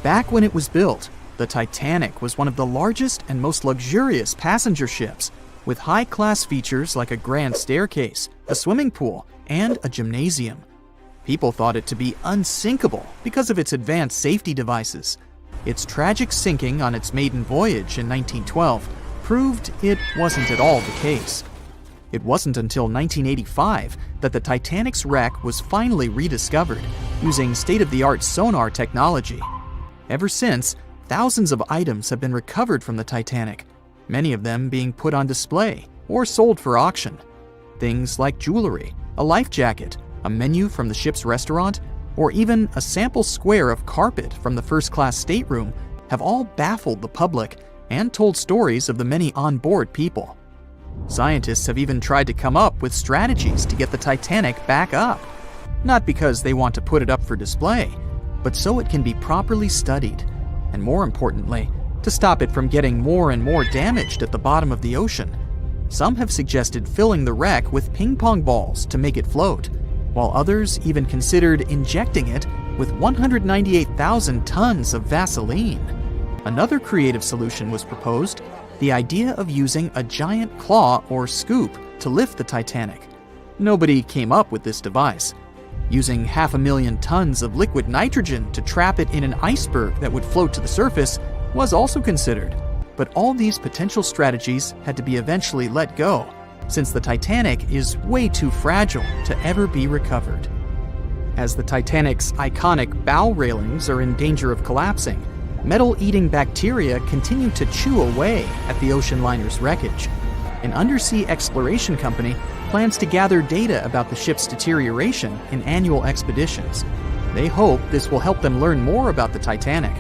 Back when it was built, the Titanic was one of the largest and most luxurious passenger ships, with high-class features like a grand staircase, a swimming pool, and a gymnasium. People thought it to be unsinkable because of its advanced safety devices. Its tragic sinking on its maiden voyage in 1912 proved it wasn't at all the case. It wasn't until 1985 that the Titanic's wreck was finally rediscovered using state-of-the-art sonar technology. Ever since, thousands of items have been recovered from the Titanic, many of them being put on display or sold for auction. Things like jewelry, a life jacket, a menu from the ship's restaurant, or even a sample square of carpet from the first-class stateroom have all baffled the public and told stories of the many on-board people. Scientists have even tried to come up with strategies to get the Titanic back up. Not because they want to put it up for display, but so it can be properly studied, and more importantly, to stop it from getting more and more damaged at the bottom of the ocean. Some have suggested filling the wreck with ping-pong balls to make it float, while others even considered injecting it with 198,000 tons of Vaseline. Another creative solution was proposed, the idea of using a giant claw or scoop to lift the Titanic. Nobody came up with this device. Using 500,000 tons of liquid nitrogen to trap it in an iceberg that would float to the surface was also considered, but all these potential strategies had to be eventually let go, since the Titanic is way too fragile to ever be recovered. As the Titanic's iconic bow railings are in danger of collapsing, metal-eating bacteria continue to chew away at the ocean liner's wreckage. An undersea exploration company plans to gather data about the ship's deterioration in annual expeditions. They hope this will help them learn more about the Titanic,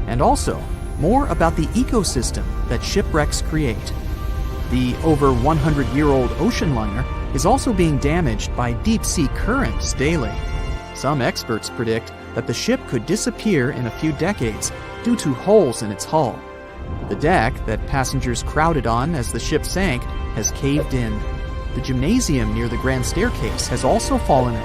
and also more about the ecosystem that shipwrecks create. The over 100-year-old ocean liner is also being damaged by deep-sea currents daily. Some experts predict that the ship could disappear in a few decades due to holes in its hull. The deck that passengers crowded on as the ship sank has caved in. The gymnasium near the grand staircase has also fallen in,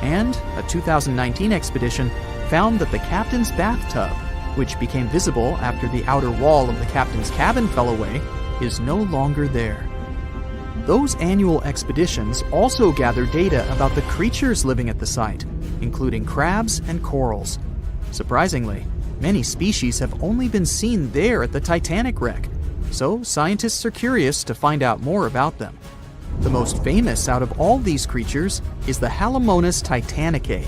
and a 2019 expedition found that the captain's bathtub, which became visible after the outer wall of the captain's cabin fell away, is no longer there. Those annual expeditions also gather data about the creatures living at the site, including crabs and corals. Surprisingly, many species have only been seen there at the Titanic wreck, so scientists are curious to find out more about them. The most famous out of all these creatures is the Halomonas titanicae.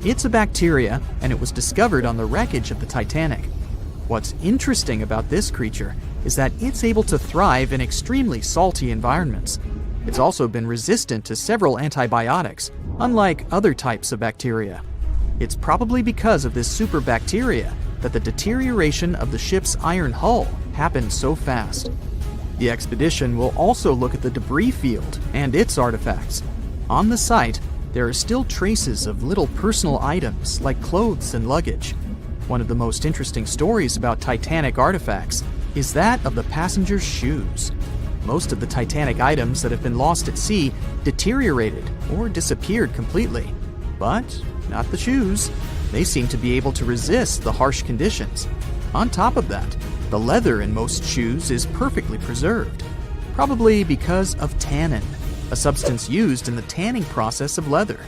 It's a bacteria, and it was discovered on the wreckage of the Titanic. What's interesting about this creature is that it's able to thrive in extremely salty environments. It's also been resistant to several antibiotics, unlike other types of bacteria. It's probably because of this super bacteria that the deterioration of the ship's iron hull happened so fast. The expedition will also look at the debris field and its artifacts. On the site, there are still traces of little personal items like clothes and luggage. One of the most interesting stories about Titanic artifacts is that of the passengers' shoes. Most of the Titanic items that have been lost at sea deteriorated or disappeared completely. But not the shoes. They seem to be able to resist the harsh conditions. On top of that, the leather in most shoes is perfectly preserved, probably because of tannin, a substance used in the tanning process of leather.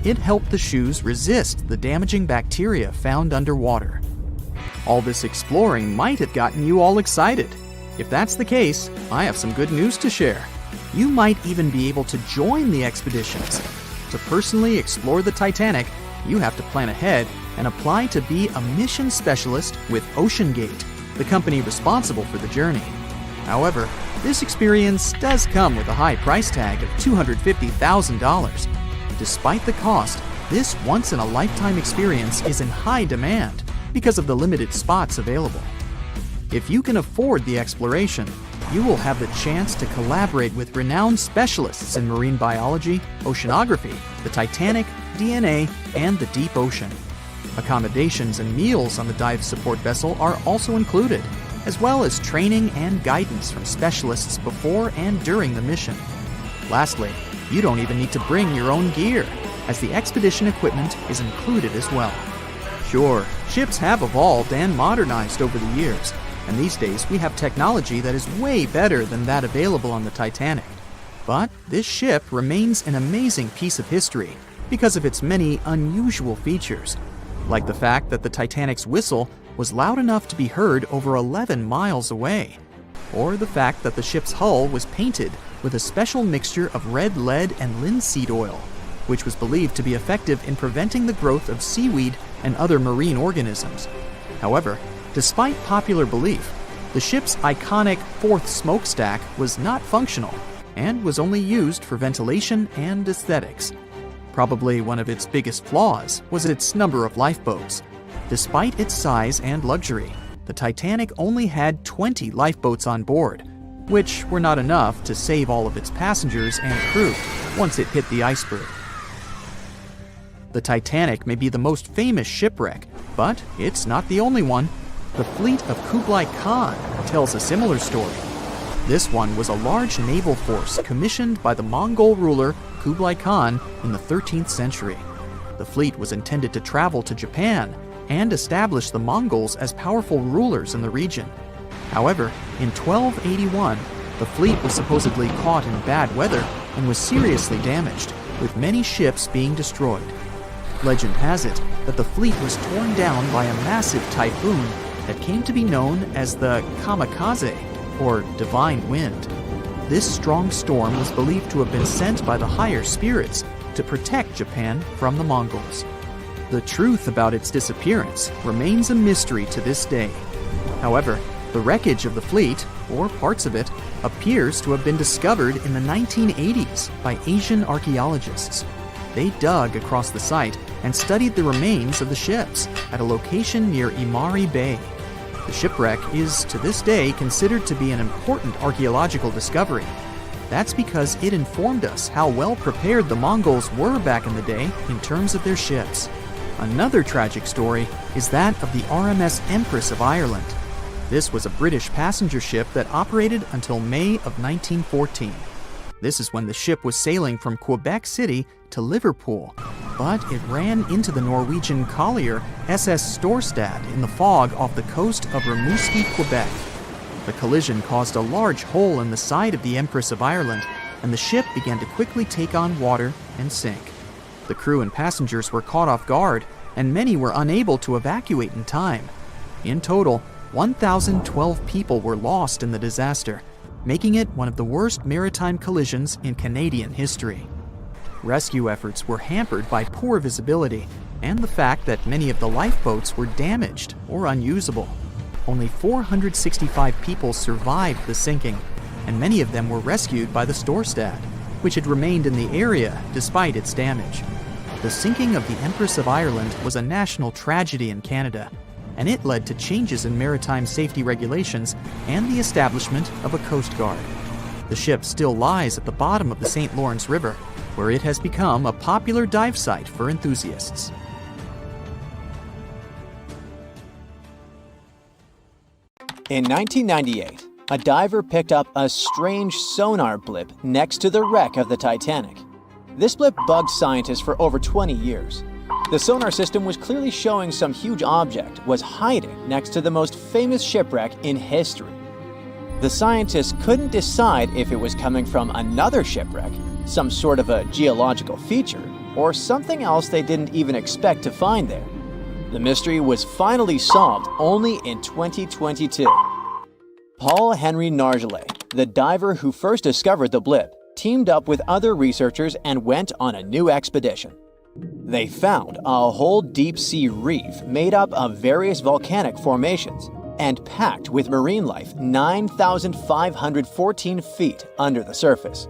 It helped the shoes resist the damaging bacteria found underwater. All this exploring might have gotten you all excited. If that's the case, I have some good news to share. You might even be able to join the expeditions. To personally explore the Titanic, you have to plan ahead and apply to be a mission specialist with OceanGate, the company responsible for the journey. However, this experience does come with a high price tag of $250,000. Despite the cost, this once-in-a-lifetime experience is in high demand because of the limited spots available. If you can afford the exploration, you will have the chance to collaborate with renowned specialists in marine biology, oceanography, the Titanic, DNA, and the deep ocean. Accommodations and meals on the dive support vessel are also included, as well as training and guidance from specialists before and during the mission. Lastly, you don't even need to bring your own gear, as the expedition equipment is included as well. Sure, ships have evolved and modernized over the years, and these days we have technology that is way better than that available on the Titanic. But this ship remains an amazing piece of history because of its many unusual features, like the fact that the Titanic's whistle was loud enough to be heard over 11 miles away, or the fact that the ship's hull was painted with a special mixture of red lead and linseed oil, which was believed to be effective in preventing the growth of seaweed and other marine organisms. However, despite popular belief, the ship's iconic fourth smokestack was not functional and was only used for ventilation and aesthetics. Probably one of its biggest flaws was its number of lifeboats. Despite its size and luxury, the Titanic only had 20 lifeboats on board, which were not enough to save all of its passengers and crew once it hit the iceberg. The Titanic may be the most famous shipwreck, but it's not the only one. The fleet of Kublai Khan tells a similar story. This one was a large naval force commissioned by the Mongol ruler Kublai Khan in the 13th century. The fleet was intended to travel to Japan and establish the Mongols as powerful rulers in the region. However, in 1281, the fleet was supposedly caught in bad weather and was seriously damaged, with many ships being destroyed. Legend has it that the fleet was torn down by a massive typhoon that came to be known as the kamikaze, or divine wind. This strong storm was believed to have been sent by the higher spirits to protect Japan from the Mongols. The truth about its disappearance remains a mystery to this day. However, the wreckage of the fleet, or parts of it, appears to have been discovered in the 1980s by Asian archaeologists. They dug across the site and studied the remains of the ships at a location near Imari Bay. The shipwreck is, to this day, considered to be an important archaeological discovery. That's because it informed us how well prepared the Mongols were back in the day in terms of their ships. Another tragic story is that of the RMS Empress of Ireland. This was a British passenger ship that operated until May of 1914. This is when the ship was sailing from Quebec City to Liverpool, but it ran into the Norwegian collier SS Storstad in the fog off the coast of Rimouski, Quebec. The collision caused a large hole in the side of the Empress of Ireland, and the ship began to quickly take on water and sink. The crew and passengers were caught off guard, and many were unable to evacuate in time. In total, 1,012 people were lost in the disaster, making it one of the worst maritime collisions in Canadian history. Rescue efforts were hampered by poor visibility and the fact that many of the lifeboats were damaged or unusable. Only 465 people survived the sinking, and many of them were rescued by the Storstad, which had remained in the area despite its damage. The sinking of the Empress of Ireland was a national tragedy in Canada, and it led to changes in maritime safety regulations and the establishment of a Coast Guard. The ship still lies at the bottom of the St. Lawrence River, where it has become a popular dive site for enthusiasts. In 1998, a diver picked up a strange sonar blip next to the wreck of the Titanic. This blip bugged scientists for over 20 years. The sonar system was clearly showing some huge object was hiding next to the most famous shipwreck in history. The scientists couldn't decide if it was coming from another shipwreck, some sort of a geological feature, or something else they didn't even expect to find there. The mystery was finally solved only in 2022. Paul Henry Nargeolet, the diver who first discovered the blip, teamed up with other researchers and went on a new expedition. They found a whole deep-sea reef made up of various volcanic formations and packed with marine life 9,514 feet under the surface.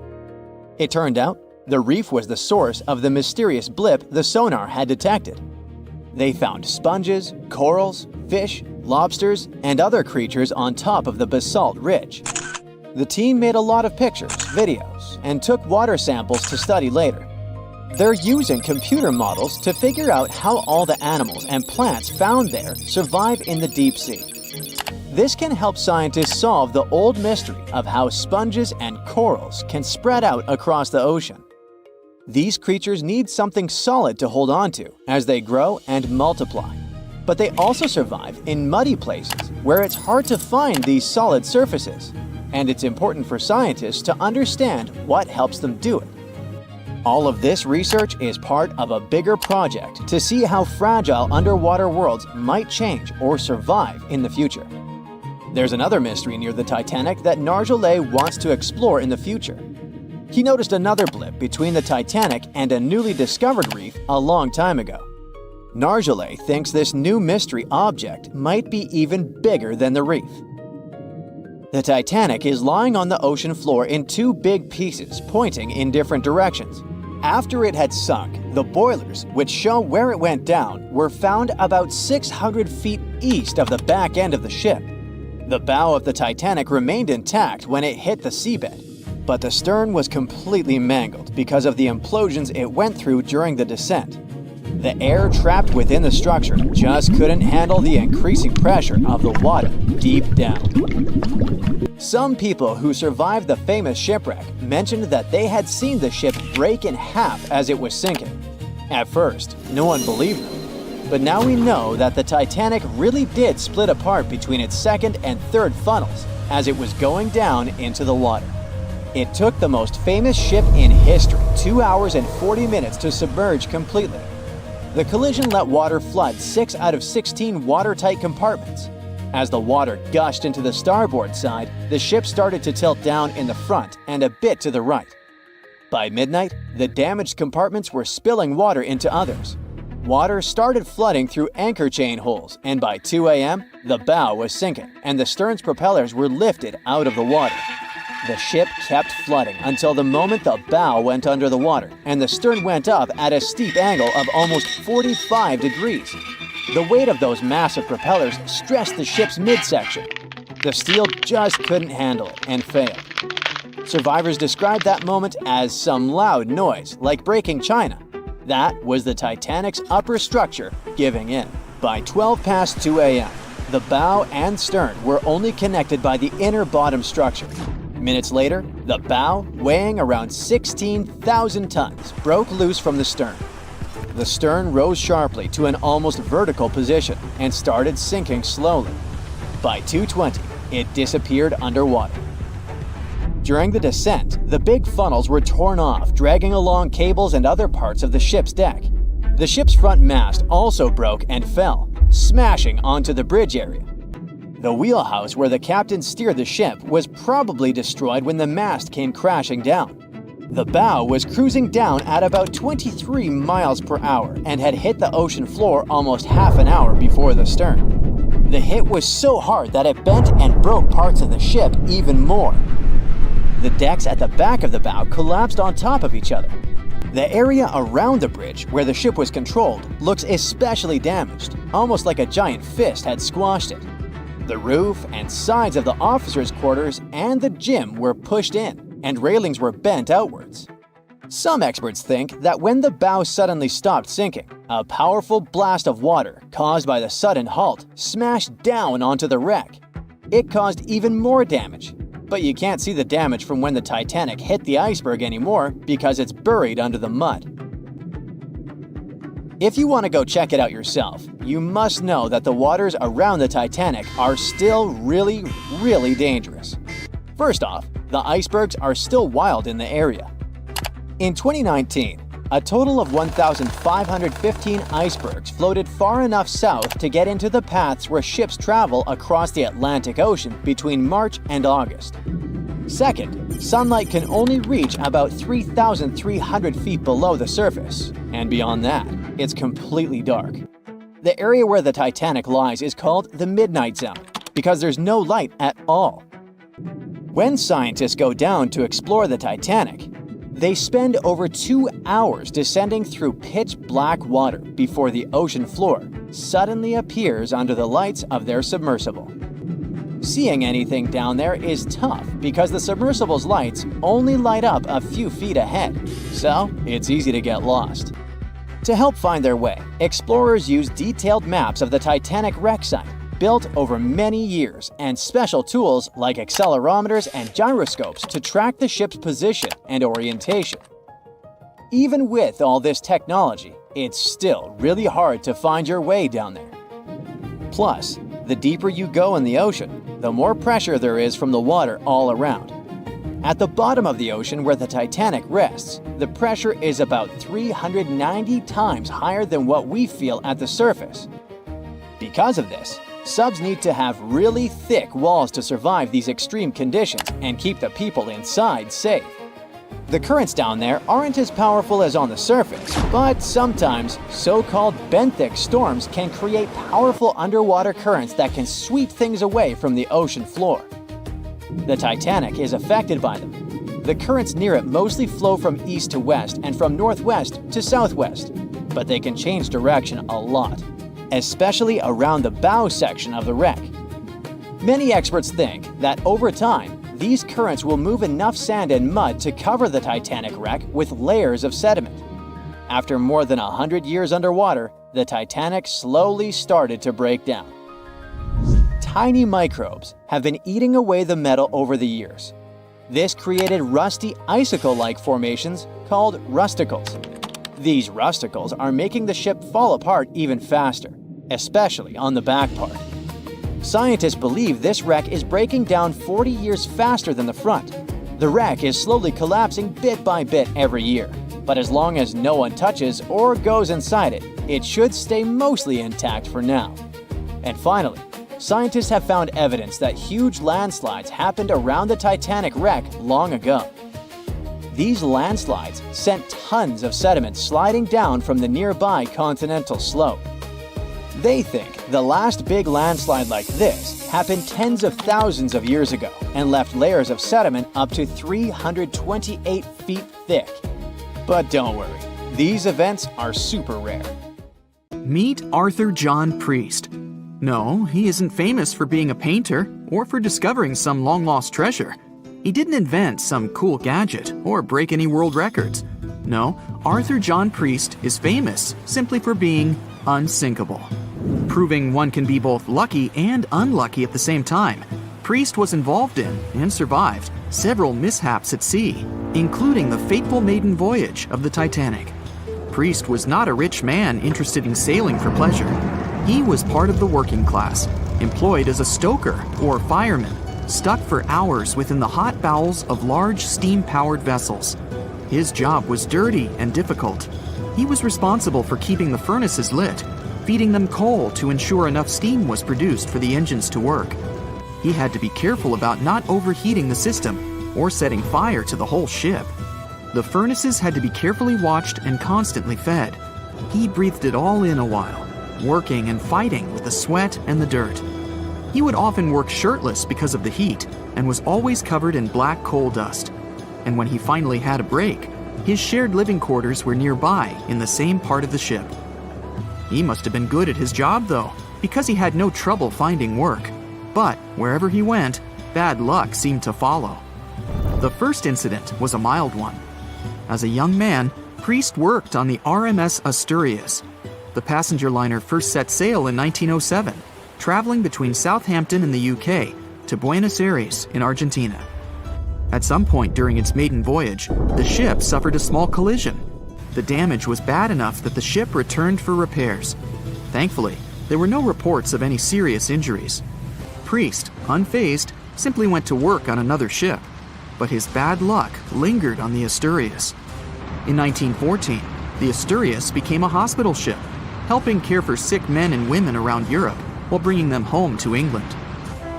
It turned out the reef was the source of the mysterious blip the sonar had detected. They found sponges, corals, fish, lobsters, and other creatures on top of the basalt ridge. The team made a lot of pictures, videos, and took water samples to study later. They're using computer models to figure out how all the animals and plants found there survive in the deep sea. This can help scientists solve the old mystery of how sponges and corals can spread out across the ocean. These creatures need something solid to hold on to as they grow and multiply. But they also survive in muddy places where it's hard to find these solid surfaces, and it's important for scientists to understand what helps them do it. All of this research is part of a bigger project to see how fragile underwater worlds might change or survive in the future. There's another mystery near the Titanic that Nargeolet wants to explore in the future. He noticed another blip between the Titanic and a newly discovered reef a long time ago. Nargeolet thinks this new mystery object might be even bigger than the reef. The Titanic is lying on the ocean floor in two big pieces pointing in different directions. After it had sunk, the boilers, which show where it went down, were found about 600 feet east of the back end of the ship. The bow of the Titanic remained intact when it hit the seabed, but the stern was completely mangled because of the implosions it went through during the descent. The air trapped within the structure just couldn't handle the increasing pressure of the water deep down. Some people who survived the famous shipwreck mentioned that they had seen the ship break in half as it was sinking. At first, no one believed them, but now we know that the Titanic really did split apart between its second and third funnels as it was going down into the water. It took the most famous ship in history 2 hours and 40 minutes to submerge completely. The collision let water flood 6 out of 16 watertight compartments. As the water gushed into the starboard side, the ship started to tilt down in the front and a bit to the right. By midnight, the damaged compartments were spilling water into others. Water started flooding through anchor chain holes, and by 2 a.m., the bow was sinking and the stern's propellers were lifted out of the water. The ship kept flooding until the moment the bow went under the water and the stern went up at a steep angle of almost 45 degrees. The weight of those massive propellers stressed the ship's midsection. The steel just couldn't handle it and failed. Survivors described that moment as some loud noise, like breaking china. That was the Titanic's upper structure giving in. By 12 past 2 a.m., the bow and stern were only connected by the inner bottom structure. Minutes later, the bow, weighing around 16,000 tons, broke loose from the stern. The stern rose sharply to an almost vertical position and started sinking slowly. By 2:20, it disappeared underwater. During the descent, the big funnels were torn off, dragging along cables and other parts of the ship's deck. The ship's front mast also broke and fell, smashing onto the bridge area. The wheelhouse where the captain steered the ship was probably destroyed when the mast came crashing down. The bow was cruising down at about 23 miles per hour and had hit the ocean floor almost half an hour before the stern. The hit was so hard that it bent and broke parts of the ship even more. The decks at the back of the bow collapsed on top of each other. The area around the bridge where the ship was controlled looks especially damaged, almost like a giant fist had squashed it. The roof and sides of the officers' quarters and the gym were pushed in, and railings were bent outwards. Some experts think that when the bow suddenly stopped sinking, a powerful blast of water caused by the sudden halt smashed down onto the wreck. It caused even more damage, but you can't see the damage from when the Titanic hit the iceberg anymore because it's buried under the mud. If you want to go check it out yourself, you must know that the waters around the Titanic are still really, really dangerous. First off, the icebergs are still wild in the area. In 2019, a total of 1,515 icebergs floated far enough south to get into the paths where ships travel across the Atlantic Ocean between March and August. Second, sunlight can only reach about 3,300 feet below the surface, and beyond that, it's completely dark. The area where the Titanic lies is called the Midnight Zone because there's no light at all. When scientists go down to explore the Titanic, they spend over 2 hours descending through pitch-black water before the ocean floor suddenly appears under the lights of their submersible. Seeing anything down there is tough because the submersible's lights only light up a few feet ahead, so it's easy to get lost. To help find their way, explorers use detailed maps of the Titanic wreck site, built over many years, and special tools like accelerometers and gyroscopes to track the ship's position and orientation. Even with all this technology, it's still really hard to find your way down there. Plus, the deeper you go in the ocean, the more pressure there is from the water all around. At the bottom of the ocean where the Titanic rests, the pressure is about 390 times higher than what we feel at the surface. Because of this, subs need to have really thick walls to survive these extreme conditions and keep the people inside safe. The currents down there aren't as powerful as on the surface, but sometimes so-called benthic storms can create powerful underwater currents that can sweep things away from the ocean floor. The Titanic is affected by them. The currents near it mostly flow from east to west and from northwest to southwest, but they can change direction a lot, especially around the bow section of the wreck. Many experts think that over time, these currents will move enough sand and mud to cover the Titanic wreck with layers of sediment. After more than 100 years underwater, the Titanic slowly started to break down. Tiny microbes have been eating away the metal over the years. This created rusty icicle-like formations called rusticles. These rusticles are making the ship fall apart even faster, especially on the back part. Scientists believe this wreck is breaking down 40 years faster than the front. The wreck is slowly collapsing bit by bit every year, but as long as no one touches or goes inside it, it should stay mostly intact for now. And finally, scientists have found evidence that huge landslides happened around the Titanic wreck long ago. These landslides sent tons of sediment sliding down from the nearby continental slope. They think the last big landslide like this happened tens of thousands of years ago and left layers of sediment up to 328 feet thick. But don't worry, these events are super rare. Meet Arthur John Priest. No, he isn't famous for being a painter or for discovering some long-lost treasure. He didn't invent some cool gadget or break any world records. No, Arthur John Priest is famous simply for being unsinkable. Proving one can be both lucky and unlucky at the same time, Priest was involved in and survived several mishaps at sea, including the fateful maiden voyage of the Titanic. Priest was not a rich man interested in sailing for pleasure. He was part of the working class, employed as a stoker or fireman, stuck for hours within the hot bowels of large steam-powered vessels. His job was dirty and difficult. He was responsible for keeping the furnaces lit, feeding them coal to ensure enough steam was produced for the engines to work. He had to be careful about not overheating the system or setting fire to the whole ship. The furnaces had to be carefully watched and constantly fed. He breathed it all in a while, working and fighting with the sweat and the dirt. He would often work shirtless because of the heat and was always covered in black coal dust. And when he finally had a break, his shared living quarters were nearby in the same part of the ship. He must have been good at his job, though, because he had no trouble finding work. But wherever he went, bad luck seemed to follow. The first incident was a mild one. As a young man, Priest worked on the RMS Asturias. The passenger liner first set sail in 1907, traveling between Southampton in the UK to Buenos Aires in Argentina. At some point during its maiden voyage, the ship suffered a small collision. The damage was bad enough that the ship returned for repairs. Thankfully, there were no reports of any serious injuries. Priest, unfazed, simply went to work on another ship, but his bad luck lingered on the Asturias. In 1914, the Asturias became a hospital ship, helping care for sick men and women around Europe while bringing them home to England.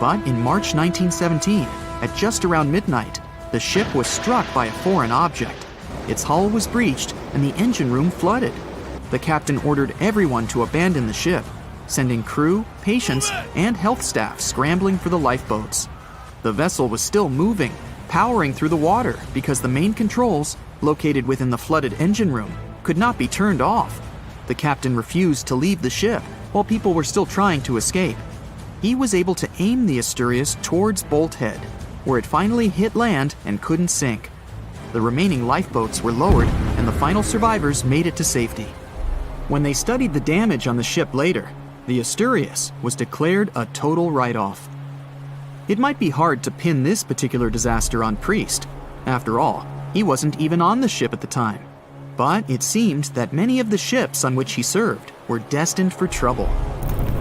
But in March 1917, at just around midnight, the ship was struck by a foreign object. Its hull was breached and the engine room flooded. The captain ordered everyone to abandon the ship, sending crew, patients, and health staff scrambling for the lifeboats. The vessel was still moving, powering through the water because the main controls, located within the flooded engine room, could not be turned off. The captain refused to leave the ship while people were still trying to escape. He was able to aim the Asturias towards Bolt Head, where it finally hit land and couldn't sink. The remaining lifeboats were lowered and the final survivors made it to safety. When they studied the damage on the ship later, the Asturias was declared a total write-off. It might be hard to pin this particular disaster on Priest. After all, he wasn't even on the ship at the time. But it seemed that many of the ships on which he served were destined for trouble.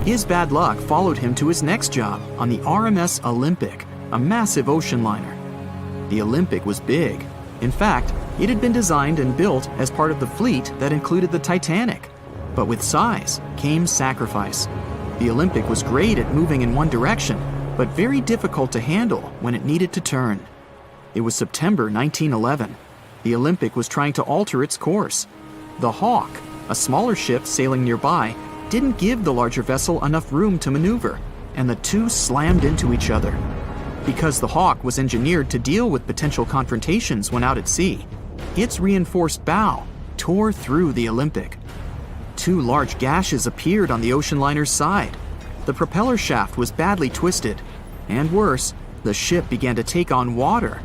His bad luck followed him to his next job on the RMS Olympic, a massive ocean liner. The Olympic was big. In fact, it had been designed and built as part of the fleet that included the Titanic. But with size came sacrifice. The Olympic was great at moving in one direction, but very difficult to handle when it needed to turn. It was September 1911. The Olympic was trying to alter its course. The Hawk, a smaller ship sailing nearby, didn't give the larger vessel enough room to maneuver, and the two slammed into each other. Because the Hawk was engineered to deal with potential confrontations when out at sea, its reinforced bow tore through the Olympic. Two large gashes appeared on the ocean liner's side. The propeller shaft was badly twisted, and worse, the ship began to take on water.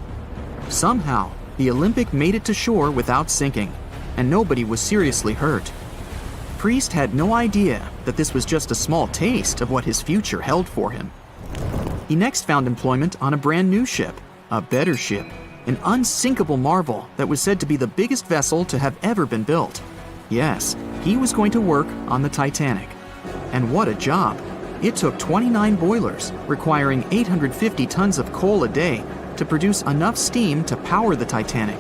Somehow, the Olympic made it to shore without sinking, and nobody was seriously hurt. Priest had no idea that this was just a small taste of what his future held for him. He next found employment on a brand new ship, a better ship, an unsinkable marvel that was said to be the biggest vessel to have ever been built. Yes, he was going to work on the Titanic. And what a job! It took 29 boilers, requiring 850 tons of coal a day to produce enough steam to power the Titanic.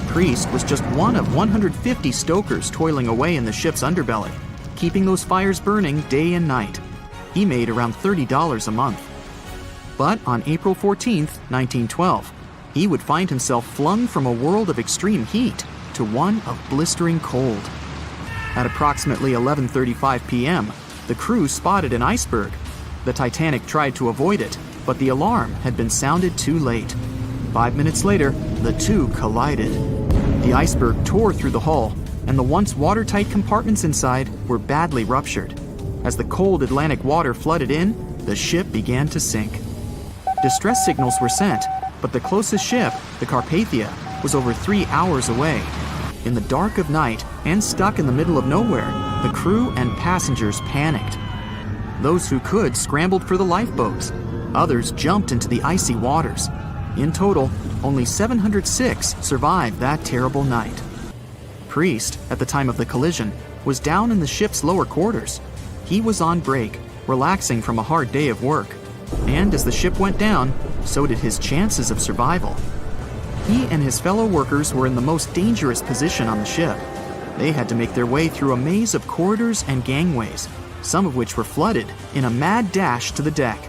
Priest was just one of 150 stokers toiling away in the ship's underbelly, keeping those fires burning day and night. He made around $30 a month. But on April 14, 1912, he would find himself flung from a world of extreme heat to one of blistering cold. At approximately 11:35 p.m., the crew spotted an iceberg. The Titanic tried to avoid it, but the alarm had been sounded too late. 5 minutes later, the two collided. The iceberg tore through the hull, and the once watertight compartments inside were badly ruptured. As the cold Atlantic water flooded in, the ship began to sink. Distress signals were sent, but the closest ship, the Carpathia, was over 3 hours away. In the dark of night and stuck in the middle of nowhere, the crew and passengers panicked. Those who could scrambled for the lifeboats. Others jumped into the icy waters. In total, only 706 survived that terrible night. Priest, at the time of the collision, was down in the ship's lower quarters. He was on break, relaxing from a hard day of work. And as the ship went down, so did his chances of survival. He and his fellow workers were in the most dangerous position on the ship. They had to make their way through a maze of corridors and gangways, some of which were flooded, in a mad dash to the deck.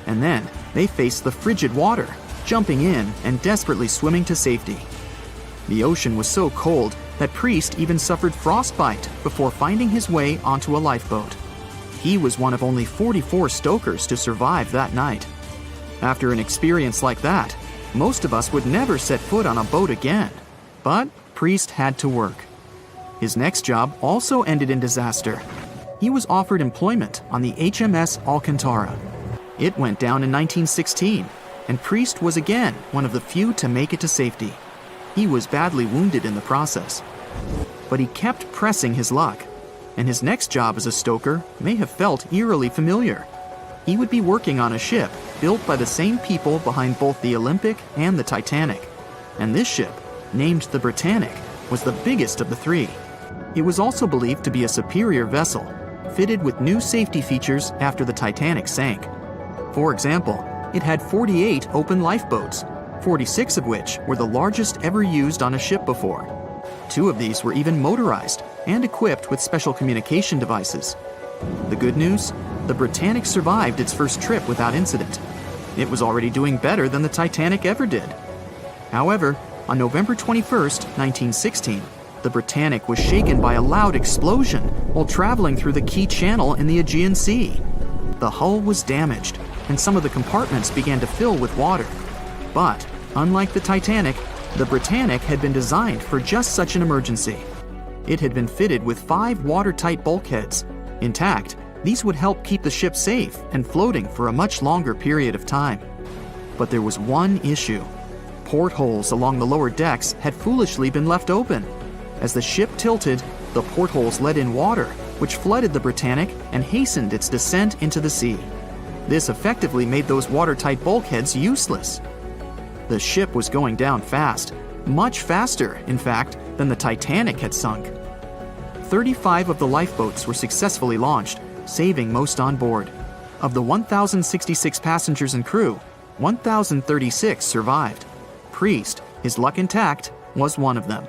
And then they faced the frigid water, jumping in and desperately swimming to safety. The ocean was so cold that Priest even suffered frostbite before finding his way onto a lifeboat. He was one of only 44 stokers to survive that night. After an experience like that, most of us would never set foot on a boat again. But Priest had to work. His next job also ended in disaster. He was offered employment on the HMS Alcantara. It went down in 1916, and Priest was again one of the few to make it to safety. He was badly wounded in the process. But he kept pressing his luck, and his next job as a stoker may have felt eerily familiar. He would be working on a ship built by the same people behind both the Olympic and the Titanic. And this ship, named the Britannic, was the biggest of the three. It was also believed to be a superior vessel, fitted with new safety features after the Titanic sank. For example, it had 48 open lifeboats, 46 of which were the largest ever used on a ship before. 2 of these were even motorized and equipped with special communication devices. The good news? The Britannic survived its first trip without incident. It was already doing better than the Titanic ever did. However, on November 21st, 1916, the Britannic was shaken by a loud explosion while traveling through the key channel in the Aegean Sea. The hull was damaged, and some of the compartments began to fill with water. But, unlike the Titanic, the Britannic had been designed for just such an emergency. It had been fitted with 5 watertight bulkheads. Intact, these would help keep the ship safe and floating for a much longer period of time. But there was one issue. Portholes along the lower decks had foolishly been left open. As the ship tilted, the portholes let in water, which flooded the Britannic and hastened its descent into the sea. This effectively made those watertight bulkheads useless. The ship was going down fast, much faster, in fact, than the Titanic had sunk. 35 of the lifeboats were successfully launched, saving most on board. Of the 1,066 passengers and crew, 1,036 survived. Priest, his luck intact, was one of them.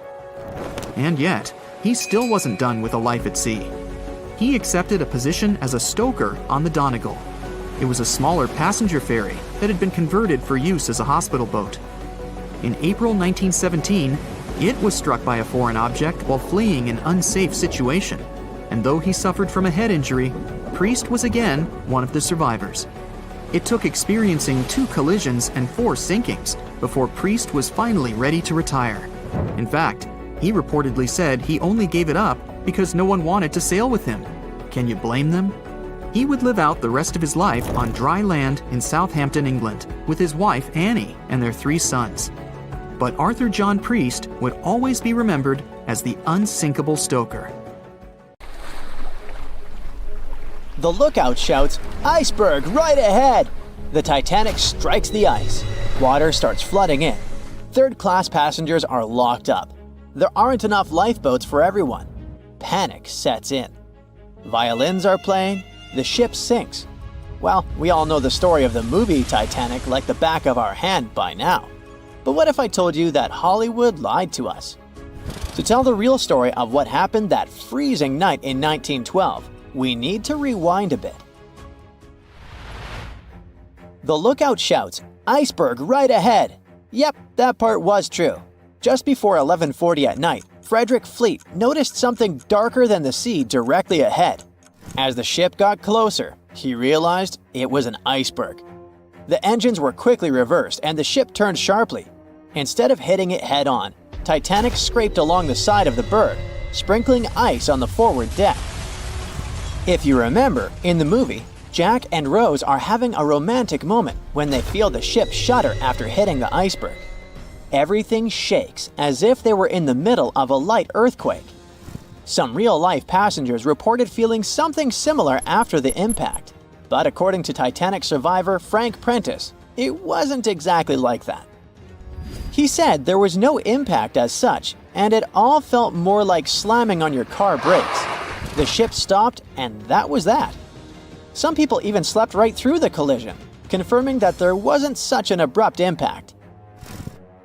And yet, he still wasn't done with a life at sea. He accepted a position as a stoker on the Donegal. It was a smaller passenger ferry that had been converted for use as a hospital boat. In April 1917, it was struck by a foreign object while fleeing an unsafe situation, and though he suffered from a head injury, Priest was again one of the survivors. It took experiencing 2 collisions and 4 sinkings before Priest was finally ready to retire. In fact, he reportedly said he only gave it up because no one wanted to sail with him. Can you blame them? He would live out the rest of his life on dry land in Southampton, England, with his wife Annie and their 3 sons. But Arthur John Priest would always be remembered as the unsinkable stoker. The lookout shouts, "Iceberg right ahead!" The Titanic strikes the ice. Water starts flooding in. Third-class passengers are locked up. There aren't enough lifeboats for everyone. Panic sets in. Violins are playing. The ship sinks. Well, we all know the story of the movie Titanic like the back of our hand by now. But what if I told you that Hollywood lied to us? To tell the real story of what happened that freezing night in 1912, we need to rewind a bit. The lookout shouts, "Iceberg right ahead!" Yep, that part was true. Just before 11:40 at night, Frederick Fleet noticed something darker than the sea directly ahead. As the ship got closer, he realized it was an iceberg. The engines were quickly reversed and the ship turned sharply. Instead of hitting it head-on, Titanic scraped along the side of the berg, sprinkling ice on the forward deck. If you remember, in the movie, Jack and Rose are having a romantic moment when they feel the ship shudder after hitting the iceberg. Everything shakes as if they were in the middle of a light earthquake. Some real-life passengers reported feeling something similar after the impact, but according to Titanic survivor Frank Prentice, it wasn't exactly like that. He said there was no impact as such, and it all felt more like slamming on your car brakes. The ship stopped, and that was that. Some people even slept right through the collision, confirming that there wasn't such an abrupt impact.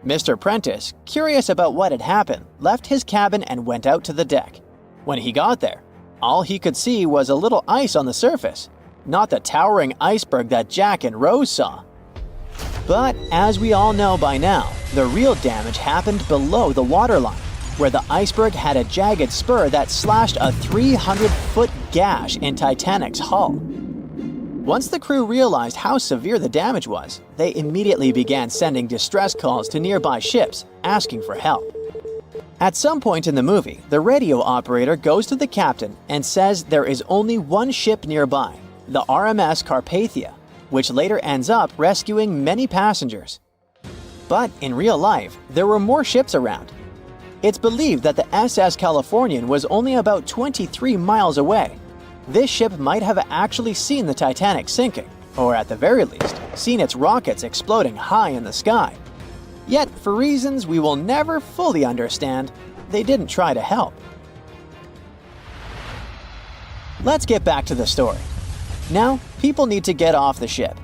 Mr. Prentice, curious about what had happened, left his cabin and went out to the deck. When he got there, all he could see was a little ice on the surface, not the towering iceberg that Jack and Rose saw. But as we all know by now, the real damage happened below the waterline, where the iceberg had a jagged spur that slashed a 300-foot gash in Titanic's hull. Once the crew realized how severe the damage was, they immediately began sending distress calls to nearby ships, asking for help. At some point in the movie, the radio operator goes to the captain and says there is only one ship nearby, the RMS Carpathia, which later ends up rescuing many passengers. But in real life, there were more ships around. It's believed that the SS Californian was only about 23 miles away. This ship might have actually seen the Titanic sinking, or at the very least, seen its rockets exploding high in the sky. Yet, for reasons we will never fully understand, they didn't try to help. Let's get back to the story. Now, people need to get off the ship.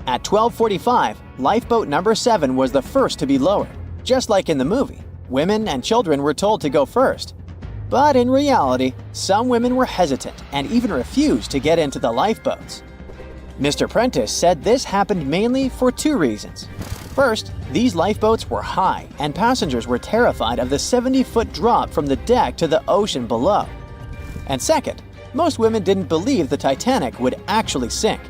At 12:45, lifeboat number 7 was the first to be lowered. Just like in the movie, women and children were told to go first. But in reality, some women were hesitant and even refused to get into the lifeboats. Mr. Prentice said this happened mainly for 2 reasons. First, these lifeboats were high and passengers were terrified of the 70-foot drop from the deck to the ocean below. And second, most women didn't believe the Titanic would actually sink.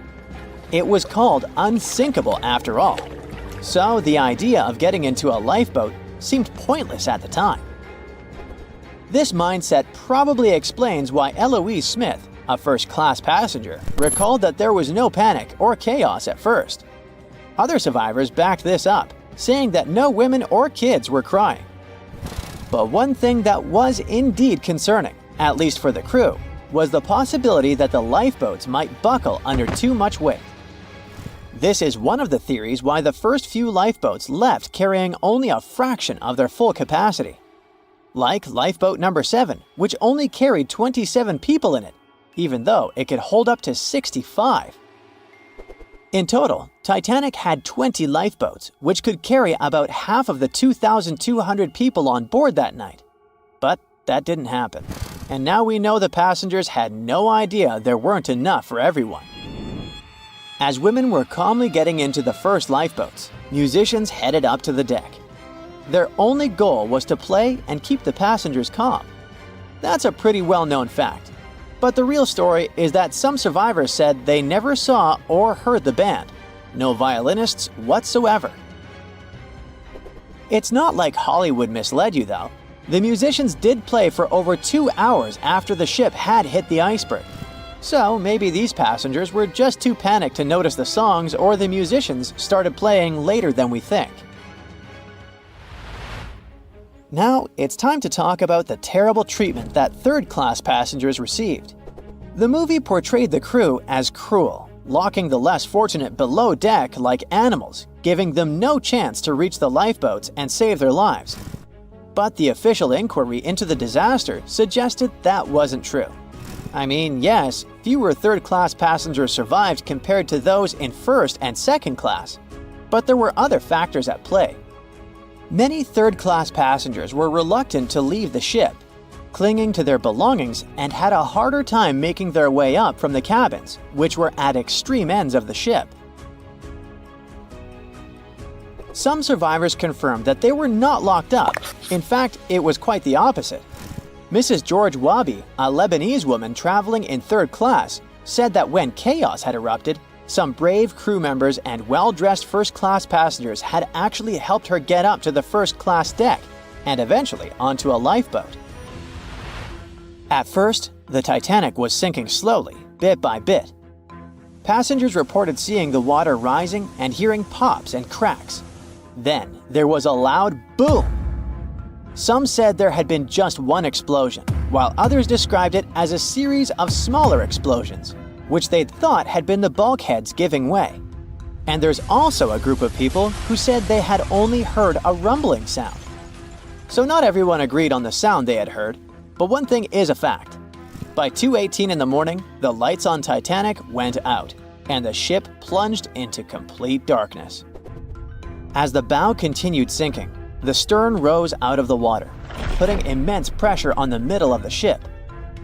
It was called unsinkable after all. So the idea of getting into a lifeboat seemed pointless at the time. This mindset probably explains why Eloise Smith, a first-class passenger, recalled that there was no panic or chaos at first. Other survivors backed this up, saying that no women or kids were crying. But one thing that was indeed concerning, at least for the crew, was the possibility that the lifeboats might buckle under too much weight. This is one of the theories why the first few lifeboats left carrying only a fraction of their full capacity. Like lifeboat number 7, which only carried 27 people in it. even though it could hold up to 65. In total, Titanic had 20 lifeboats, which could carry about half of the 2,200 people on board that night. But that didn't happen. And now we know the passengers had no idea there weren't enough for everyone. As women were calmly getting into the first lifeboats, musicians headed up to the deck. Their only goal was to play and keep the passengers calm. That's a pretty well-known fact. But the real story is that some survivors said they never saw or heard the band. No violinists whatsoever. It's not like Hollywood misled you though. The musicians did play for over 2 hours after the ship had hit the iceberg. So maybe these passengers were just too panicked to notice the songs, or the musicians started playing later than we think. Now, it's time to talk about the terrible treatment that third-class passengers received. The movie portrayed the crew as cruel, locking the less fortunate below deck like animals, giving them no chance to reach the lifeboats and save their lives. But the official inquiry into the disaster suggested that wasn't true. I mean, yes, fewer third-class passengers survived compared to those in first and second class, but there were other factors at play. Many third-class passengers were reluctant to leave the ship, clinging to their belongings, and had a harder time making their way up from the cabins, which were at extreme ends of the ship. Some survivors confirmed that they were not locked up. In fact, it was quite the opposite. Mrs. George Wabi, a Lebanese woman traveling in third class, said that when chaos had erupted, some brave crew members and well-dressed first-class passengers had actually helped her get up to the first-class deck and eventually onto a lifeboat. At first, the Titanic was sinking slowly, bit by bit. Passengers reported seeing the water rising and hearing pops and cracks. Then, there was a loud boom. Some said there had been just one explosion, while others described it as a series of smaller explosions, which they'd thought had been the bulkheads giving way. And there's also a group of people who said they had only heard a rumbling sound. So not everyone agreed on the sound they had heard, but one thing is a fact. By 2:18 in the morning, the lights on Titanic went out, and the ship plunged into complete darkness. As the bow continued sinking, the stern rose out of the water, putting immense pressure on the middle of the ship.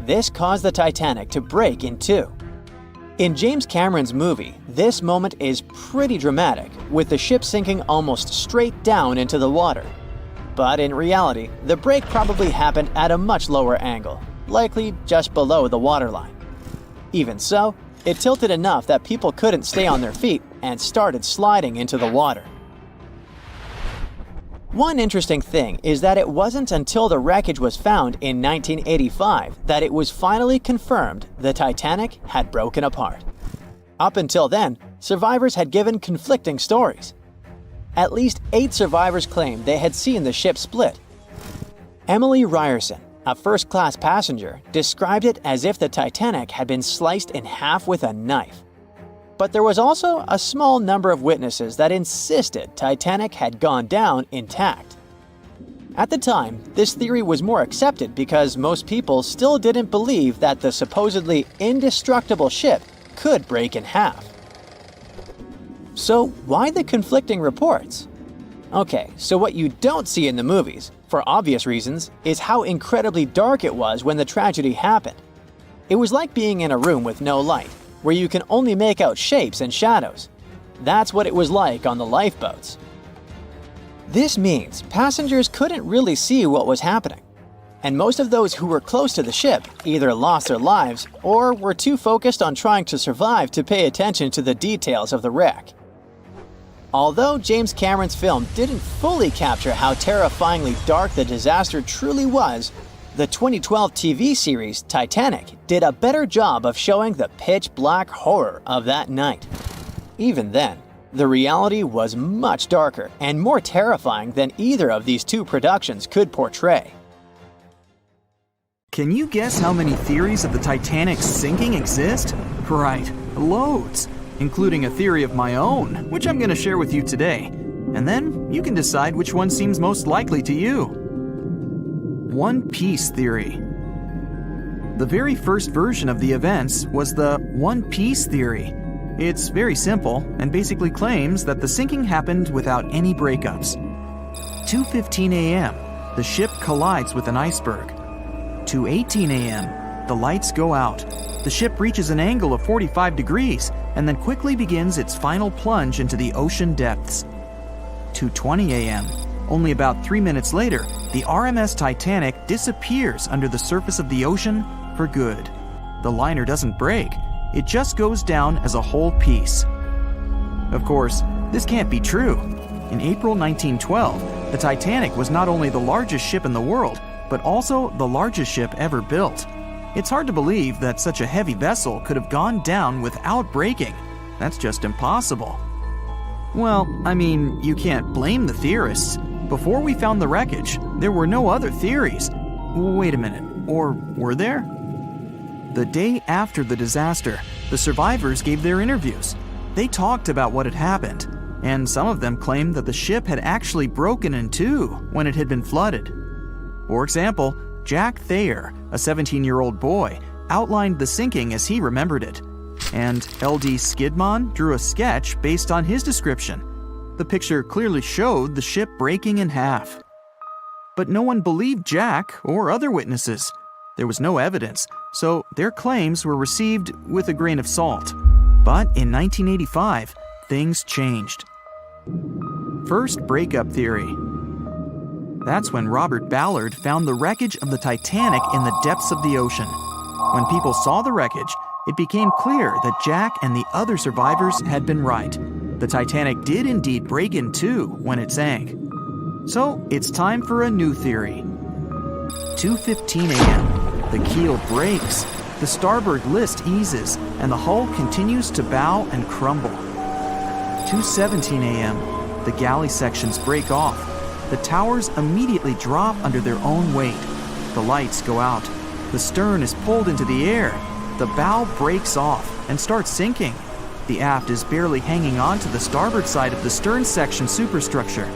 This caused the Titanic to break in two. In James Cameron's movie, this moment is pretty dramatic, with the ship sinking almost straight down into the water. But in reality, the break probably happened at a much lower angle, likely just below the waterline. Even so, it tilted enough that people couldn't stay on their feet and started sliding into the water. One interesting thing is that it wasn't until the wreckage was found in 1985 that it was finally confirmed the Titanic had broken apart. Up until then, survivors had given conflicting stories. At least 8 survivors claimed they had seen the ship split. Emily Ryerson, a first-class passenger, described it as if the Titanic had been sliced in half with a knife. But there was also a small number of witnesses that insisted Titanic had gone down intact. At the time, this theory was more accepted because most people still didn't believe that the supposedly indestructible ship could break in half. So why the conflicting reports? Okay, so what you don't see in the movies, for obvious reasons, is how incredibly dark it was when the tragedy happened. It was like being in a room with no light, where you can only make out shapes and shadows. That's what it was like on the lifeboats. This means passengers couldn't really see what was happening, and most of those who were close to the ship either lost their lives or were too focused on trying to survive to pay attention to the details of the wreck. Although James Cameron's film didn't fully capture how terrifyingly dark the disaster truly was, the 2012 TV series Titanic did a better job of showing the pitch-black horror of that night. Even then, the reality was much darker and more terrifying than either of these two productions could portray. Can you guess how many theories of the Titanic's sinking exist? Right, loads, including a theory of my own, which I'm going to share with you today. And then you can decide which one seems most likely to you. One Piece theory. The very first version of the events was the One Piece theory. It's very simple and basically claims that the sinking happened without any breakups. 2:15 a.m., the ship collides with an iceberg. 2:18 a.m., the lights go out. The ship reaches an angle of 45 degrees and then quickly begins its final plunge into the ocean depths. 2:20 a.m., only about 3 minutes later, the RMS Titanic disappears under the surface of the ocean for good. The liner doesn't break, it just goes down as a whole piece. Of course, this can't be true. In April 1912, the Titanic was not only the largest ship in the world, but also the largest ship ever built. It's hard to believe that such a heavy vessel could have gone down without breaking. That's just impossible. Well, I mean, you can't blame the theorists. Before we found the wreckage, there were no other theories. Wait a minute, or were there? The day after the disaster, the survivors gave their interviews. They talked about what had happened, and some of them claimed that the ship had actually broken in two when it had been flooded. For example, Jack Thayer, a 17-year-old boy, outlined the sinking as he remembered it, and L.D. Skidmon drew a sketch based on his description. The picture clearly showed the ship breaking in half. But no one believed Jack or other witnesses. There was no evidence, so their claims were received with a grain of salt. But in 1985, things changed. First breakup theory. That's when Robert Ballard found the wreckage of the Titanic in the depths of the ocean. When people saw the wreckage, it became clear that Jack and the other survivors had been right. The Titanic did indeed break in two when it sank. So it's time for a new theory. 2:15 a.m. The keel breaks, the starboard list eases, and the hull continues to bow and crumble. 2:17 a.m. The galley sections break off. The towers immediately drop under their own weight. The lights go out. The stern is pulled into the air. The bow breaks off and starts sinking. The aft is barely hanging on to the starboard side of the stern section superstructure.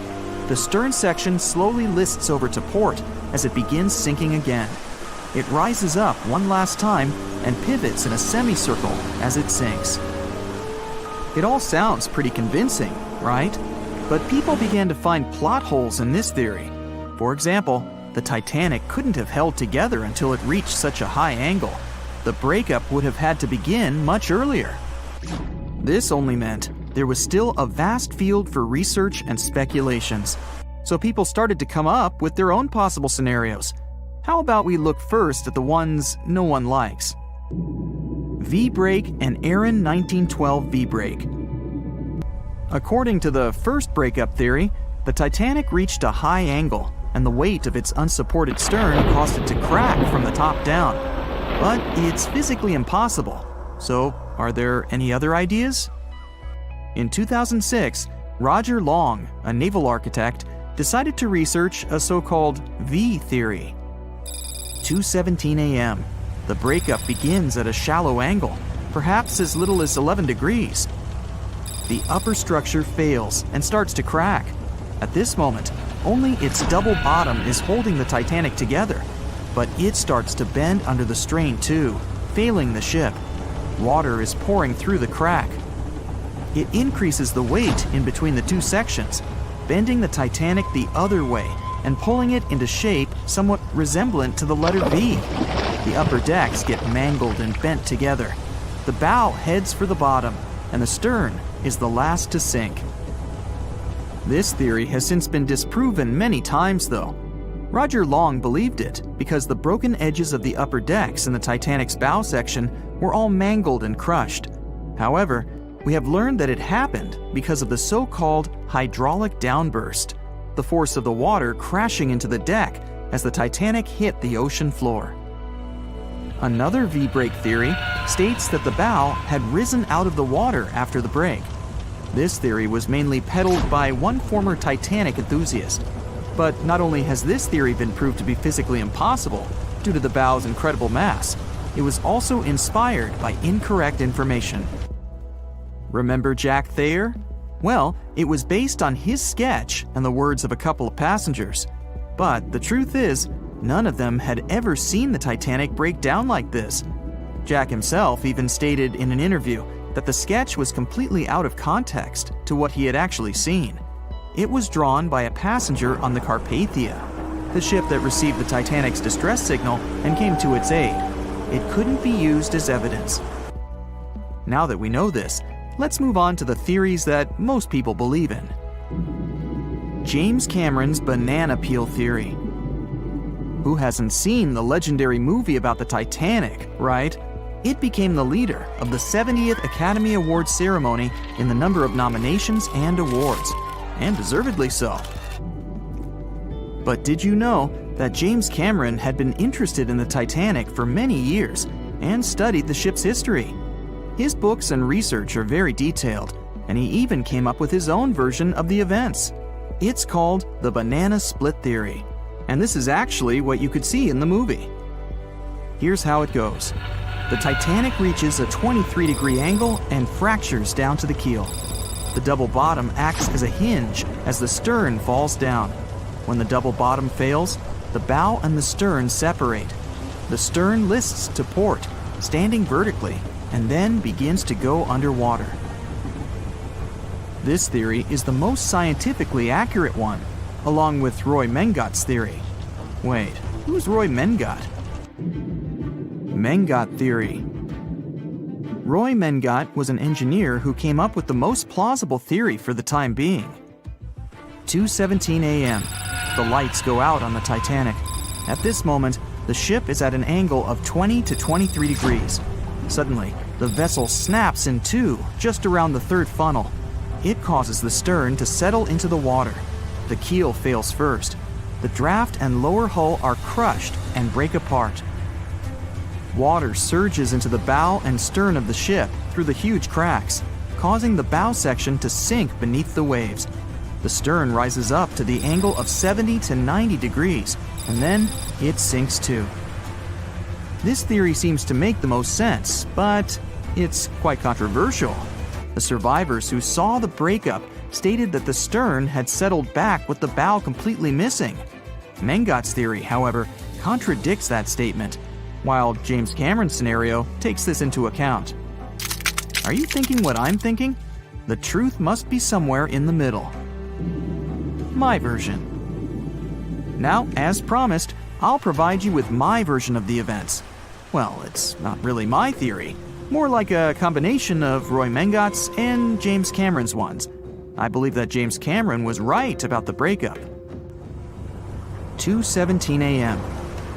The stern section slowly lists over to port as it begins sinking again. It rises up one last time and pivots in a semicircle as it sinks. It all sounds pretty convincing, right? But people began to find plot holes in this theory. For example, the Titanic couldn't have held together until it reached such a high angle. The breakup would have had to begin much earlier. This only meant there was still a vast field for research and speculations. So people started to come up with their own possible scenarios. How about we look first at the ones no one likes? V-break and Aaron 1912 V-break. According to the first breakup theory, the Titanic reached a high angle, and the weight of its unsupported stern caused it to crack from the top down. But it's physically impossible. So, are there any other ideas? In 2006, Roger Long, a naval architect, decided to research a so-called V theory. 2:17 a.m. The breakup begins at a shallow angle, perhaps as little as 11 degrees. The upper structure fails and starts to crack. At this moment, only its double bottom is holding the Titanic together, but it starts to bend under the strain too, failing the ship. Water is pouring through the crack. It increases the weight in between the two sections, bending the Titanic the other way and pulling it into shape somewhat resemblant to the letter V. The upper decks get mangled and bent together. The bow heads for the bottom, and the stern is the last to sink. This theory has since been disproven many times, though. Roger Long believed it because the broken edges of the upper decks in the Titanic's bow section were all mangled and crushed. However, we have learned that it happened because of the so-called hydraulic downburst, the force of the water crashing into the deck as the Titanic hit the ocean floor. Another V-break theory states that the bow had risen out of the water after the break. This theory was mainly peddled by one former Titanic enthusiast. But not only has this theory been proved to be physically impossible due to the bow's incredible mass, it was also inspired by incorrect information. Remember Jack Thayer? Well, it was based on his sketch and the words of a couple of passengers. But the truth is, None of them had ever seen the Titanic break down like this. Jack himself even stated in an interview that the sketch was completely out of context to what he had actually seen. It was drawn by a passenger on the Carpathia, the ship that received the Titanic's distress signal and came to its aid. It couldn't be used as evidence. Now that we know this, let's move on to the theories that most people believe in. James Cameron's banana peel theory. Who hasn't seen the legendary movie about the Titanic, right? It became the leader of the 70th Academy Awards ceremony in the number of nominations and awards, and deservedly so. But did you know that James Cameron had been interested in the Titanic for many years and studied the ship's history? His books and research are very detailed, and he even came up with his own version of the events. It's called the banana split theory, and this is actually what you could see in the movie. Here's how it goes. The Titanic reaches a 23-degree angle and fractures down to the keel. The double bottom acts as a hinge as the stern falls down. When the double bottom fails, the bow and the stern separate. The stern lists to port, standing vertically, and then begins to go underwater. This theory is the most scientifically accurate one, along with Roy Mengat's theory. Wait, who's Roy Mengat? Mengat theory. Roy Mengat was an engineer who came up with the most plausible theory for the time being. 2:17 a.m. The lights go out on the Titanic. At this moment, the ship is at an angle of 20 to 23 degrees. Suddenly, the vessel snaps in two just around the third funnel. It causes the stern to settle into the water. The keel fails first. The draft and lower hull are crushed and break apart. Water surges into the bow and stern of the ship through the huge cracks, causing the bow section to sink beneath the waves. The stern rises up to the angle of 70 to 90 degrees, and then it sinks too. This theory seems to make the most sense, but it's quite controversial. The survivors who saw the breakup stated that the stern had settled back with the bow completely missing. Mengat's theory, however, contradicts that statement, while James Cameron's scenario takes this into account. Are you thinking what I'm thinking? The truth must be somewhere in the middle. My version. Now, as promised, I'll provide you with my version of the events. Well, it's not really my theory, more like a combination of Roy Mengat's and James Cameron's ones. I believe that James Cameron was right about the breakup. 2:17 a.m.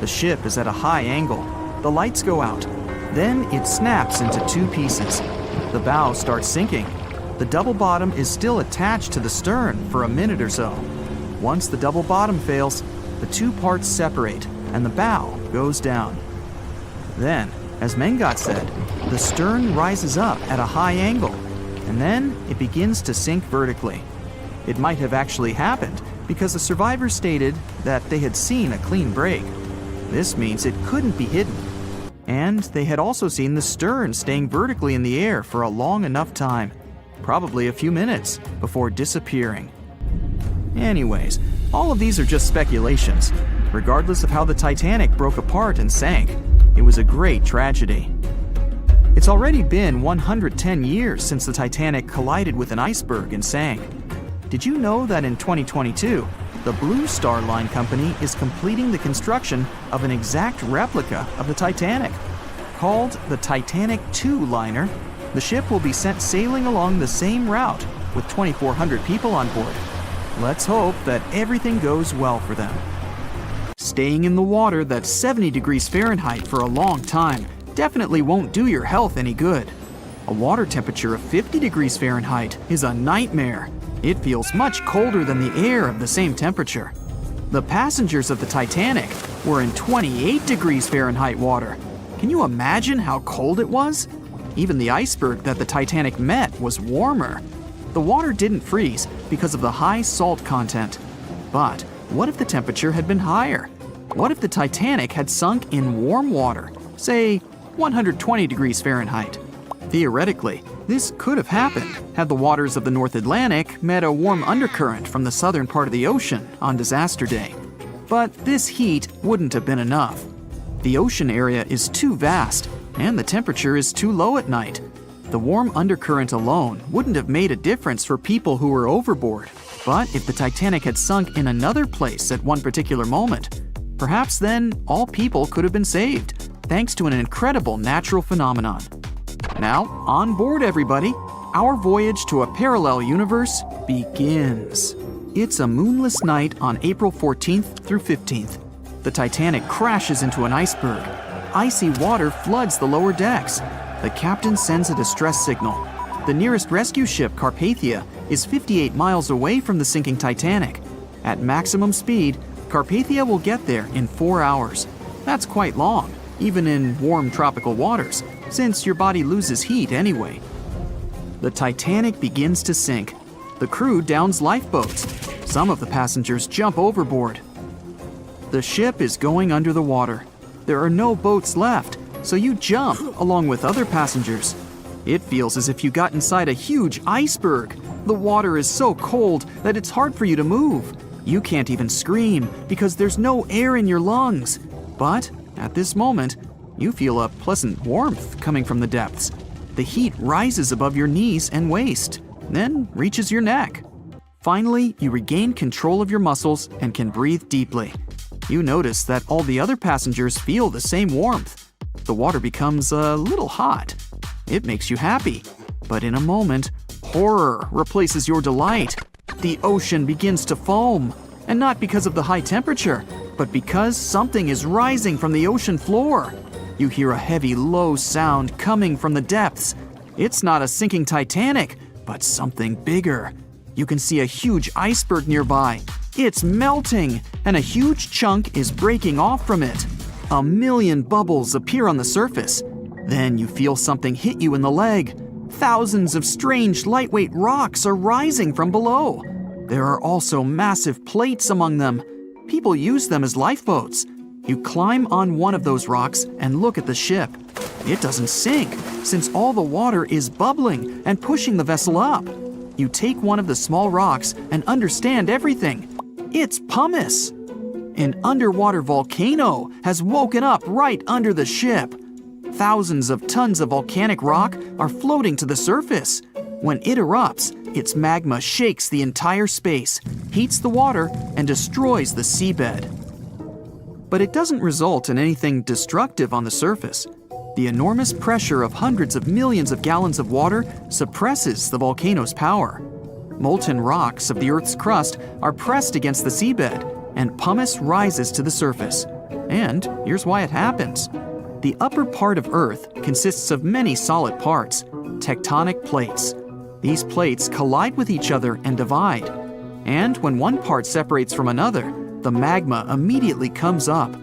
The ship is at a high angle. The lights go out. Then it snaps into two pieces. The bow starts sinking. The double bottom is still attached to the stern for a minute or so. Once the double bottom fails, the two parts separate and the bow goes down. Then, as Mengat said, the stern rises up at a high angle, and then it begins to sink vertically. It might have actually happened because the survivors stated that they had seen a clean break. This means it couldn't be hidden. And they had also seen the stern staying vertically in the air for a long enough time, probably a few minutes, before disappearing. Anyways, all of these are just speculations. Regardless of how the Titanic broke apart and sank, it was a great tragedy. It's already been 110 years since the Titanic collided with an iceberg and sank. Did you know that in 2022, the Blue Star Line Company is completing the construction of an exact replica of the Titanic? Called the Titanic II liner, the ship will be sent sailing along the same route with 2,400 people on board. Let's hope that everything goes well for them. Staying in the water that's 70 degrees Fahrenheit for a long time definitely won't do your health any good. A water temperature of 50 degrees Fahrenheit is a nightmare. It feels much colder than the air of the same temperature. The passengers of the Titanic were in 28 degrees Fahrenheit water. Can you imagine how cold it was? Even the iceberg that the Titanic met was warmer. The water didn't freeze because of the high salt content. But what if the temperature had been higher? What if the Titanic had sunk in warm water, say 120 degrees Fahrenheit? Theoretically, this could have happened had the waters of the North Atlantic met a warm undercurrent from the southern part of the ocean on disaster day. But this heat wouldn't have been enough. The ocean area is too vast, and the temperature is too low at night. The warm undercurrent alone wouldn't have made a difference for people who were overboard. But if the Titanic had sunk in another place at one particular moment, perhaps then all people could have been saved, thanks to an incredible natural phenomenon. Now, on board everybody, our voyage to a parallel universe begins. It's a moonless night on April 14th through 15th. The Titanic crashes into an iceberg. Icy water floods the lower decks. The captain sends a distress signal. The nearest rescue ship, Carpathia, is 58 miles away from the sinking Titanic. At maximum speed, Carpathia will get there in 4 hours. That's quite long, even in warm tropical waters, since your body loses heat anyway. The Titanic begins to sink. The crew downs lifeboats. Some of the passengers jump overboard. The ship is going under the water. There are no boats left, so you jump along with other passengers. It feels as if you got inside a huge iceberg. The water is so cold that it's hard for you to move. You can't even scream because there's no air in your lungs. But at this moment, you feel a pleasant warmth coming from the depths. The heat rises above your knees and waist, then reaches your neck. Finally, you regain control of your muscles and can breathe deeply. You notice that all the other passengers feel the same warmth. The water becomes a little hot. It makes you happy. But in a moment, horror replaces your delight. The ocean begins to foam. And not because of the high temperature, but because something is rising from the ocean floor. You hear a heavy, low sound coming from the depths. It's not a sinking Titanic, but something bigger. You can see a huge iceberg nearby. It's melting, and a huge chunk is breaking off from it. 1,000,000 bubbles appear on the surface. Then you feel something hit you in the leg. Thousands of strange lightweight rocks are rising from below. There are also massive plates among them. People use them as lifeboats. You climb on one of those rocks and look at the ship. It doesn't sink, since all the water is bubbling and pushing the vessel up. You take one of the small rocks and understand everything. It's pumice. An underwater volcano has woken up right under the ship. Thousands of tons of volcanic rock are floating to the surface. When it erupts, its magma shakes the entire space, heats the water, and destroys the seabed. But it doesn't result in anything destructive on the surface. The enormous pressure of hundreds of millions of gallons of water suppresses the volcano's power. Molten rocks of the Earth's crust are pressed against the seabed, and pumice rises to the surface. And here's why it happens. The upper part of Earth consists of many solid parts, tectonic plates. These plates collide with each other and divide. And when one part separates from another, the magma immediately comes up.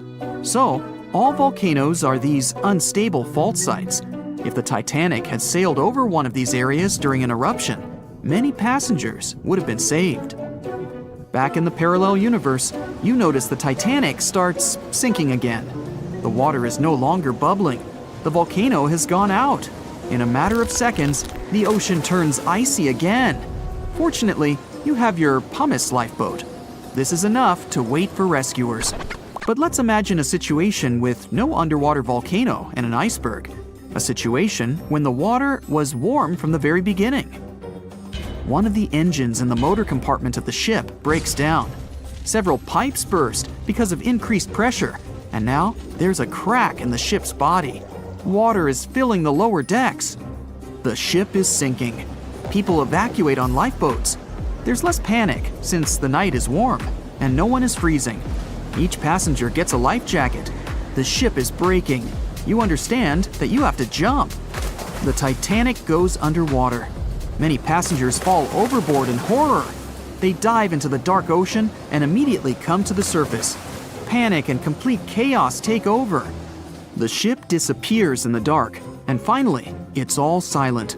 So, all volcanoes are these unstable fault sites. If the Titanic had sailed over one of these areas during an eruption, many passengers would have been saved. Back in the parallel universe, you notice the Titanic starts sinking again. The water is no longer bubbling. The volcano has gone out. In a matter of seconds, the ocean turns icy again. Fortunately, you have your pumice lifeboat. This is enough to wait for rescuers. But let's imagine a situation with no underwater volcano and an iceberg. A situation when the water was warm from the very beginning. One of the engines in the motor compartment of the ship breaks down. Several pipes burst because of increased pressure, and now there's a crack in the ship's body. Water is filling the lower decks. The ship is sinking. People evacuate on lifeboats. There's less panic since the night is warm and no one is freezing. Each passenger gets a life jacket. The ship is breaking. You understand that you have to jump. The Titanic goes underwater. Many passengers fall overboard in horror. They dive into the dark ocean and immediately come to the surface. Panic and complete chaos take over. The ship disappears in the dark, and finally, it's all silent.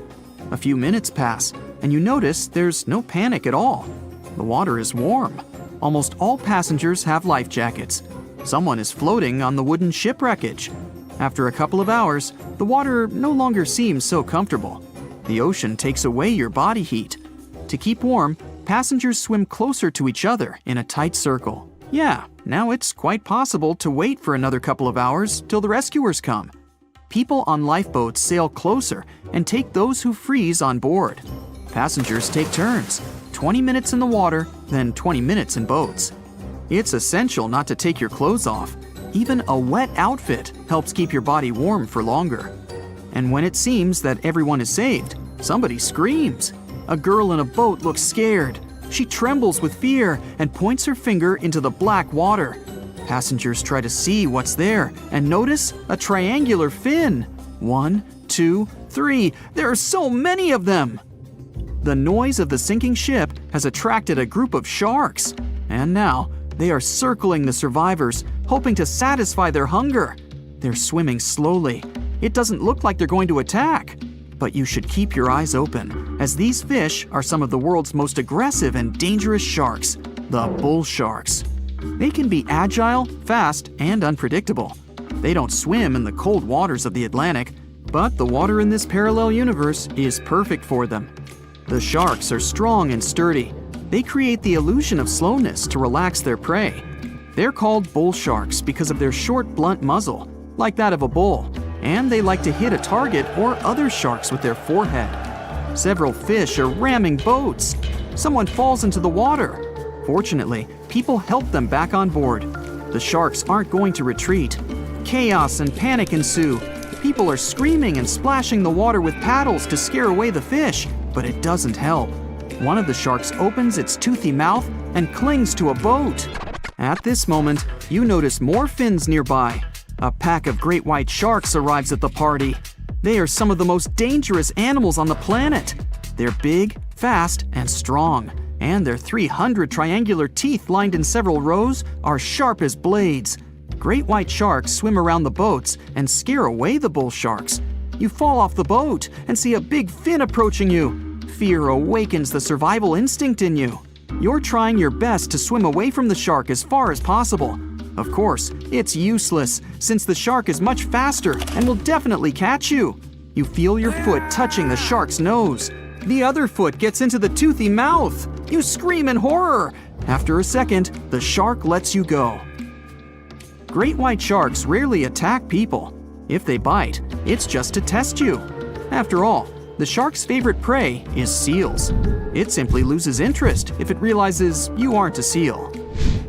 A few minutes pass, and you notice there's no panic at all. The water is warm. Almost all passengers have life jackets. Someone is floating on the wooden ship wreckage. After a couple of hours, the water no longer seems so comfortable. The ocean takes away your body heat. To keep warm, passengers swim closer to each other in a tight circle. Yeah, now it's quite possible to wait for another couple of hours till the rescuers come. People on lifeboats sail closer and take those who freeze on board. Passengers take turns, 20 minutes in the water, then 20 minutes in boats. It's essential not to take your clothes off. Even a wet outfit helps keep your body warm for longer. And when it seems that everyone is saved, somebody screams. A girl in a boat looks scared. She trembles with fear and points her finger into the black water. Passengers try to see what's there and notice a triangular fin. 1, 2, 3. There are so many of them! The noise of the sinking ship has attracted a group of sharks. And now, they are circling the survivors, hoping to satisfy their hunger. They're swimming slowly. It doesn't look like they're going to attack. But you should keep your eyes open, as these fish are some of the world's most aggressive and dangerous sharks, the bull sharks. They can be agile, fast, and unpredictable. They don't swim in the cold waters of the Atlantic, but the water in this parallel universe is perfect for them. The sharks are strong and sturdy. They create the illusion of slowness to relax their prey. They're called bull sharks because of their short, blunt muzzle, like that of a bull, and they like to hit a target or other sharks with their forehead. Several fish are ramming boats. Someone falls into the water. Fortunately, people help them back on board. The sharks aren't going to retreat. Chaos and panic ensue. People are screaming and splashing the water with paddles to scare away the fish, but it doesn't help. One of the sharks opens its toothy mouth and clings to a boat. At this moment, you notice more fins nearby. A pack of great white sharks arrives at the party. They are some of the most dangerous animals on the planet. They're big, fast, and strong, and their 300 triangular teeth lined in several rows are sharp as blades. Great white sharks swim around the boats and scare away the bull sharks. You fall off the boat and see a big fin approaching you. Fear awakens the survival instinct in you. You're trying your best to swim away from the shark as far as possible. Of course, it's useless, since the shark is much faster and will definitely catch you. You feel your foot touching the shark's nose. The other foot gets into the toothy mouth. You scream in horror. After a second, the shark lets you go. Great white sharks rarely attack people. If they bite, it's just to test you. After all, the shark's favorite prey is seals. It simply loses interest if it realizes you aren't a seal.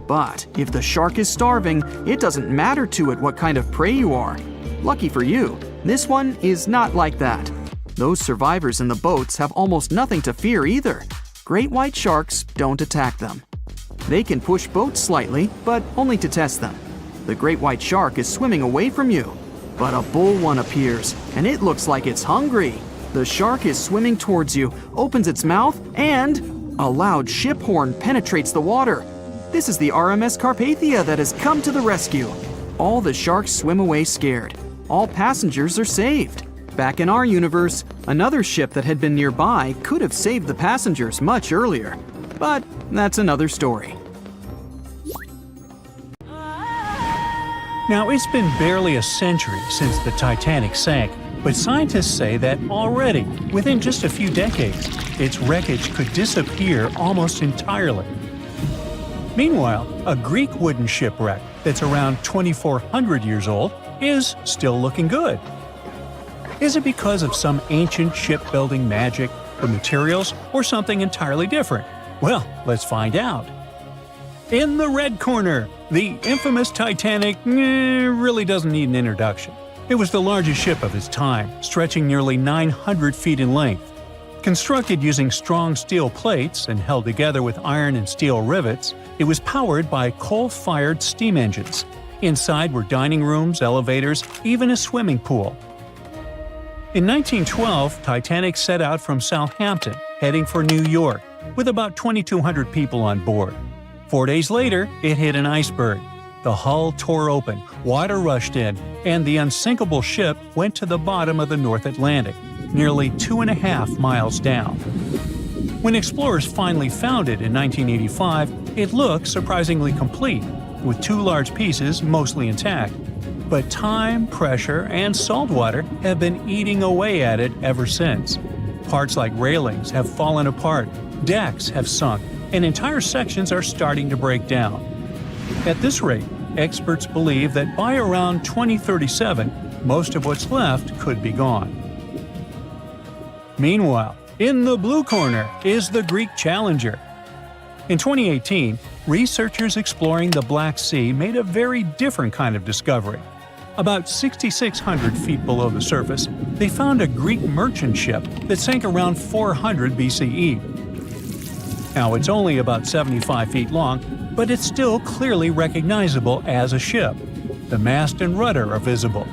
But if the shark is starving, it doesn't matter to it what kind of prey you are. Lucky for you, this one is not like that. Those survivors in the boats have almost nothing to fear either. Great white sharks don't attack them. They can push boats slightly, but only to test them. The great white shark is swimming away from you. But a bull one appears, and it looks like it's hungry. The shark is swimming towards you, opens its mouth, and a loud ship horn penetrates the water. This is the RMS Carpathia that has come to the rescue. All the sharks swim away scared. All passengers are saved. Back in our universe, another ship that had been nearby could have saved the passengers much earlier. But that's another story. Now, it's been barely a century since the Titanic sank, but scientists say that already, within just a few decades, its wreckage could disappear almost entirely. Meanwhile, a Greek wooden shipwreck that's around 2,400 years old is still looking good. Is it because of some ancient shipbuilding magic, the materials, or something entirely different? Well, let's find out. In the red corner, the infamous Titanic really doesn't need an introduction. It was the largest ship of its time, stretching nearly 900 feet in length. Constructed using strong steel plates and held together with iron and steel rivets, it was powered by coal-fired steam engines. Inside were dining rooms, elevators, even a swimming pool. In 1912, Titanic set out from Southampton, heading for New York, with about 2,200 people on board. 4 days later, it hit an iceberg. The hull tore open, water rushed in, and the unsinkable ship went to the bottom of the North Atlantic, nearly 2.5 miles down. When explorers finally found it in 1985, it looked surprisingly complete, with 2 large pieces mostly intact. But time, pressure, and salt water have been eating away at it ever since. Parts like railings have fallen apart, decks have sunk, and entire sections are starting to break down. At this rate, experts believe that by around 2037, most of what's left could be gone. Meanwhile, in the blue corner is the Greek Challenger. In 2018, researchers exploring the Black Sea made a very different kind of discovery. About 6,600 feet below the surface, they found a Greek merchant ship that sank around 400 BCE. Now, it's only about 75 feet long, but it's still clearly recognizable as a ship. The mast and rudder are visible.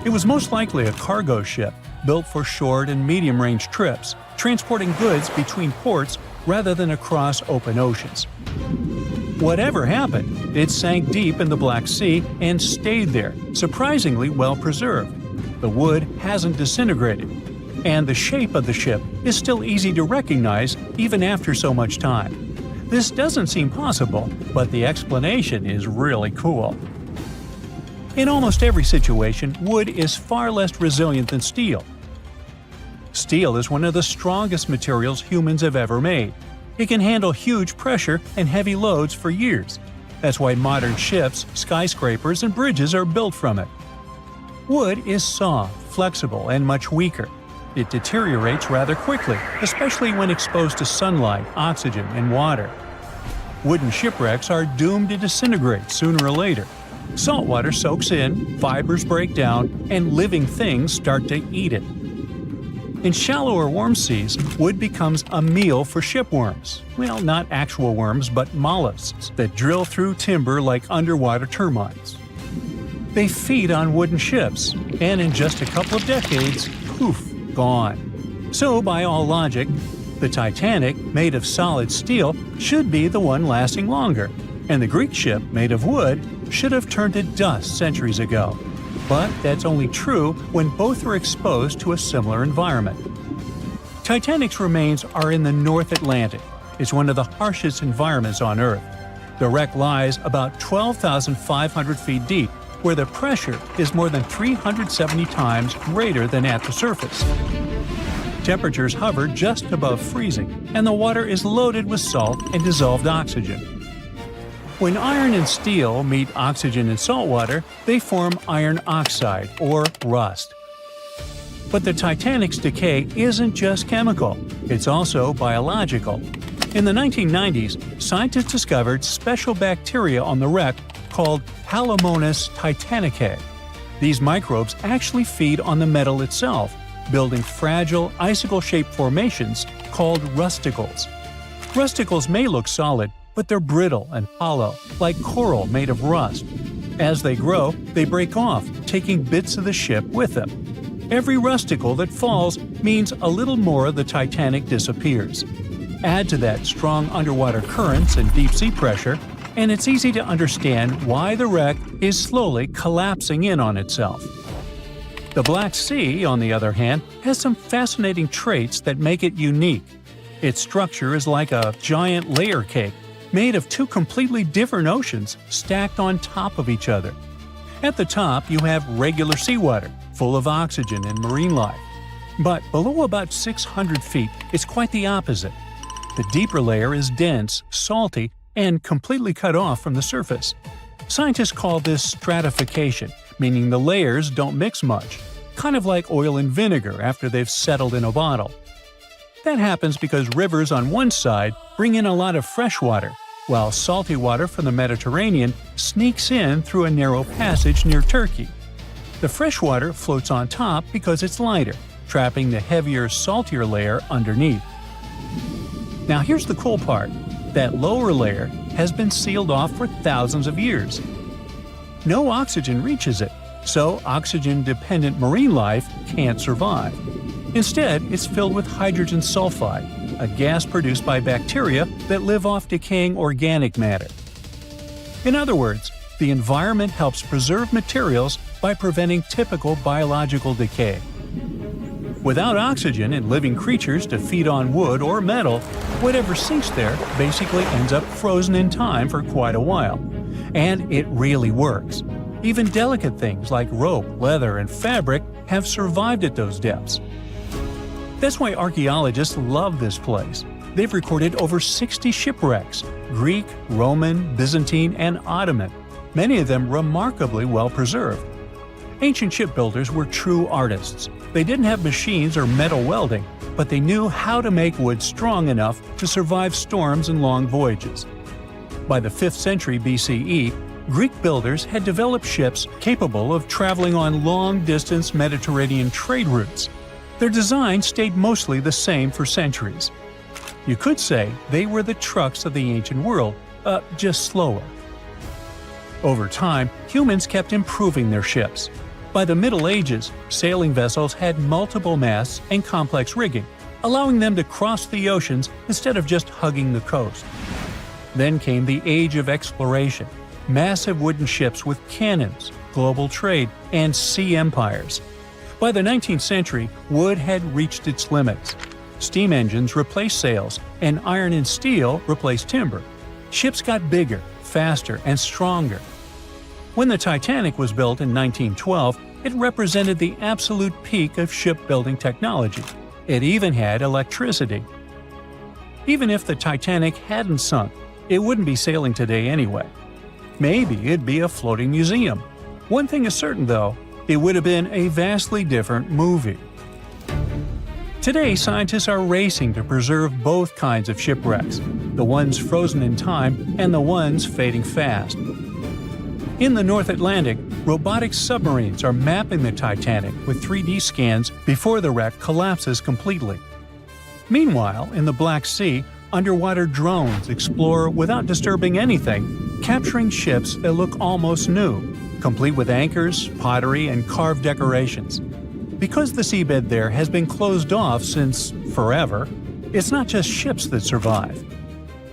It was most likely a cargo ship, built for short and medium-range trips, transporting goods between ports rather than across open oceans. Whatever happened, it sank deep in the Black Sea and stayed there, surprisingly well preserved. The wood hasn't disintegrated, and the shape of the ship is still easy to recognize even after so much time. This doesn't seem possible, but the explanation is really cool. In almost every situation, wood is far less resilient than steel. Steel is one of the strongest materials humans have ever made. It can handle huge pressure and heavy loads for years. That's why modern ships, skyscrapers, and bridges are built from it. Wood is soft, flexible, and much weaker. It deteriorates rather quickly, especially when exposed to sunlight, oxygen, and water. Wooden shipwrecks are doomed to disintegrate sooner or later. Salt water soaks in, fibers break down, and living things start to eat it. In shallower warm seas, wood becomes a meal for shipworms. Well, not actual worms, but mollusks that drill through timber like underwater termites. They feed on wooden ships, and in just a couple of decades, poof, gone. So, by all logic, the Titanic, made of solid steel, should be the one lasting longer, and the Greek ship, made of wood, should have turned to dust centuries ago. But that's only true when both are exposed to a similar environment. Titanic's remains are in the North Atlantic. It's one of the harshest environments on Earth. The wreck lies about 12,500 feet deep, where the pressure is more than 370 times greater than at the surface. Temperatures hover just above freezing, and the water is loaded with salt and dissolved oxygen. When iron and steel meet oxygen and salt water, they form iron oxide, or rust. But the Titanic's decay isn't just chemical, it's also biological. In the 1990s, scientists discovered special bacteria on the wreck called Halomonas titanicae. These microbes actually feed on the metal itself, building fragile, icicle-shaped formations called rusticles. Rusticles may look solid, but they're brittle and hollow, like coral made of rust. As they grow, they break off, taking bits of the ship with them. Every rusticle that falls means a little more of the Titanic disappears. Add to that strong underwater currents and deep-sea pressure, and it's easy to understand why the wreck is slowly collapsing in on itself. The Black Sea, on the other hand, has some fascinating traits that make it unique. Its structure is like a giant layer cake, made of two completely different oceans stacked on top of each other. At the top, you have regular seawater, full of oxygen and marine life. But below about 600 feet, it's quite the opposite. The deeper layer is dense, salty, and completely cut off from the surface. Scientists call this stratification, meaning the layers don't mix much, kind of like oil and vinegar after they've settled in a bottle. That happens because rivers on one side bring in a lot of fresh water, while salty water from the Mediterranean sneaks in through a narrow passage near Turkey. The fresh water floats on top because it's lighter, trapping the heavier, saltier layer underneath. Now here's the cool part. That lower layer has been sealed off for thousands of years. No oxygen reaches it, so oxygen-dependent marine life can't survive. Instead, it's filled with hydrogen sulfide, a gas produced by bacteria that live off decaying organic matter. In other words, the environment helps preserve materials by preventing typical biological decay. Without oxygen and living creatures to feed on wood or metal, whatever sinks there basically ends up frozen in time for quite a while. And it really works. Even delicate things like rope, leather, and fabric have survived at those depths. That's why archaeologists love this place. They've recorded over 60 shipwrecks, Greek, Roman, Byzantine, and Ottoman, many of them remarkably well preserved. Ancient shipbuilders were true artists. They didn't have machines or metal welding, but they knew how to make wood strong enough to survive storms and long voyages. By the 5th century BCE, Greek builders had developed ships capable of traveling on long-distance Mediterranean trade routes. Their design stayed mostly the same for centuries. You could say they were the trucks of the ancient world, just slower. Over time, humans kept improving their ships. By the Middle Ages, sailing vessels had multiple masts and complex rigging, allowing them to cross the oceans instead of just hugging the coast. Then came the Age of Exploration, massive wooden ships with cannons, global trade, and sea empires. By the 19th century, wood had reached its limits. Steam engines replaced sails, and iron and steel replaced timber. Ships got bigger, faster, and stronger. When the Titanic was built in 1912, it represented the absolute peak of shipbuilding technology. It even had electricity. Even if the Titanic hadn't sunk, it wouldn't be sailing today anyway. Maybe it'd be a floating museum. One thing is certain, though, it would have been a vastly different movie. Today, scientists are racing to preserve both kinds of shipwrecks, the ones frozen in time and the ones fading fast. In the North Atlantic, robotic submarines are mapping the Titanic with 3D scans before the wreck collapses completely. Meanwhile, in the Black Sea, underwater drones explore without disturbing anything, capturing ships that look almost new, complete with anchors, pottery, and carved decorations. Because the seabed there has been closed off since forever, it's not just ships that survive.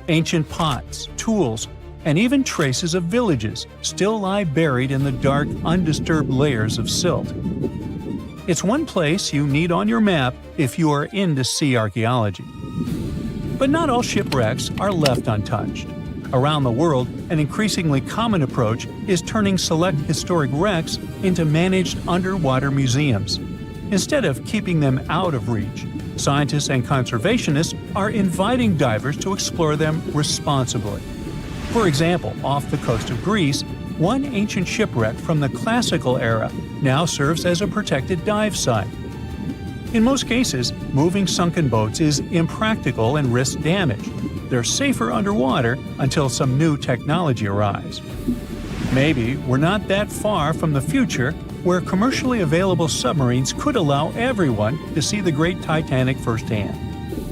Ancient pots, tools, and even traces of villages still lie buried in the dark, undisturbed layers of silt. It's one place you need on your map if you are into sea archaeology. But not all shipwrecks are left untouched. Around the world, an increasingly common approach is turning select historic wrecks into managed underwater museums. Instead of keeping them out of reach, scientists and conservationists are inviting divers to explore them responsibly. For example, off the coast of Greece, one ancient shipwreck from the classical era now serves as a protected dive site. In most cases, moving sunken boats is impractical and risks damage. They're safer underwater until some new technology arrives. Maybe we're not that far from the future where commercially available submarines could allow everyone to see the great Titanic firsthand.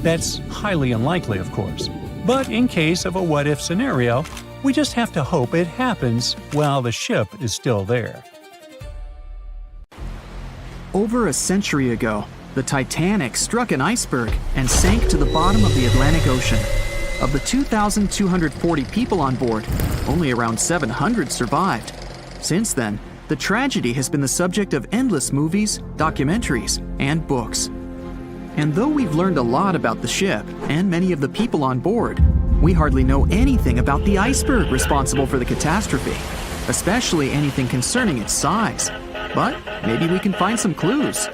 That's highly unlikely, of course. But in case of a what-if scenario, we just have to hope it happens while the ship is still there. Over a century ago, the Titanic struck an iceberg and sank to the bottom of the Atlantic Ocean. Of the 2,240 people on board, only around 700 survived. Since then, the tragedy has been the subject of endless movies, documentaries, and books. And though we've learned a lot about the ship and many of the people on board, we hardly know anything about the iceberg responsible for the catastrophe, especially anything concerning its size. But maybe we can find some clues.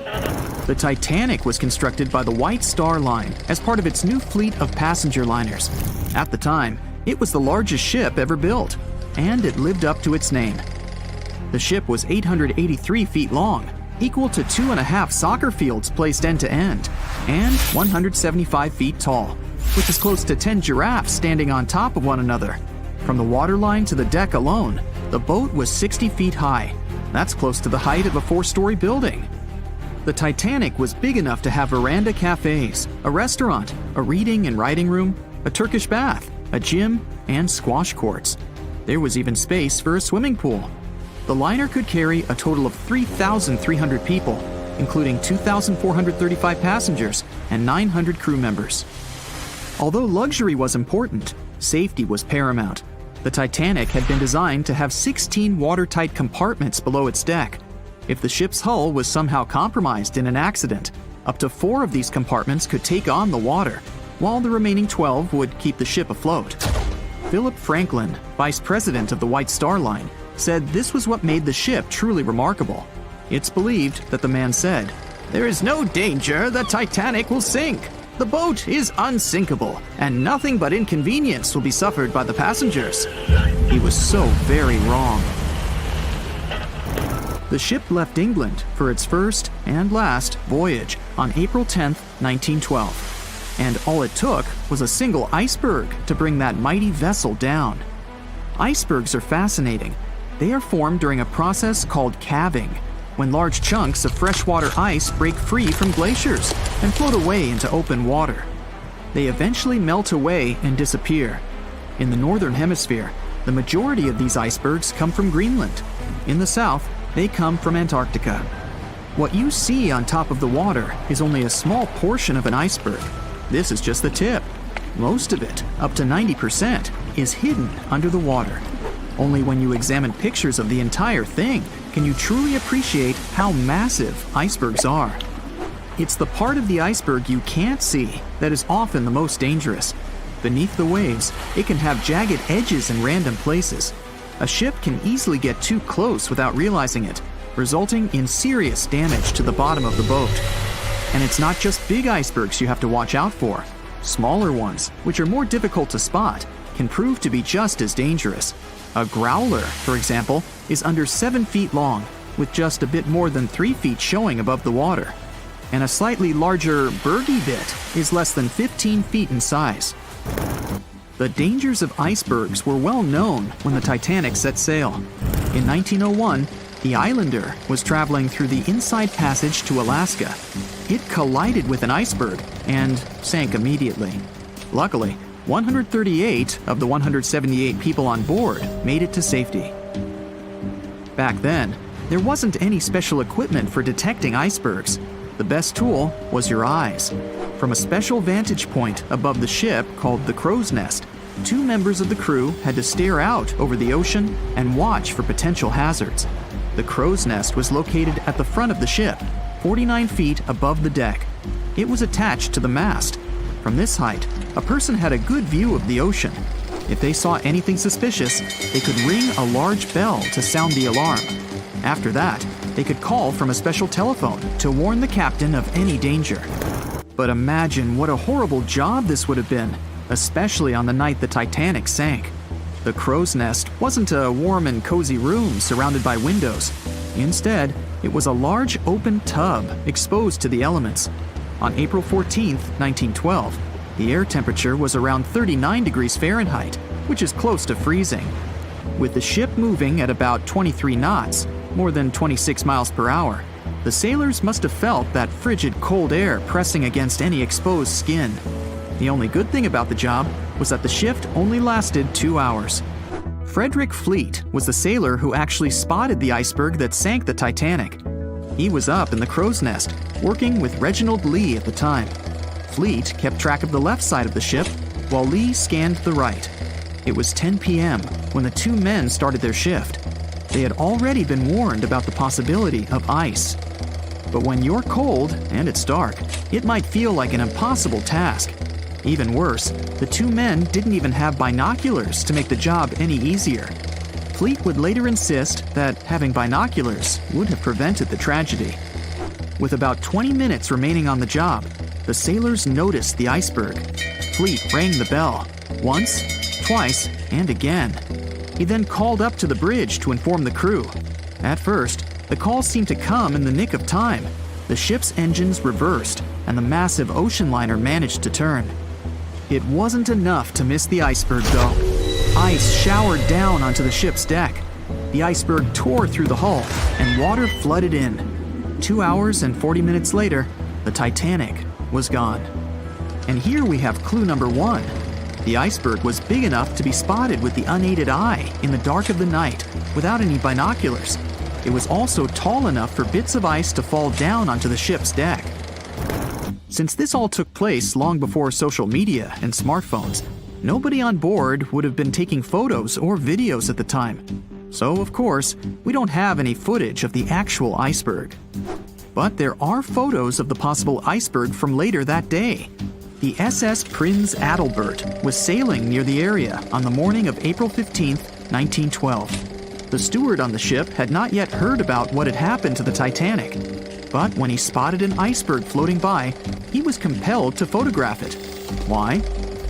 The Titanic was constructed by the White Star Line as part of its new fleet of passenger liners. At the time, it was the largest ship ever built, and it lived up to its name. The ship was 883 feet long, equal to 2.5 soccer fields placed end to end, and 175 feet tall, which is close to 10 giraffes standing on top of one another. From the waterline to the deck alone, the boat was 60 feet high. That's close to the height of a 4-story building. The Titanic was big enough to have veranda cafes, a restaurant, a reading and writing room, a Turkish bath, a gym, and squash courts. There was even space for a swimming pool. The liner could carry a total of 3,300 people, including 2,435 passengers and 900 crew members. Although luxury was important, safety was paramount. The Titanic had been designed to have 16 watertight compartments below its deck. If the ship's hull was somehow compromised in an accident, up to 4 of these compartments could take on the water, while the remaining 12 would keep the ship afloat. Philip Franklin, vice president of the White Star Line, said this was what made the ship truly remarkable. It's believed that the man said, "There is no danger the Titanic will sink. The boat is unsinkable, and nothing but inconvenience will be suffered by the passengers. He was so very wrong. The ship left England for its first and last voyage on April 10, 1912. And all it took was a single iceberg to bring that mighty vessel down. Icebergs are fascinating. They are formed during a process called calving, when large chunks of freshwater ice break free from glaciers and float away into open water. They eventually melt away and disappear. In the northern hemisphere, the majority of these icebergs come from Greenland. In the south, they come from Antarctica. What you see on top of the water is only a small portion of an iceberg. This is just the tip. Most of it, up to 90%, is hidden under the water. Only when you examine pictures of the entire thing can you truly appreciate how massive icebergs are. It's the part of the iceberg you can't see that is often the most dangerous. Beneath the waves, it can have jagged edges in random places. A ship can easily get too close without realizing it, resulting in serious damage to the bottom of the boat. And it's not just big icebergs you have to watch out for. Smaller ones, which are more difficult to spot, can prove to be just as dangerous. A growler, for example, is under 7 feet long, with just a bit more than 3 feet showing above the water. And a slightly larger bergy bit is less than 15 feet in size. The dangers of icebergs were well known when the Titanic set sail. In 1901, the Islander was traveling through the Inside Passage to Alaska. It collided with an iceberg and sank immediately. Luckily, 138 of the 178 people on board made it to safety. Back then, there wasn't any special equipment for detecting icebergs. The best tool was your eyes. From a special vantage point above the ship called the crow's nest, 2 members of the crew had to stare out over the ocean and watch for potential hazards. The crow's nest was located at the front of the ship, 49 feet above the deck. It was attached to the mast. From this height, a person had a good view of the ocean. If they saw anything suspicious, they could ring a large bell to sound the alarm. After that, they could call from a special telephone to warn the captain of any danger. But imagine what a horrible job this would have been, especially on the night the Titanic sank. The crow's nest wasn't a warm and cozy room surrounded by windows. Instead, it was a large open tub exposed to the elements. On April 14, 1912, the air temperature was around 39 degrees Fahrenheit, which is close to freezing. With the ship moving at about 23 knots, more than 26 miles per hour, the sailors must have felt that frigid cold air pressing against any exposed skin. The only good thing about the job was that the shift only lasted 2 hours. Frederick Fleet was the sailor who actually spotted the iceberg that sank the Titanic. He was up in the crow's nest, working with Reginald Lee at the time. Fleet kept track of the left side of the ship, while Lee scanned the right. It was 10 p.m. when the 2 men started their shift. They had already been warned about the possibility of ice. But when you're cold and it's dark, it might feel like an impossible task. Even worse, the 2 men didn't even have binoculars to make the job any easier. Fleet would later insist that having binoculars would have prevented the tragedy. With about 20 minutes remaining on the job, the sailors noticed the iceberg. Fleet rang the bell, once, twice, and again. He then called up to the bridge to inform the crew. At first, the call seemed to come in the nick of time. The ship's engines reversed, and the massive ocean liner managed to turn. It wasn't enough to miss the iceberg, though. Ice showered down onto the ship's deck. The iceberg tore through the hull, and water flooded in. 2 hours and 40 minutes later, the Titanic was gone. And here we have clue number 1. The iceberg was big enough to be spotted with the unaided eye in the dark of the night without any binoculars. It was also tall enough for bits of ice to fall down onto the ship's deck. Since this all took place long before social media and smartphones, nobody on board would have been taking photos or videos at the time. So, of course, we don't have any footage of the actual iceberg. But there are photos of the possible iceberg from later that day. The SS Prinz Adalbert was sailing near the area on the morning of April 15, 1912. The steward on the ship had not yet heard about what had happened to the Titanic. But when he spotted an iceberg floating by, he was compelled to photograph it. Why?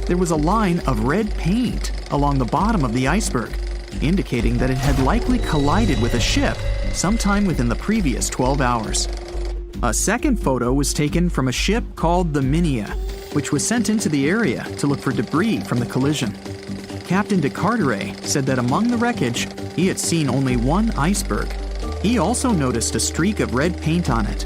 There was a line of red paint along the bottom of the iceberg, indicating that it had likely collided with a ship sometime within the previous 12 hours. A second photo was taken from a ship called the Minia, which was sent into the area to look for debris from the collision. Captain Deterioration said that among the wreckage, he had seen only one iceberg. He also noticed a streak of red paint on it.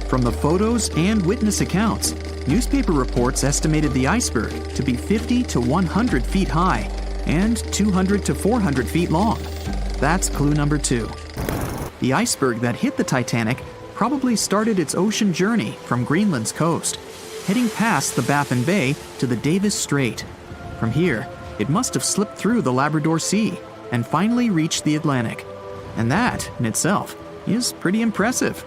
From the photos and witness accounts, newspaper reports estimated the iceberg to be 50 to 100 feet high and 200 to 400 feet long. That's clue number 2. The iceberg that hit the Titanic probably started its ocean journey from Greenland's coast, heading past the Baffin Bay to the Davis Strait. From here, it must have slipped through the Labrador Sea and finally reached the Atlantic. And that, in itself, is pretty impressive.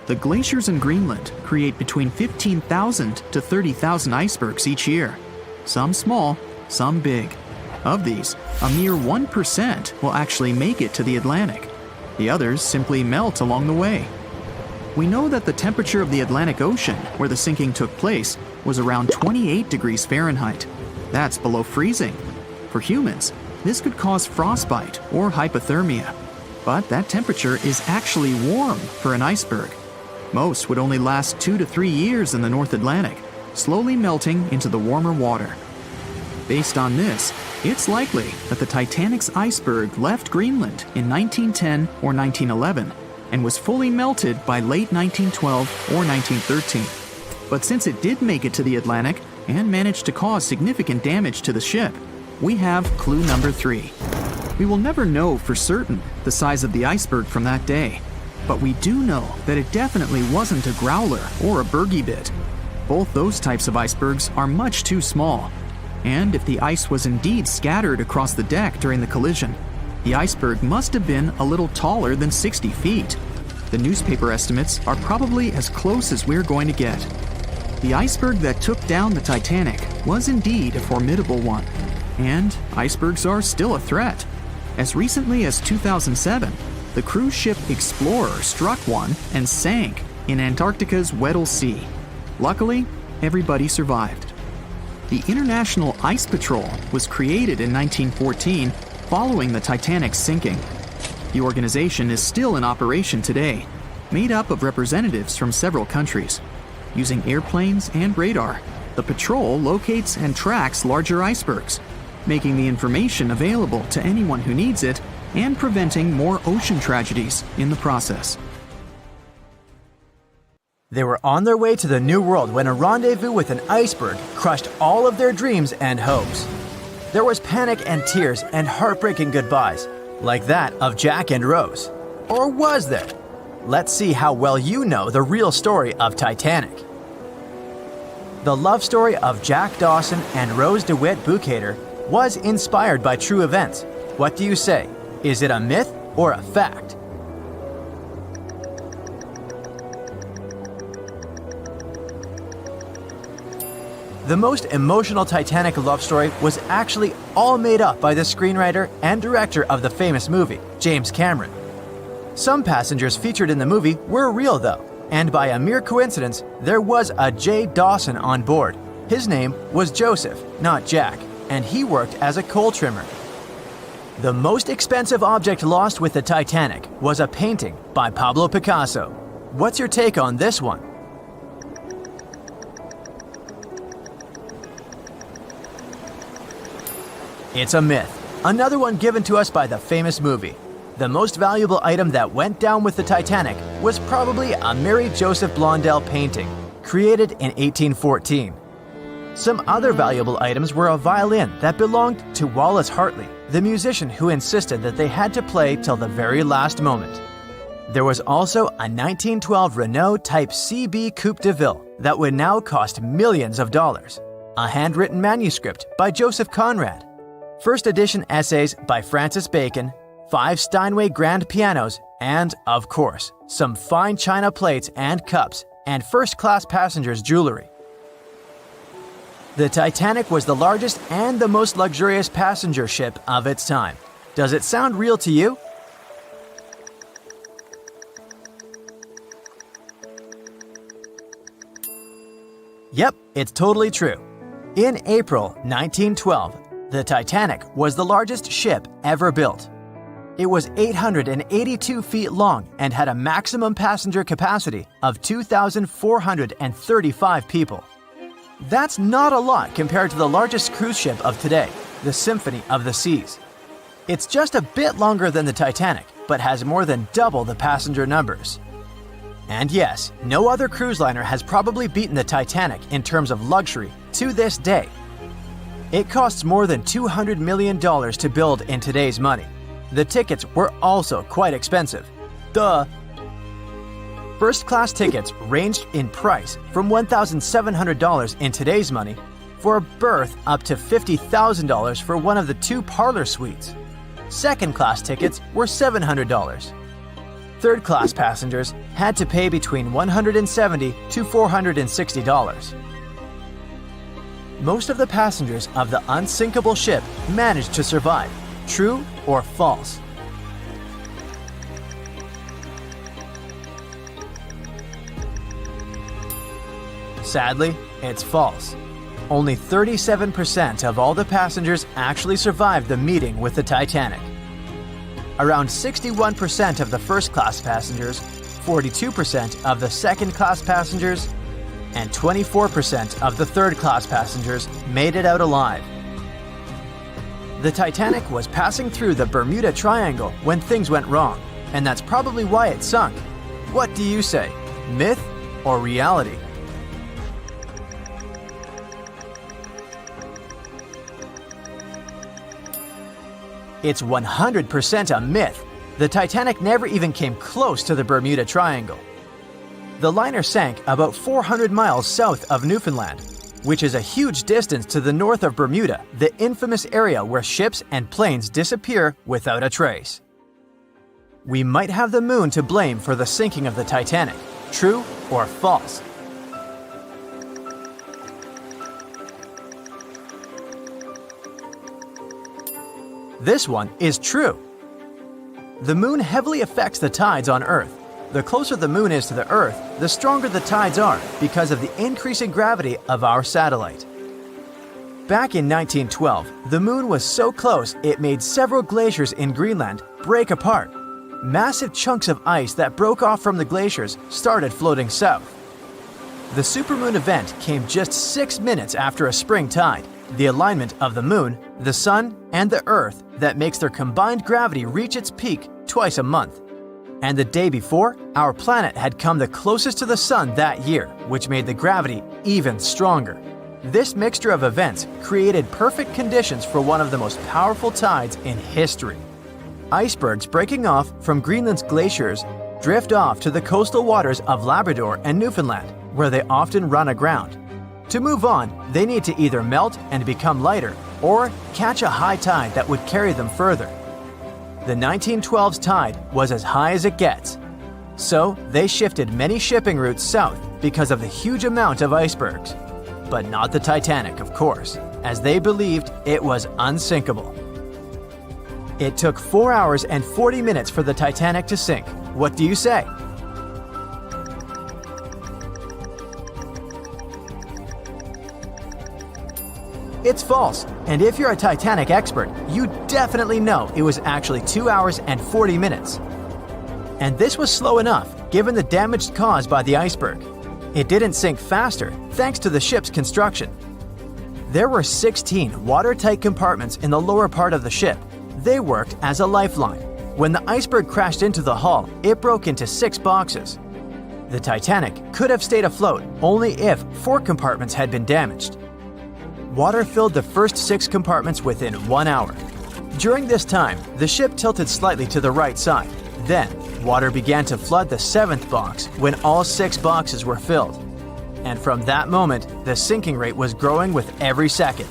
The glaciers in Greenland create between 15,000 to 30,000 icebergs each year. Some small, some big. Of these, a mere 1% will actually make it to the Atlantic. The others simply melt along the way. We know that the temperature of the Atlantic Ocean, where the sinking took place, was around 28 degrees Fahrenheit. That's below freezing. For humans, this could cause frostbite or hypothermia. But that temperature is actually warm for an iceberg. Most would only last 2 to 3 years in the North Atlantic, slowly melting into the warmer water. Based on this, it's likely that the Titanic's iceberg left Greenland in 1910 or 1911 and was fully melted by late 1912 or 1913. But since it did make it to the Atlantic and managed to cause significant damage to the ship, we have clue number 3. We will never know for certain the size of the iceberg from that day, but we do know that it definitely wasn't a growler or a bergy bit. Both those types of icebergs are much too small. And if the ice was indeed scattered across the deck during the collision, the iceberg must have been a little taller than 60 feet. The newspaper estimates are probably as close as we're going to get. The iceberg that took down the Titanic was indeed a formidable one, and icebergs are still a threat. As recently as 2007, the cruise ship Explorer struck one and sank in Antarctica's Weddell Sea. Luckily, everybody survived. The International Ice Patrol was created in 1914 following the Titanic's sinking. The organization is still in operation today, made up of representatives from several countries. Using airplanes and radar, the patrol locates and tracks larger icebergs, making the information available to anyone who needs it and preventing more ocean tragedies in the process. They were on their way to the New World when a rendezvous with an iceberg crushed all of their dreams and hopes. There was panic and tears and heartbreaking goodbyes, like that of Jack and Rose. Or was there? Let's see how well you know the real story of Titanic. The love story of Jack Dawson and Rose DeWitt Bukater was inspired by true events. What do you say? Is it a myth or a fact? The most emotional Titanic love story was actually all made up by the screenwriter and director of the famous movie, James Cameron. Some passengers featured in the movie were real though, and by a mere coincidence, there was a J. Dawson on board. His name was Joseph, not Jack, and he worked as a coal trimmer. The most expensive object lost with the Titanic was a painting by Pablo Picasso. What's your take on this one? It's a myth. Another one given to us by the famous movie. The most valuable item that went down with the Titanic was probably a Mary Joseph Blondell painting, created in 1814. Some other valuable items were a violin that belonged to Wallace Hartley, the musician who insisted that they had to play till the very last moment. There was also a 1912 Renault Type CB Coupe de Ville that would now cost millions of dollars, a handwritten manuscript by Joseph Conrad, first edition essays by Francis Bacon, 5 Steinway grand pianos, and, of course, some fine china plates and cups and first-class passengers' jewelry. The Titanic was the largest and the most luxurious passenger ship of its time. Does it sound real to you? Yep, it's totally true. In April 1912, the Titanic was the largest ship ever built. It was 882 feet long and had a maximum passenger capacity of 2,435 people. That's not a lot compared to the largest cruise ship of today, the Symphony of the Seas. It's just a bit longer than the Titanic, but has more than double the passenger numbers. And yes, no other cruise liner has probably beaten the Titanic in terms of luxury to this day. It costs more than $200 million to build in today's money. The tickets were also quite expensive. Duh! First-class tickets ranged in price from $1,700 in today's money for a berth up to $50,000 for one of the 2 parlor suites. Second-class tickets were $700. Third-class passengers had to pay between $170 to $460. Most of the passengers of the unsinkable ship managed to survive. True or false? Sadly, it's false. Only 37% of all the passengers actually survived the meeting with the Titanic. Around 61% of the first-class passengers, 42% of the second-class passengers, and 24% of the third-class passengers made it out alive. The Titanic was passing through the Bermuda Triangle when things went wrong, and that's probably why it sunk. What do you say? Myth or reality? It's 100% a myth. The Titanic never even came close to the Bermuda Triangle. The liner sank about 400 miles south of Newfoundland, which is a huge distance to the north of Bermuda, the infamous area where ships and planes disappear without a trace. We might have the moon to blame for the sinking of the Titanic. True or false? This one is true. The moon heavily affects the tides on Earth. The closer the moon is to the Earth, the stronger the tides are because of the increasing gravity of our satellite. Back in 1912, the moon was so close it made several glaciers in Greenland break apart. Massive chunks of ice that broke off from the glaciers started floating south. The supermoon event came just 6 minutes after a spring tide, the alignment of the moon, the sun, and the Earth that makes their combined gravity reach its peak twice a month. And the day before, our planet had come the closest to the sun that year, which made the gravity even stronger. This mixture of events created perfect conditions for one of the most powerful tides in history. Icebergs breaking off from Greenland's glaciers drift off to the coastal waters of Labrador and Newfoundland, where they often run aground. To move on, they need to either melt and become lighter, or catch a high tide that would carry them further. The 1912's tide was as high as it gets. So they shifted many shipping routes south because of the huge amount of icebergs. But not the Titanic, of course, as they believed it was unsinkable. It took 4 hours and 40 minutes for the Titanic to sink. What do you say? It's false, and if you're a Titanic expert, you definitely know it was actually 2 hours and 40 minutes. And this was slow enough, given the damage caused by the iceberg. It didn't sink faster, thanks to the ship's construction. There were 16 watertight compartments in the lower part of the ship. They worked as a lifeline. When the iceberg crashed into the hull, it broke into 6 boxes. The Titanic could have stayed afloat only if 4 compartments had been damaged. Water filled the first 6 compartments within 1 hour. During this time, the ship tilted slightly to the right side. Then, water began to flood the 7th box when all 6 boxes were filled. And from that moment, the sinking rate was growing with every second.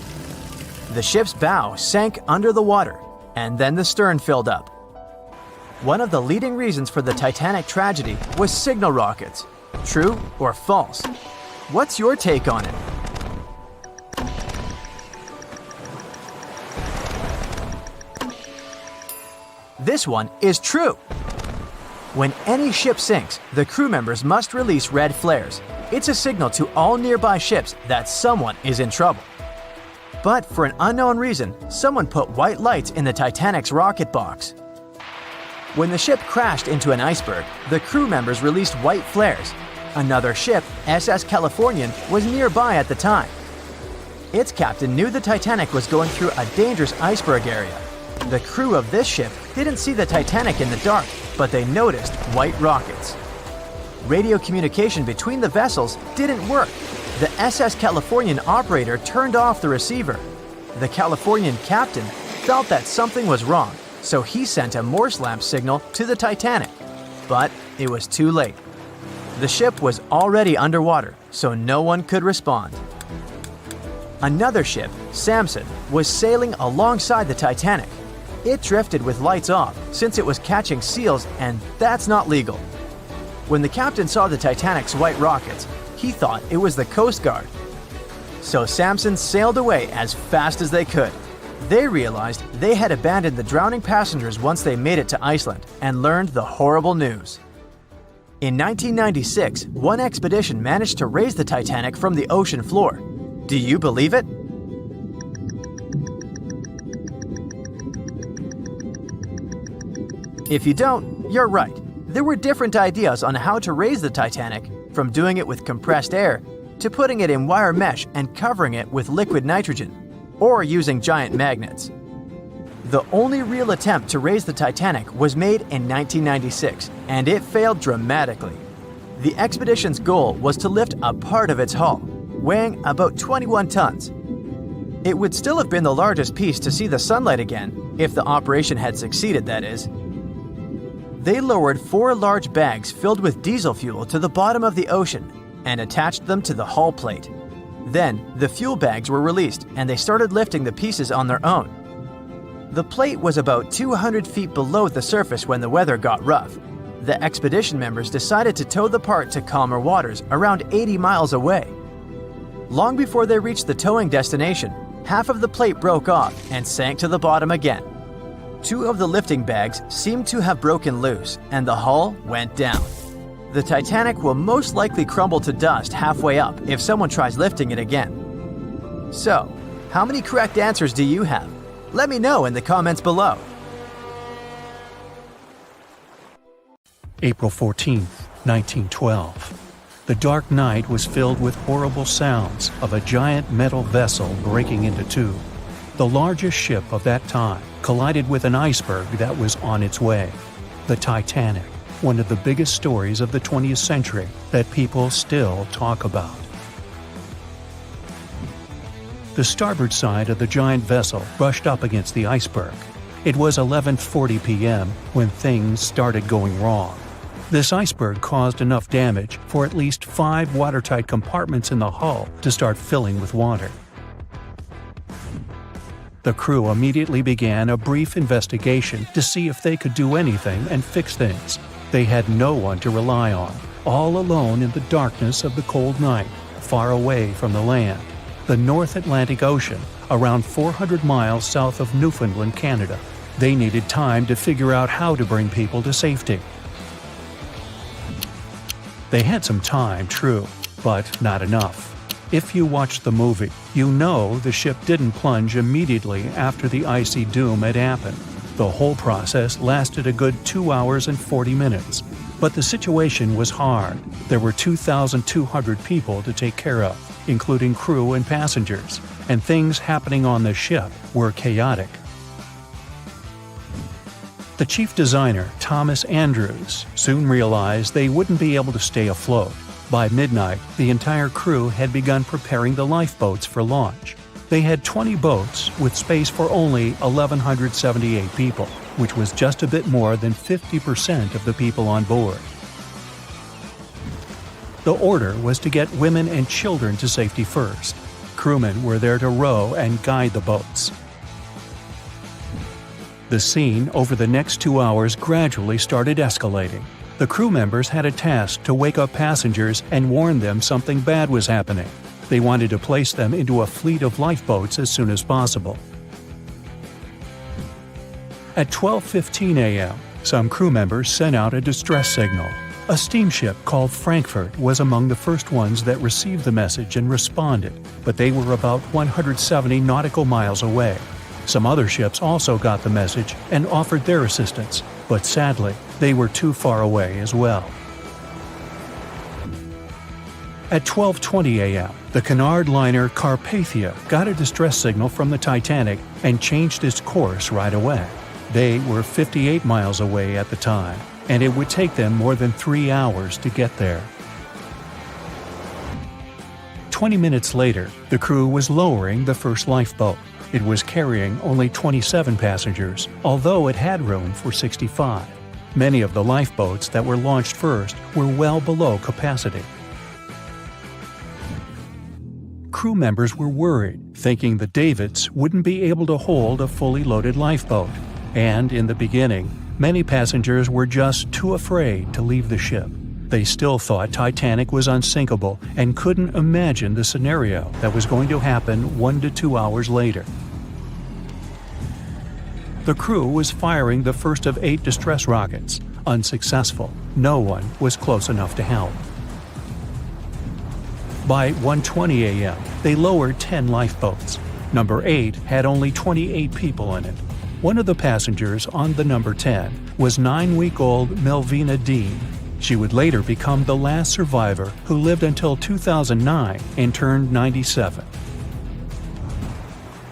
The ship's bow sank under the water, and then the stern filled up. One of the leading reasons for the Titanic tragedy was signal rockets. True or false? What's your take on it? This one is true. When any ship sinks, the crew members must release red flares. It's a signal to all nearby ships that someone is in trouble. But for an unknown reason, someone put white lights in the Titanic's rocket box. When the ship crashed into an iceberg, the crew members released white flares. Another ship, SS Californian, was nearby at the time. Its captain knew the Titanic was going through a dangerous iceberg area. The crew of this ship didn't see the Titanic in the dark, but they noticed white rockets. Radio communication between the vessels didn't work. The SS Californian operator turned off the receiver. The Californian captain felt that something was wrong, so he sent a Morse lamp signal to the Titanic. But it was too late. The ship was already underwater, so no one could respond. Another ship, Samson, was sailing alongside the Titanic. It drifted with lights off since it was catching seals, and that's not legal. When the captain saw the Titanic's white rockets, he thought it was the Coast Guard. So Samson sailed away as fast as they could. They realized they had abandoned the drowning passengers once they made it to Iceland and learned the horrible news. In 1996, one expedition managed to raise the Titanic from the ocean floor. Do you believe it? If you don't, you're right. There were different ideas on how to raise the Titanic, from doing it with compressed air to putting it in wire mesh and covering it with liquid nitrogen, or using giant magnets. The only real attempt to raise the Titanic was made in 1996, and it failed dramatically. The expedition's goal was to lift a part of its hull, weighing about 21 tons. It would still have been the largest piece to see the sunlight again, if the operation had succeeded, that is. They lowered 4 large bags filled with diesel fuel to the bottom of the ocean and attached them to the hull plate. Then, the fuel bags were released and they started lifting the pieces on their own. The plate was about 200 feet below the surface when the weather got rough. The expedition members decided to tow the part to calmer waters around 80 miles away. Long before they reached the towing destination, half of the plate broke off and sank to the bottom again. 2 of the lifting bags seemed to have broken loose and the hull went down. The Titanic will most likely crumble to dust halfway up if someone tries lifting it again. So, how many correct answers do you have? Let me know in the comments below. April 14, 1912. The dark night was filled with horrible sounds of a giant metal vessel breaking into two. The largest ship of that time collided with an iceberg that was on its way. The Titanic, one of the biggest stories of the 20th century that people still talk about. The starboard side of the giant vessel brushed up against the iceberg. It was 11:40 p.m. when things started going wrong. This iceberg caused enough damage for at least 5 watertight compartments in the hull to start filling with water. The crew immediately began a brief investigation to see if they could do anything and fix things. They had no one to rely on, all alone in the darkness of the cold night, far away from the land. The North Atlantic Ocean, around 400 miles south of Newfoundland, Canada. They needed time to figure out how to bring people to safety. They had some time, true, but not enough. If you watched the movie, you know the ship didn't plunge immediately after the icy doom had happened. The whole process lasted a good 2 hours and 40 minutes. But the situation was hard. There were 2,200 people to take care of, including crew and passengers, and things happening on the ship were chaotic. The chief designer, Thomas Andrews, soon realized they wouldn't be able to stay afloat. By midnight, the entire crew had begun preparing the lifeboats for launch. They had 20 boats with space for only 1,178 people, which was just a bit more than 50% of the people on board. The order was to get women and children to safety first. Crewmen were there to row and guide the boats. The scene over the next 2 hours gradually started escalating. The crew members had a task to wake up passengers and warn them something bad was happening. They wanted to place them into a fleet of lifeboats as soon as possible. At 12:15 a.m., some crew members sent out a distress signal. A steamship called Frankfurt was among the first ones that received the message and responded, but they were about 170 nautical miles away. Some other ships also got the message and offered their assistance, but sadly, they were too far away as well. At 12:20 a.m., the Cunard liner Carpathia got a distress signal from the Titanic and changed its course right away. They were 58 miles away at the time, and it would take them more than 3 hours to get there. 20 minutes later, the crew was lowering the first lifeboat. It was carrying only 27 passengers, although it had room for 65. Many of the lifeboats that were launched first were well below capacity. Crew members were worried, thinking the Davids wouldn't be able to hold a fully loaded lifeboat. And in the beginning, many passengers were just too afraid to leave the ship. They still thought Titanic was unsinkable and couldn't imagine the scenario that was going to happen 1 to 2 hours later. The crew was firing the first of 8 distress rockets. Unsuccessful. No one was close enough to help. By 1:20 a.m., they lowered 10 lifeboats. Number 8 had only 28 people in it. One of the passengers on the number 10 was 9-week-old Melvina Dean. She would later become the last survivor who lived until 2009 and turned 97.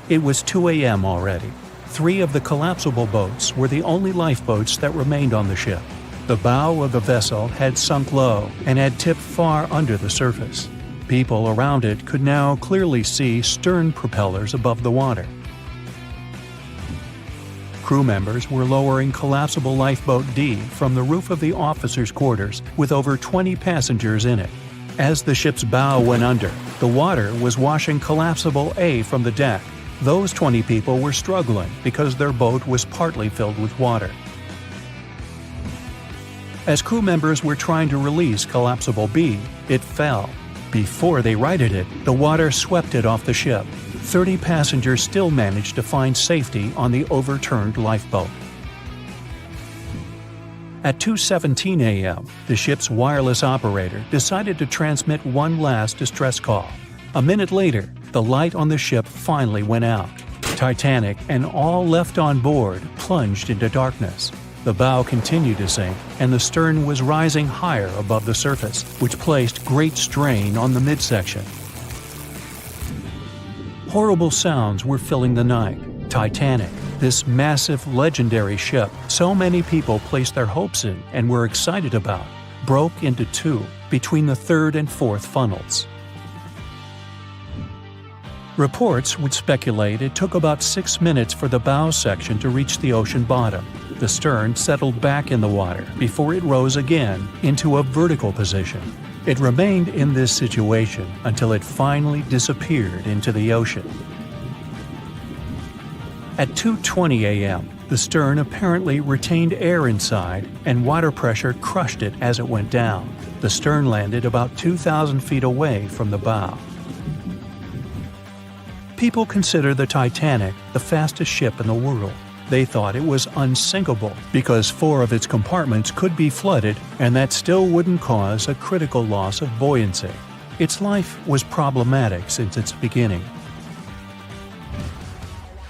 It was 2 a.m. already. 3 of the collapsible boats were the only lifeboats that remained on the ship. The bow of the vessel had sunk low and had tipped far under the surface. People around it could now clearly see stern propellers above the water. Crew members were lowering collapsible lifeboat D from the roof of the officers' quarters with over 20 passengers in it. As the ship's bow went under, the water was washing collapsible A from the deck. Those 20 people were struggling because their boat was partly filled with water. As crew members were trying to release collapsible B, it fell. Before they righted it, the water swept it off the ship. 30 passengers still managed to find safety on the overturned lifeboat. At 2:17 a.m., the ship's wireless operator decided to transmit one last distress call. A minute later, the light on the ship finally went out. Titanic and all left on board plunged into darkness. The bow continued to sink, and the stern was rising higher above the surface, which placed great strain on the midsection. Horrible sounds were filling the night. Titanic, this massive, legendary ship so many people placed their hopes in and were excited about, broke into 2 between the 3rd and 4th funnels. Reports would speculate it took about 6 minutes for the bow section to reach the ocean bottom. The stern settled back in the water before it rose again into a vertical position. It remained in this situation until it finally disappeared into the ocean. At 2:20 a.m., the stern apparently retained air inside and water pressure crushed it as it went down. The stern landed about 2,000 feet away from the bow. People consider the Titanic the fastest ship in the world. They thought it was unsinkable because 4 of its compartments could be flooded and that still wouldn't cause a critical loss of buoyancy. Its life was problematic since its beginning.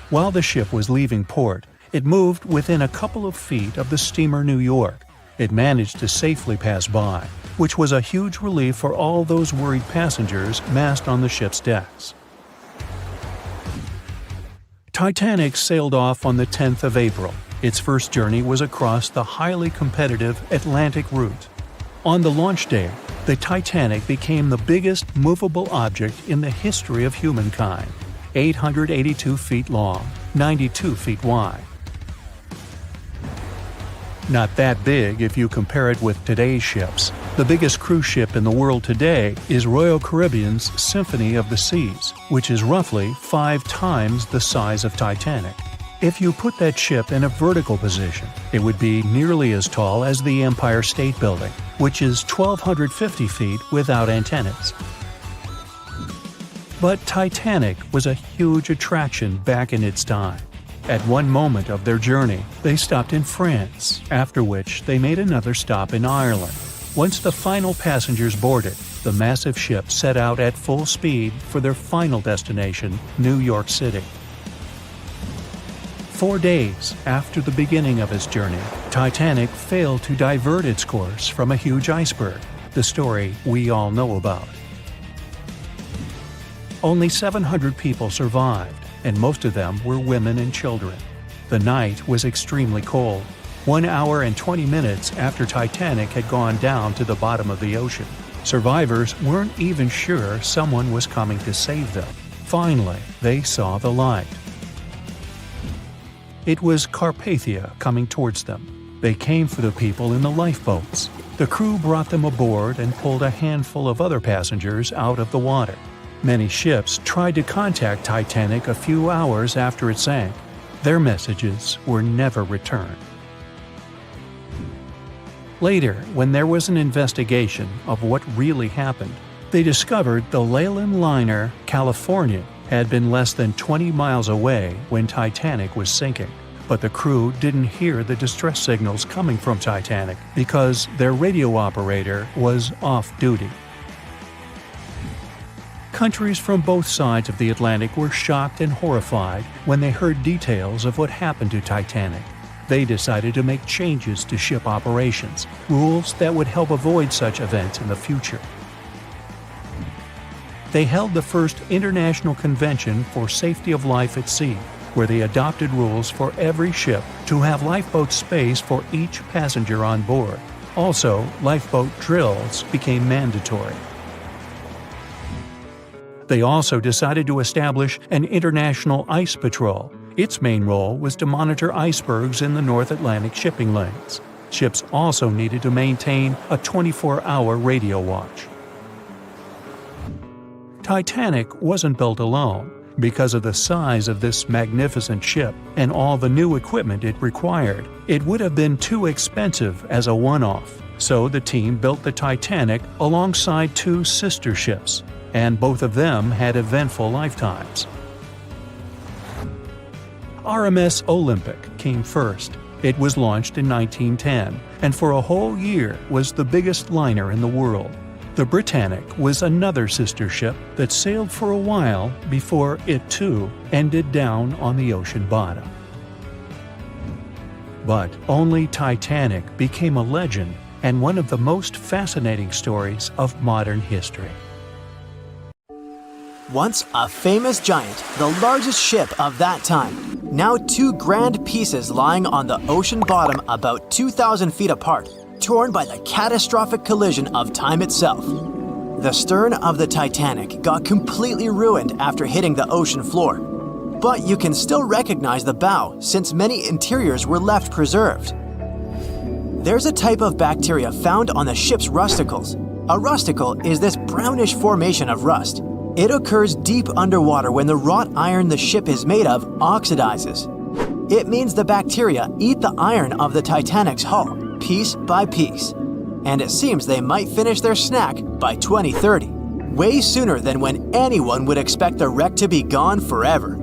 While the ship was leaving port, it moved within a couple of feet of the steamer New York. It managed to safely pass by, which was a huge relief for all those worried passengers massed on the ship's decks. Titanic sailed off on the 10th of April. Its first journey was across the highly competitive Atlantic route. On the launch day, the Titanic became the biggest movable object in the history of humankind, 882 feet long, 92 feet wide. Not that big if you compare it with today's ships. The biggest cruise ship in the world today is Royal Caribbean's Symphony of the Seas, which is roughly 5 times the size of Titanic. If you put that ship in a vertical position, it would be nearly as tall as the Empire State Building, which is 1,250 feet without antennas. But Titanic was a huge attraction back in its time. At one moment of their journey, they stopped in France, after which they made another stop in Ireland. Once the final passengers boarded, the massive ship set out at full speed for their final destination, New York City. 4 days after the beginning of its journey, Titanic failed to divert its course from a huge iceberg, the story we all know about. Only 700 people survived, and most of them were women and children. The night was extremely cold, 1 hour and 20 minutes after Titanic had gone down to the bottom of the ocean. Survivors weren't even sure someone was coming to save them. Finally, they saw the light. It was Carpathia coming towards them. They came for the people in the lifeboats. The crew brought them aboard and pulled a handful of other passengers out of the water. Many ships tried to contact Titanic a few hours after it sank. Their messages were never returned. Later, when there was an investigation of what really happened, they discovered the Leyland liner California had been less than 20 miles away when Titanic was sinking. But the crew didn't hear the distress signals coming from Titanic because their radio operator was off duty. Countries from both sides of the Atlantic were shocked and horrified when they heard details of what happened to Titanic. They decided to make changes to ship operations, rules that would help avoid such events in the future. They held the first International Convention for Safety of Life at Sea, where they adopted rules for every ship to have lifeboat space for each passenger on board. Also, lifeboat drills became mandatory. They also decided to establish an international ice patrol. Its main role was to monitor icebergs in the North Atlantic shipping lanes. Ships also needed to maintain a 24-hour radio watch. Titanic wasn't built alone. Because of the size of this magnificent ship and all the new equipment it required, it would have been too expensive as a one-off. So the team built the Titanic alongside 2 sister ships, and both of them had eventful lifetimes. RMS Olympic came first. It was launched in 1910, and for a whole year was the biggest liner in the world. The Britannic was another sister ship that sailed for a while before it too ended down on the ocean bottom. But only Titanic became a legend and one of the most fascinating stories of modern history. Once a famous giant, the largest ship of that time, now 2 grand pieces lying on the ocean bottom about 2,000 feet apart, torn by the catastrophic collision of time itself. The stern of the Titanic got completely ruined after hitting the ocean floor, but you can still recognize the bow since many interiors were left preserved. There's a type of bacteria found on the ship's rusticles. A rusticle is this brownish formation of rust. It occurs deep underwater when the wrought iron the ship is made of oxidizes. It means the bacteria eat the iron of the Titanic's hull, piece by piece. And it seems they might finish their snack by 2030, way sooner than when anyone would expect the wreck to be gone forever.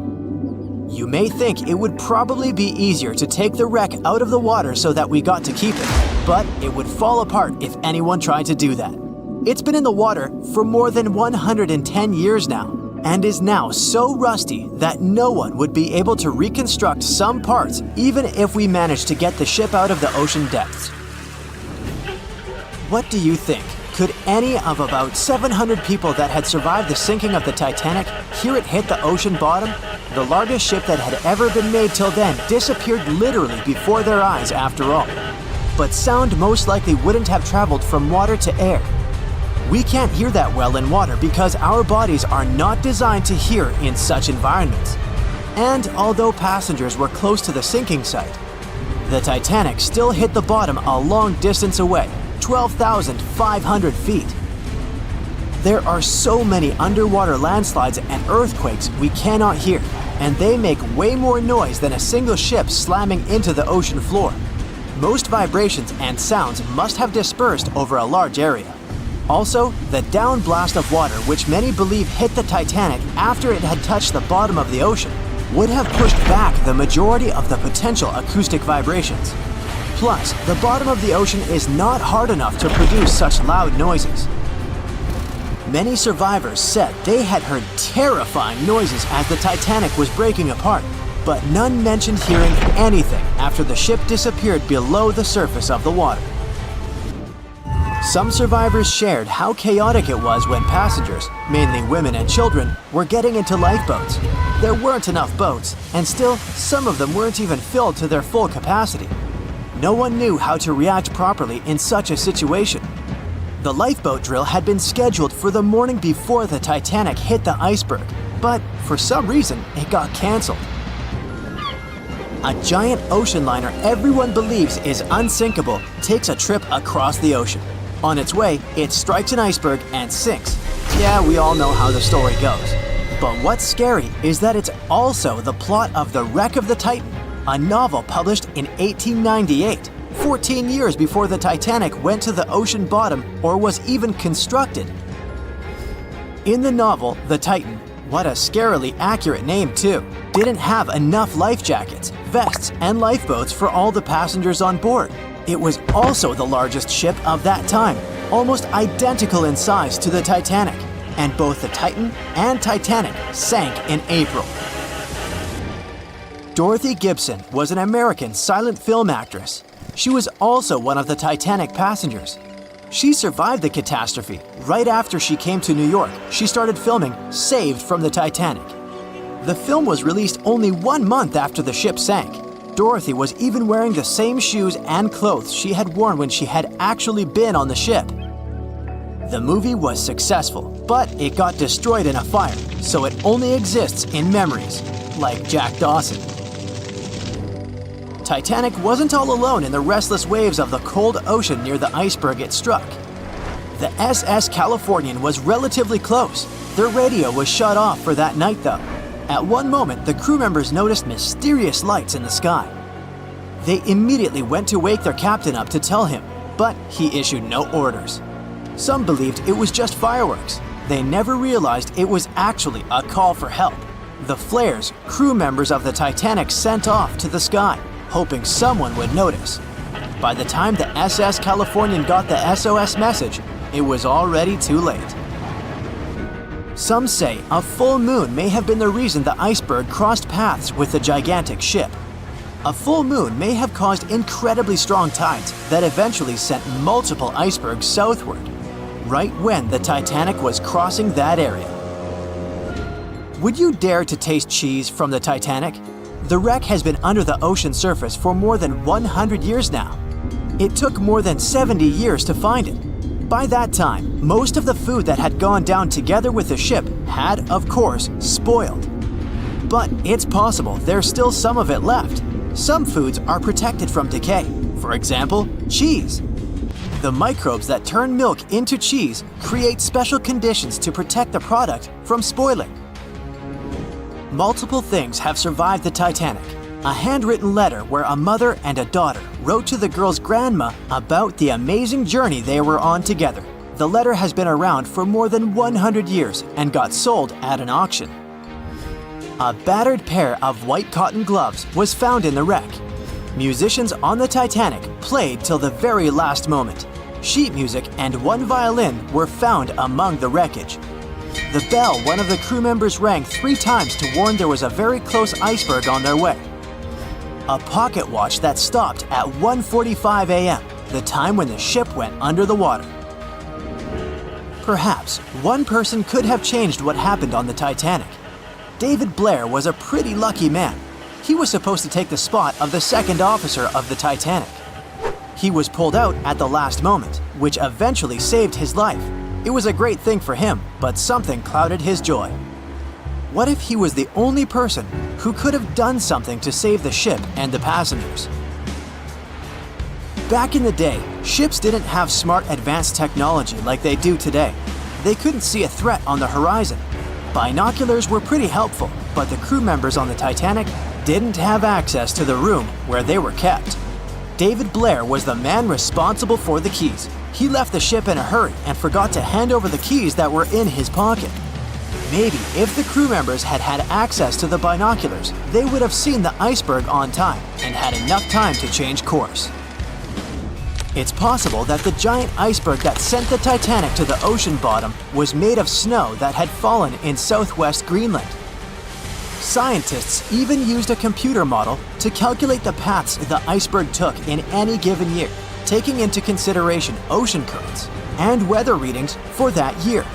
You may think it would probably be easier to take the wreck out of the water so that we got to keep it, but it would fall apart if anyone tried to do that. It's been in the water for more than 110 years now, and is now so rusty that no one would be able to reconstruct some parts even if we managed to get the ship out of the ocean depths. What do you think? Could any of about 700 people that had survived the sinking of the Titanic hear it hit the ocean bottom? The largest ship that had ever been made till then disappeared literally before their eyes after all. But sound most likely wouldn't have traveled from water to air. We can't hear that well in water because our bodies are not designed to hear in such environments. And although passengers were close to the sinking site, the Titanic still hit the bottom a long distance away, 12,500 feet. There are so many underwater landslides and earthquakes we cannot hear, and they make way more noise than a single ship slamming into the ocean floor. Most vibrations and sounds must have dispersed over a large area. Also, the downblast of water, which many believe hit the Titanic after it had touched the bottom of the ocean, would have pushed back the majority of the potential acoustic vibrations. Plus, the bottom of the ocean is not hard enough to produce such loud noises. Many survivors said they had heard terrifying noises as the Titanic was breaking apart, but none mentioned hearing anything after the ship disappeared below the surface of the water. Some survivors shared how chaotic it was when passengers, mainly women and children, were getting into lifeboats. There weren't enough boats, and still, some of them weren't even filled to their full capacity. No one knew how to react properly in such a situation. The lifeboat drill had been scheduled for the morning before the Titanic hit the iceberg, but for some reason, it got canceled. A giant ocean liner everyone believes is unsinkable takes a trip across the ocean. On its way, it strikes an iceberg and sinks. Yeah, we all know how the story goes. But what's scary is that it's also the plot of The Wreck of the Titan, a novel published in 1898, 14 years before the Titanic went to the ocean bottom or was even constructed. In the novel, the Titan, what a scarily accurate name too, didn't have enough life jackets, vests, and lifeboats for all the passengers on board. It was also the largest ship of that time, almost identical in size to the Titanic, and both the Titan and Titanic sank in April. Dorothy Gibson was an American silent film actress. She was also one of the Titanic passengers. She survived the catastrophe. Right after she came to New York, she started filming Saved from the Titanic. The film was released only 1 month after the ship sank. Dorothy was even wearing the same shoes and clothes she had worn when she had actually been on the ship. The movie was successful, but it got destroyed in a fire, so it only exists in memories, like Jack Dawson. Titanic wasn't all alone in the restless waves of the cold ocean near the iceberg it struck. The SS Californian was relatively close. Their radio was shut off for that night though. At one moment, the crew members noticed mysterious lights in the sky. They immediately went to wake their captain up to tell him, but he issued no orders. Some believed it was just fireworks. They never realized it was actually a call for help. The flares crew members of the Titanic sent off to the sky, hoping someone would notice. By the time the SS Californian got the SOS message, it was already too late. Some say a full moon may have been the reason the iceberg crossed paths with the gigantic ship. A full moon may have caused incredibly strong tides that eventually sent multiple icebergs southward, right when the Titanic was crossing that area. Would you dare to taste cheese from the Titanic? The wreck has been under the ocean surface for more than 100 years now. It took more than 70 years to find it. By that time, most of the food that had gone down together with the ship had, of course, spoiled. But it's possible there's still some of it left. Some foods are protected from decay. For example, cheese. The microbes that turn milk into cheese create special conditions to protect the product from spoiling. Multiple things have survived the Titanic. A handwritten letter where a mother and a daughter wrote to the girl's grandma about the amazing journey they were on together. The letter has been around for more than 100 years and got sold at an auction. A battered pair of white cotton gloves was found in the wreck. Musicians on the Titanic played till the very last moment. Sheet music and one violin were found among the wreckage. The bell one of the crew members rang 3 times to warn there was a very close iceberg on their way. A pocket watch that stopped at 1:45 a.m., the time when the ship went under the water. Perhaps one person could have changed what happened on the Titanic. David Blair was a pretty lucky man. He was supposed to take the spot of the second officer of the Titanic. He was pulled out at the last moment, which eventually saved his life. It was a great thing for him, but something clouded his joy. What if he was the only person who could have done something to save the ship and the passengers? Back in the day, ships didn't have smart advanced technology like they do today. They couldn't see a threat on the horizon. Binoculars were pretty helpful, but the crew members on the Titanic didn't have access to the room where they were kept. David Blair was the man responsible for the keys. He left the ship in a hurry and forgot to hand over the keys that were in his pocket. Maybe if the crew members had had access to the binoculars, they would have seen the iceberg on time and had enough time to change course. It's possible that the giant iceberg that sent the Titanic to the ocean bottom was made of snow that had fallen in southwest Greenland. Scientists even used a computer model to calculate the paths the iceberg took in any given year, taking into consideration ocean currents and weather readings for that year.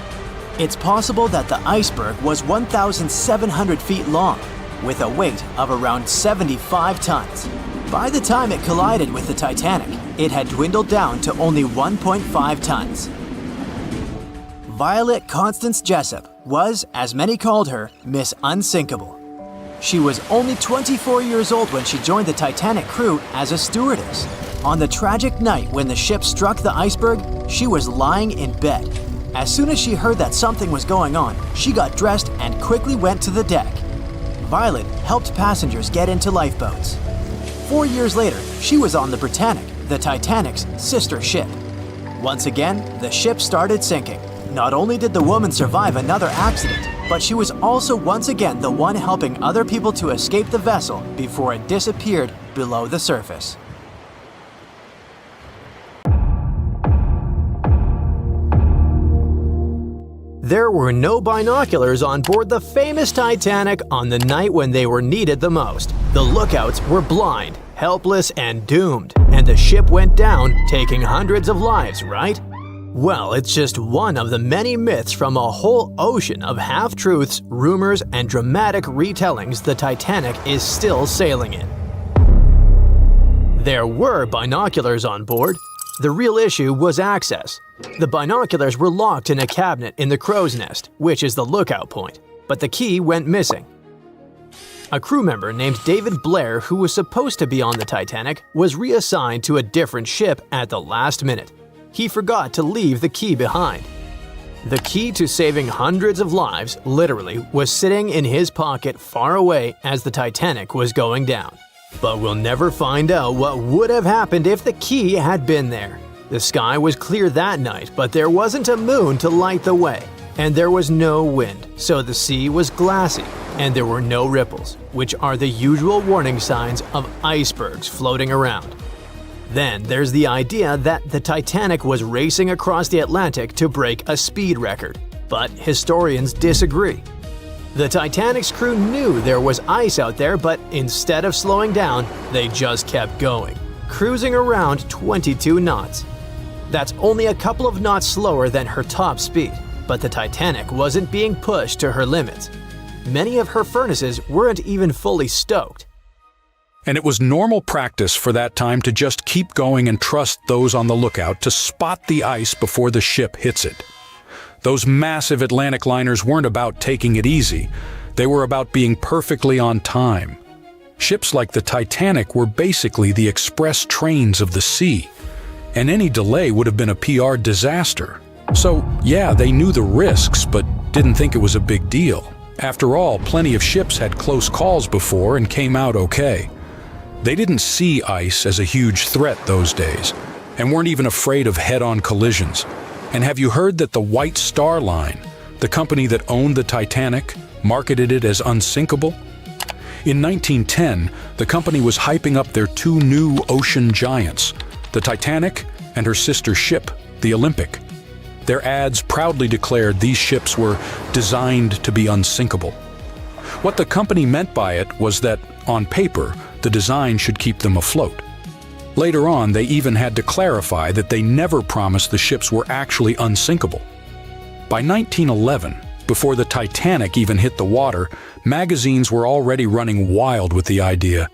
It's possible that the iceberg was 1,700 feet long, with a weight of around 75 tons. By the time it collided with the Titanic, it had dwindled down to only 1.5 tons. Violet Constance Jessup was, as many called her, Miss Unsinkable. She was only 24 years old when she joined the Titanic crew as a stewardess. On the tragic night when the ship struck the iceberg, she was lying in bed. As soon as she heard that something was going on, she got dressed and quickly went to the deck. Violet helped passengers get into lifeboats. 4 years later, she was on the Britannic, the Titanic's sister ship. Once again, the ship started sinking. Not only did the woman survive another accident, but she was also once again the one helping other people to escape the vessel before it disappeared below the surface. There were no binoculars on board the famous Titanic on the night when they were needed the most. The lookouts were blind, helpless, and doomed, and the ship went down, taking hundreds of lives, right? Well, it's just one of the many myths from a whole ocean of half-truths, rumors, and dramatic retellings the Titanic is still sailing in. There were binoculars on board. The real issue was access. The binoculars were locked in a cabinet in the crow's nest, which is the lookout point, but the key went missing. A crew member named David Blair, who was supposed to be on the Titanic, was reassigned to a different ship at the last minute. He forgot to leave the key behind. The key to saving hundreds of lives, literally, was sitting in his pocket far away as the Titanic was going down. But we'll never find out what would have happened if the key had been there. The sky was clear that night, but there wasn't a moon to light the way, and there was no wind, so the sea was glassy, and there were no ripples, which are the usual warning signs of icebergs floating around. Then there's the idea that the Titanic was racing across the Atlantic to break a speed record, but historians disagree. The Titanic's crew knew there was ice out there, but instead of slowing down, they just kept going, cruising around 22 knots. That's only a couple of knots slower than her top speed, but the Titanic wasn't being pushed to her limits. Many of her furnaces weren't even fully stoked. And it was normal practice for that time to just keep going and trust those on the lookout to spot the ice before the ship hits it. Those massive Atlantic liners weren't about taking it easy. They were about being perfectly on time. Ships like the Titanic were basically the express trains of the sea, and any delay would have been a PR disaster. So, yeah, they knew the risks, but didn't think it was a big deal. After all, plenty of ships had close calls before and came out okay. They didn't see ice as a huge threat those days, and weren't even afraid of head-on collisions. And have you heard that the White Star Line, the company that owned the Titanic, marketed it as unsinkable? In 1910, the company was hyping up their two new ocean giants, the Titanic and her sister ship, the Olympic. Their ads proudly declared these ships were designed to be unsinkable. What the company meant by it was that, on paper, the design should keep them afloat. Later on, they even had to clarify that they never promised the ships were actually unsinkable. By 1911, before the Titanic even hit the water, magazines were already running wild with the idea.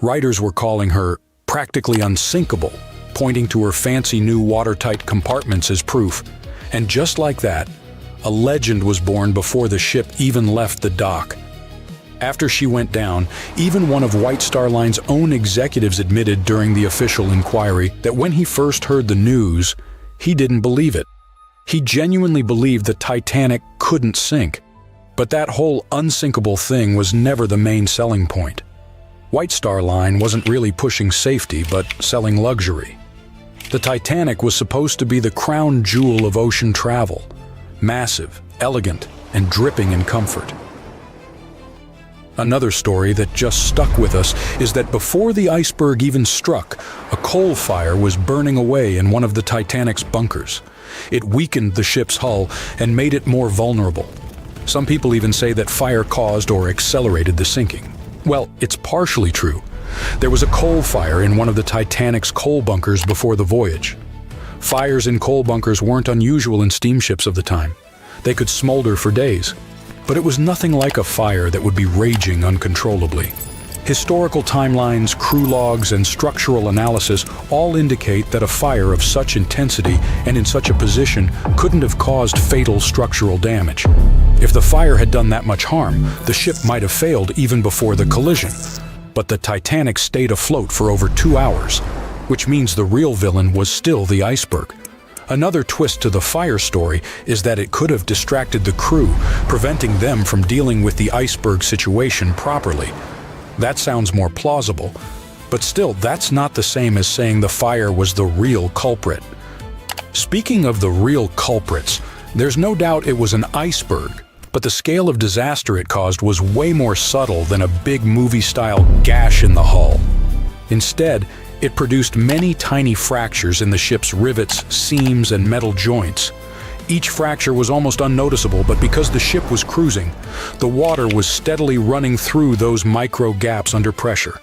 Writers were calling her practically unsinkable, pointing to her fancy new watertight compartments as proof. And just like that, a legend was born before the ship even left the dock. After she went down, even one of White Star Line's own executives admitted during the official inquiry that when he first heard the news, he didn't believe it. He genuinely believed the Titanic couldn't sink. But that whole unsinkable thing was never the main selling point. White Star Line wasn't really pushing safety, but selling luxury. The Titanic was supposed to be the crown jewel of ocean travel, massive, elegant, and dripping in comfort. Another story that just stuck with us is that before the iceberg even struck, a coal fire was burning away in one of the Titanic's bunkers. It weakened the ship's hull and made it more vulnerable. Some people even say that fire caused or accelerated the sinking. Well, it's partially true. There was a coal fire in one of the Titanic's coal bunkers before the voyage. Fires in coal bunkers weren't unusual in steamships of the time. They could smolder for days. But it was nothing like a fire that would be raging uncontrollably. Historical timelines, crew logs, and structural analysis all indicate that a fire of such intensity and in such a position couldn't have caused fatal structural damage. If the fire had done that much harm, the ship might have failed even before the collision. But the Titanic stayed afloat for over 2 hours, which means the real villain was still the iceberg. Another twist to the fire story is that it could have distracted the crew, preventing them from dealing with the iceberg situation properly. That sounds more plausible, but still, that's not the same as saying the fire was the real culprit. Speaking of the real culprits, there's no doubt it was an iceberg, but the scale of disaster it caused was way more subtle than a big movie-style gash in the hull. Instead, it produced many tiny fractures in the ship's rivets, seams, and metal joints. Each fracture was almost unnoticeable, but because the ship was cruising, the water was steadily running through those micro gaps under pressure.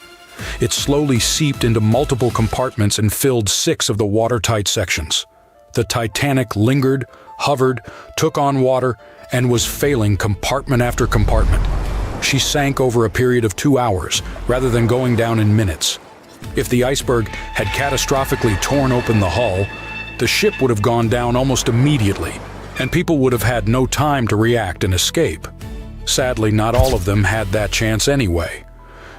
It slowly seeped into multiple compartments and filled 6 of the watertight sections. The Titanic lingered, hovered, took on water, and was failing compartment after compartment. She sank over a period of 2 hours, rather than going down in minutes. If the iceberg had catastrophically torn open the hull, the ship would have gone down almost immediately, and people would have had no time to react and escape. Sadly, not all of them had that chance anyway.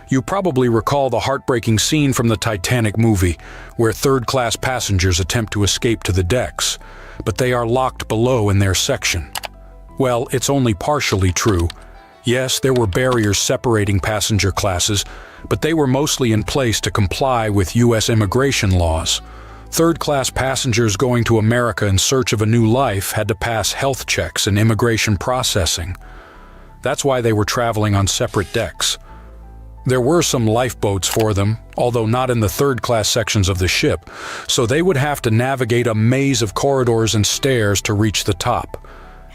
You probably recall the heartbreaking scene from the Titanic movie, where third-class passengers attempt to escape to the decks, but they are locked below in their section. Well, it's only partially true. Yes, there were barriers separating passenger classes, but they were mostly in place to comply with U.S. immigration laws. Third-class passengers going to America in search of a new life had to pass health checks and immigration processing. That's why they were traveling on separate decks. There were some lifeboats for them, although not in the third-class sections of the ship, so they would have to navigate a maze of corridors and stairs to reach the top.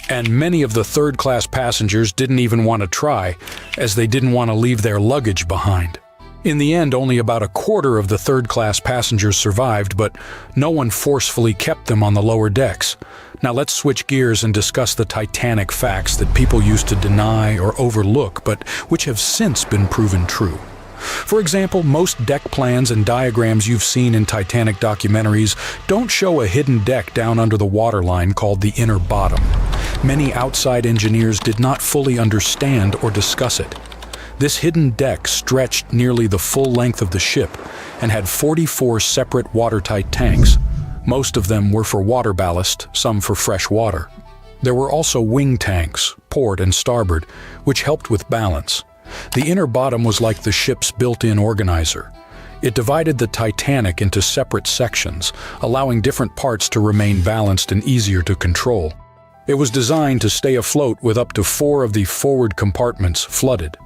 And many of the third-class passengers didn't even want to try, as they didn't want to leave their luggage behind. In the end, only about a quarter of the third-class passengers survived, but no one forcefully kept them on the lower decks. Now let's switch gears and discuss the Titanic facts that people used to deny or overlook, but which have since been proven true. For example, most deck plans and diagrams you've seen in Titanic documentaries don't show a hidden deck down under the waterline called the inner bottom. Many outside engineers did not fully understand or discuss it. This hidden deck stretched nearly the full length of the ship and had 44 separate watertight tanks. Most of them were for water ballast, some for fresh water. There were also wing tanks, port and starboard, which helped with balance. The inner bottom was like the ship's built-in organizer. It divided the Titanic into separate sections, allowing different parts to remain balanced and easier to control. It was designed to stay afloat with up to 4 of the forward compartments flooded.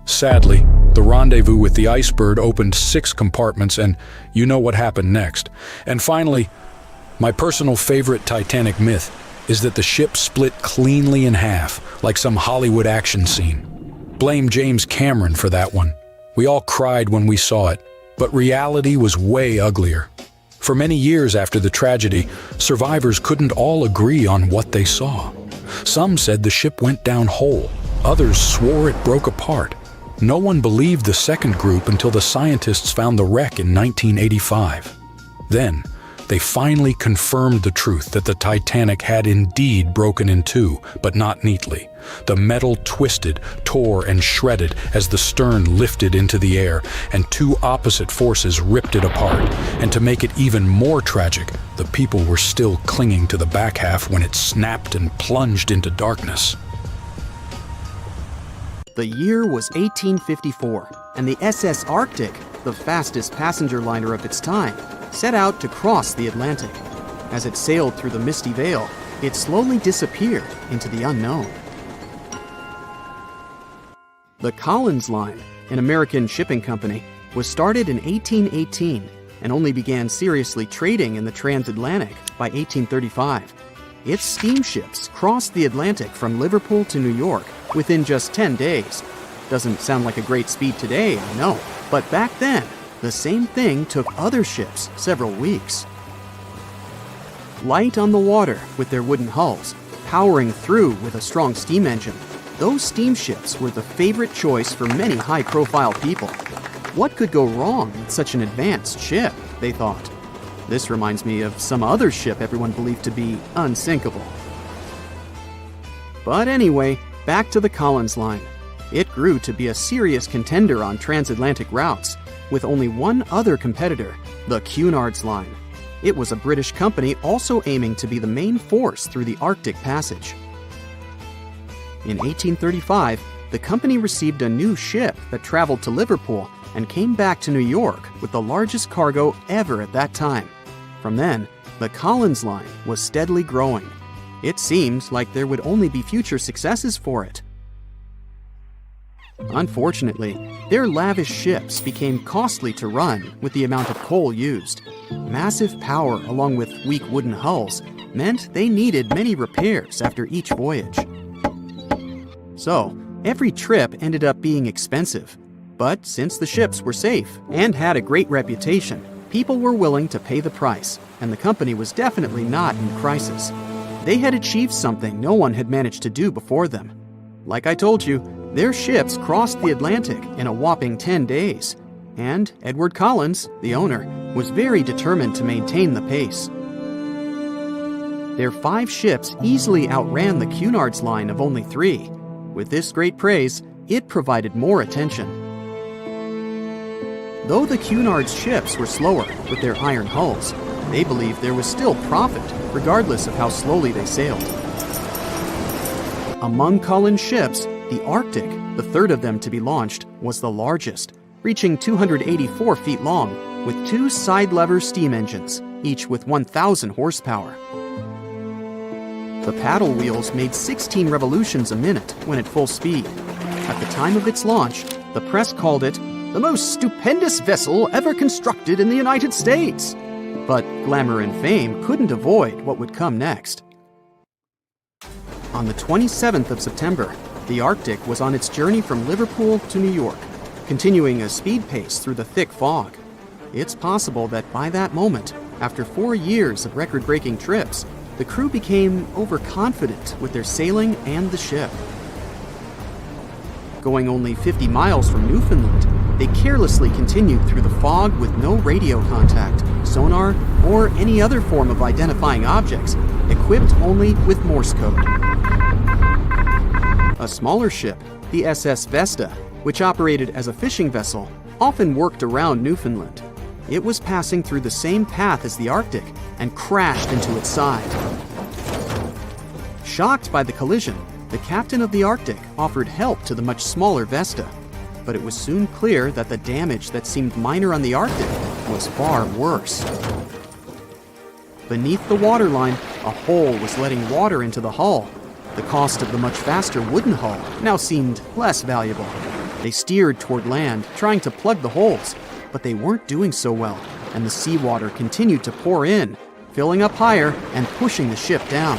Sadly, the rendezvous with the iceberg opened 6 compartments, and you know what happened next. And finally, my personal favorite Titanic myth is that the ship split cleanly in half, like some Hollywood action scene. Blame James Cameron for that one. We all cried when we saw it, but reality was way uglier. For many years after the tragedy, survivors couldn't all agree on what they saw. Some said the ship went down whole. Others swore it broke apart. No one believed the second group until the scientists found the wreck in 1985. Then, they finally confirmed the truth that the Titanic had indeed broken in two, but not neatly. The metal twisted, tore, and shredded as the stern lifted into the air, and 2 opposite forces ripped it apart. And to make it even more tragic, the people were still clinging to the back half when it snapped and plunged into darkness. The year was 1854, and the SS Arctic, the fastest passenger liner of its time, set out to cross the Atlantic. As it sailed through the misty veil, it slowly disappeared into the unknown. The Collins Line, an American shipping company, was started in 1818 and only began seriously trading in the transatlantic by 1835. Its steamships crossed the Atlantic from Liverpool to New York within just 10 days. Doesn't sound like a great speed today, I know, but back then, the same thing took other ships several weeks. Light on the water with their wooden hulls, powering through with a strong steam engine, those steamships were the favorite choice for many high-profile people. What could go wrong with such an advanced ship, they thought. This reminds me of some other ship everyone believed to be unsinkable. But anyway, back to the Collins Line. It grew to be a serious contender on transatlantic routes, with only one other competitor, the Cunard's Line. It was a British company also aiming to be the main force through the Arctic Passage. In 1835, the company received a new ship that traveled to Liverpool and came back to New York with the largest cargo ever at that time. From then, the Collins Line was steadily growing. It seemed like there would only be future successes for it. Unfortunately, their lavish ships became costly to run with the amount of coal used. Massive power along with weak wooden hulls meant they needed many repairs after each voyage. So, every trip ended up being expensive. But since the ships were safe and had a great reputation, people were willing to pay the price, and the company was definitely not in crisis. They had achieved something no one had managed to do before them. Like I told you, their ships crossed the Atlantic in a whopping 10 days, and Edward Collins, the owner, was very determined to maintain the pace. Their 5 ships easily outran the Cunard's Line of only 3. With this great praise, it provided more attention. Though the Cunard's ships were slower with their iron hulls, they believed there was still profit, regardless of how slowly they sailed. Among Collins' ships, the Arctic, the third of them to be launched, was the largest, reaching 284 feet long, with 2 side-lever steam engines, each with 1,000 horsepower. The paddle wheels made 16 revolutions a minute when at full speed. At the time of its launch, the press called it the most stupendous vessel ever constructed in the United States. But glamour and fame couldn't avoid what would come next. On the 27th of September, the Arctic was on its journey from Liverpool to New York, continuing a speed pace through the thick fog. It's possible that by that moment, after 4 years of record-breaking trips, the crew became overconfident with their sailing and the ship. Going only 50 miles from Newfoundland, they carelessly continued through the fog with no radio contact, sonar, or any other form of identifying objects, equipped only with Morse code. A smaller ship, the SS Vesta, which operated as a fishing vessel, often worked around Newfoundland. It was passing through the same path as the Arctic and crashed into its side. Shocked by the collision, the captain of the Arctic offered help to the much smaller Vesta, but it was soon clear that the damage that seemed minor on the Arctic was far worse. Beneath the waterline, a hole was letting water into the hull. The cost of the much faster wooden hull now seemed less valuable. They steered toward land, trying to plug the holes, but they weren't doing so well, and the seawater continued to pour in, filling up higher and pushing the ship down.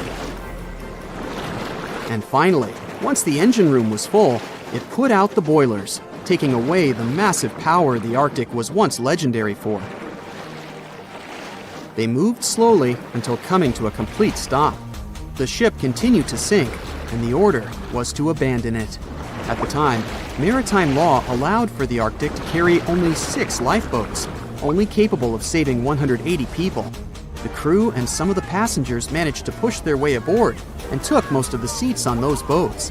And finally, once the engine room was full, it put out the boilers, taking away the massive power the Arctic was once legendary for. They moved slowly until coming to a complete stop. The ship continued to sink, and the order was to abandon it. At the time, maritime law allowed for the Arctic to carry only 6 lifeboats, only capable of saving 180 people. The crew and some of the passengers managed to push their way aboard and took most of the seats on those boats.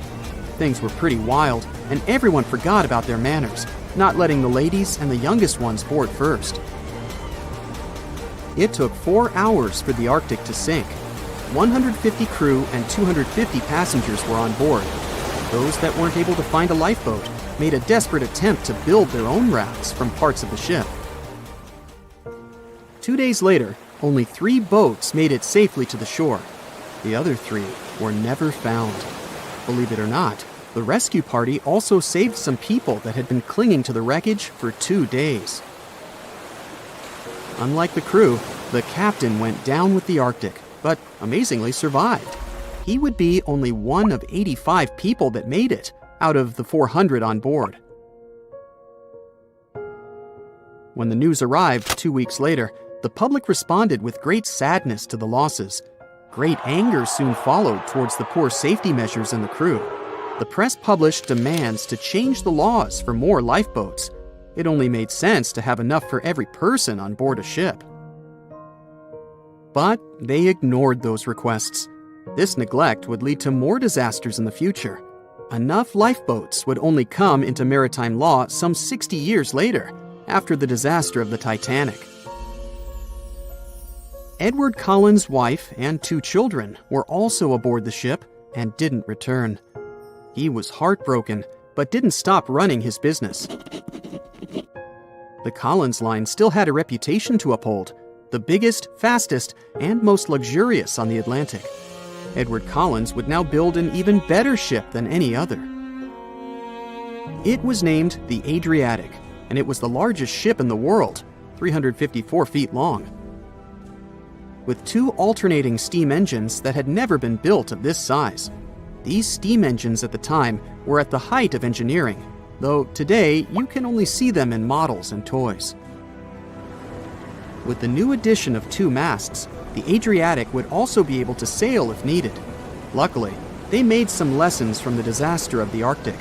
Things were pretty wild, and everyone forgot about their manners, not letting the ladies and the youngest ones board first. It took 4 hours for the Arctic to sink. 150 crew and 250 passengers were on board. Those that weren't able to find a lifeboat made a desperate attempt to build their own rafts from parts of the ship. 2 days later, only 3 boats made it safely to the shore. The other 3 were never found. Believe it or not, The rescue party also saved some people that had been clinging to the wreckage for 2 days. Unlike the crew, the captain went down with the Arctic, but amazingly survived. He would be only one of 85 people that made it, out of the 400 on board. When the news arrived 2 weeks later, the public responded with great sadness to the losses. Great anger soon followed towards the poor safety measures in the crew. The press published demands to change the laws for more lifeboats. It only made sense to have enough for every person on board a ship. But they ignored those requests. This neglect would lead to more disasters in the future. Enough lifeboats would only come into maritime law some 60 years later, after the disaster of the Titanic. Edward Collins' wife and 2 children were also aboard the ship and didn't return. He was heartbroken, but didn't stop running his business. The Collins line still had a reputation to uphold, the biggest, fastest, and most luxurious on the Atlantic. Edward Collins would now build an even better ship than any other. It was named the Adriatic, and it was the largest ship in the world, 354 feet long. With 2 alternating steam engines that had never been built of this size. These steam engines at the time were at the height of engineering, though today you can only see them in models and toys. With the new addition of 2 masts, the Adriatic would also be able to sail if needed. Luckily, they made some lessons from the disaster of the Arctic.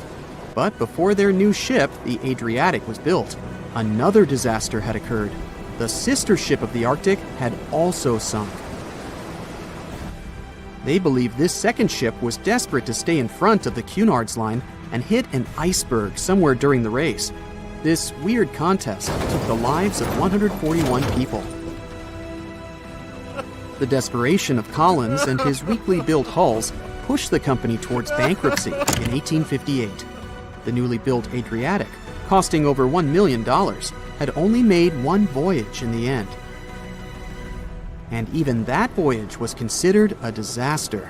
But before their new ship, the Adriatic, was built, another disaster had occurred. The sister ship of the Arctic had also sunk. They believed this second ship was desperate to stay in front of the Cunard's line and hit an iceberg somewhere during the race. This weird contest took the lives of 141 people. The desperation of Collins and his weakly built hulls pushed the company towards bankruptcy in 1858. The newly built Adriatic, costing over $1 million, had only made 1 voyage in the end. And even that voyage was considered a disaster.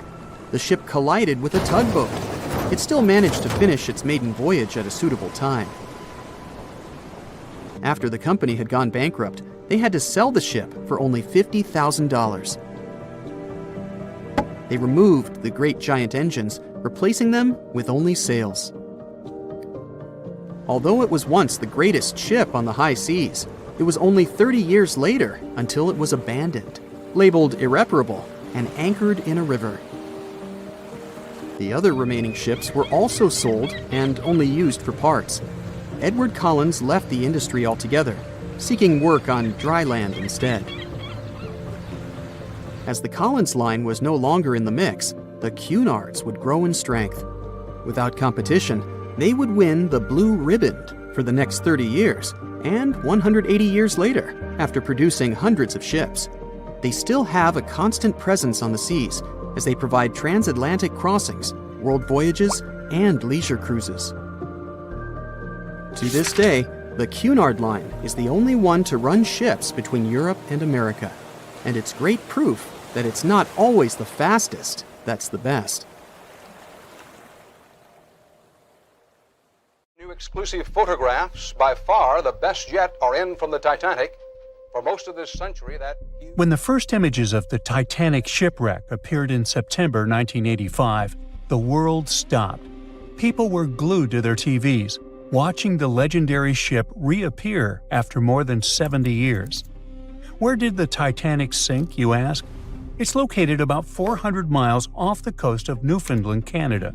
The ship collided with a tugboat. It still managed to finish its maiden voyage at a suitable time. After the company had gone bankrupt, they had to sell the ship for only $50,000. They removed the great giant engines, replacing them with only sails. Although it was once the greatest ship on the high seas, it was only 30 years later until it was abandoned, labeled irreparable, and anchored in a river. The other remaining ships were also sold and only used for parts. Edward Collins left the industry altogether, seeking work on dry land instead. As the Collins line was no longer in the mix, the Cunards would grow in strength. Without competition, they would win the Blue Riband for the next 30 years, and 180 years later, after producing hundreds of ships. They still have a constant presence on the seas, as they provide transatlantic crossings, world voyages, and leisure cruises. To this day, the Cunard line is the only one to run ships between Europe and America, and it's great proof that it's not always the fastest that's the best. New exclusive photographs, by far the best yet, are in from the Titanic. For most of this century, that... When the first images of the Titanic shipwreck appeared in September 1985, the world stopped. People were glued to their TVs, watching the legendary ship reappear after more than 70 years. Where did the Titanic sink, you ask? It's located about 400 miles off the coast of Newfoundland, Canada.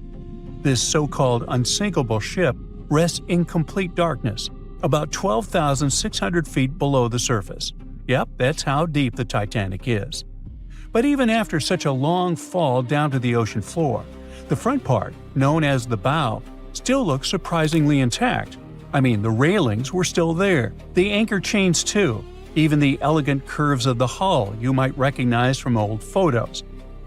This so-called unsinkable ship rests in complete darkness, about 12,600 feet below the surface. Yep, that's how deep the Titanic is. But even after such a long fall down to the ocean floor, the front part, known as the bow, still looks surprisingly intact. I mean, the railings were still there, the anchor chains too, even the elegant curves of the hull you might recognize from old photos.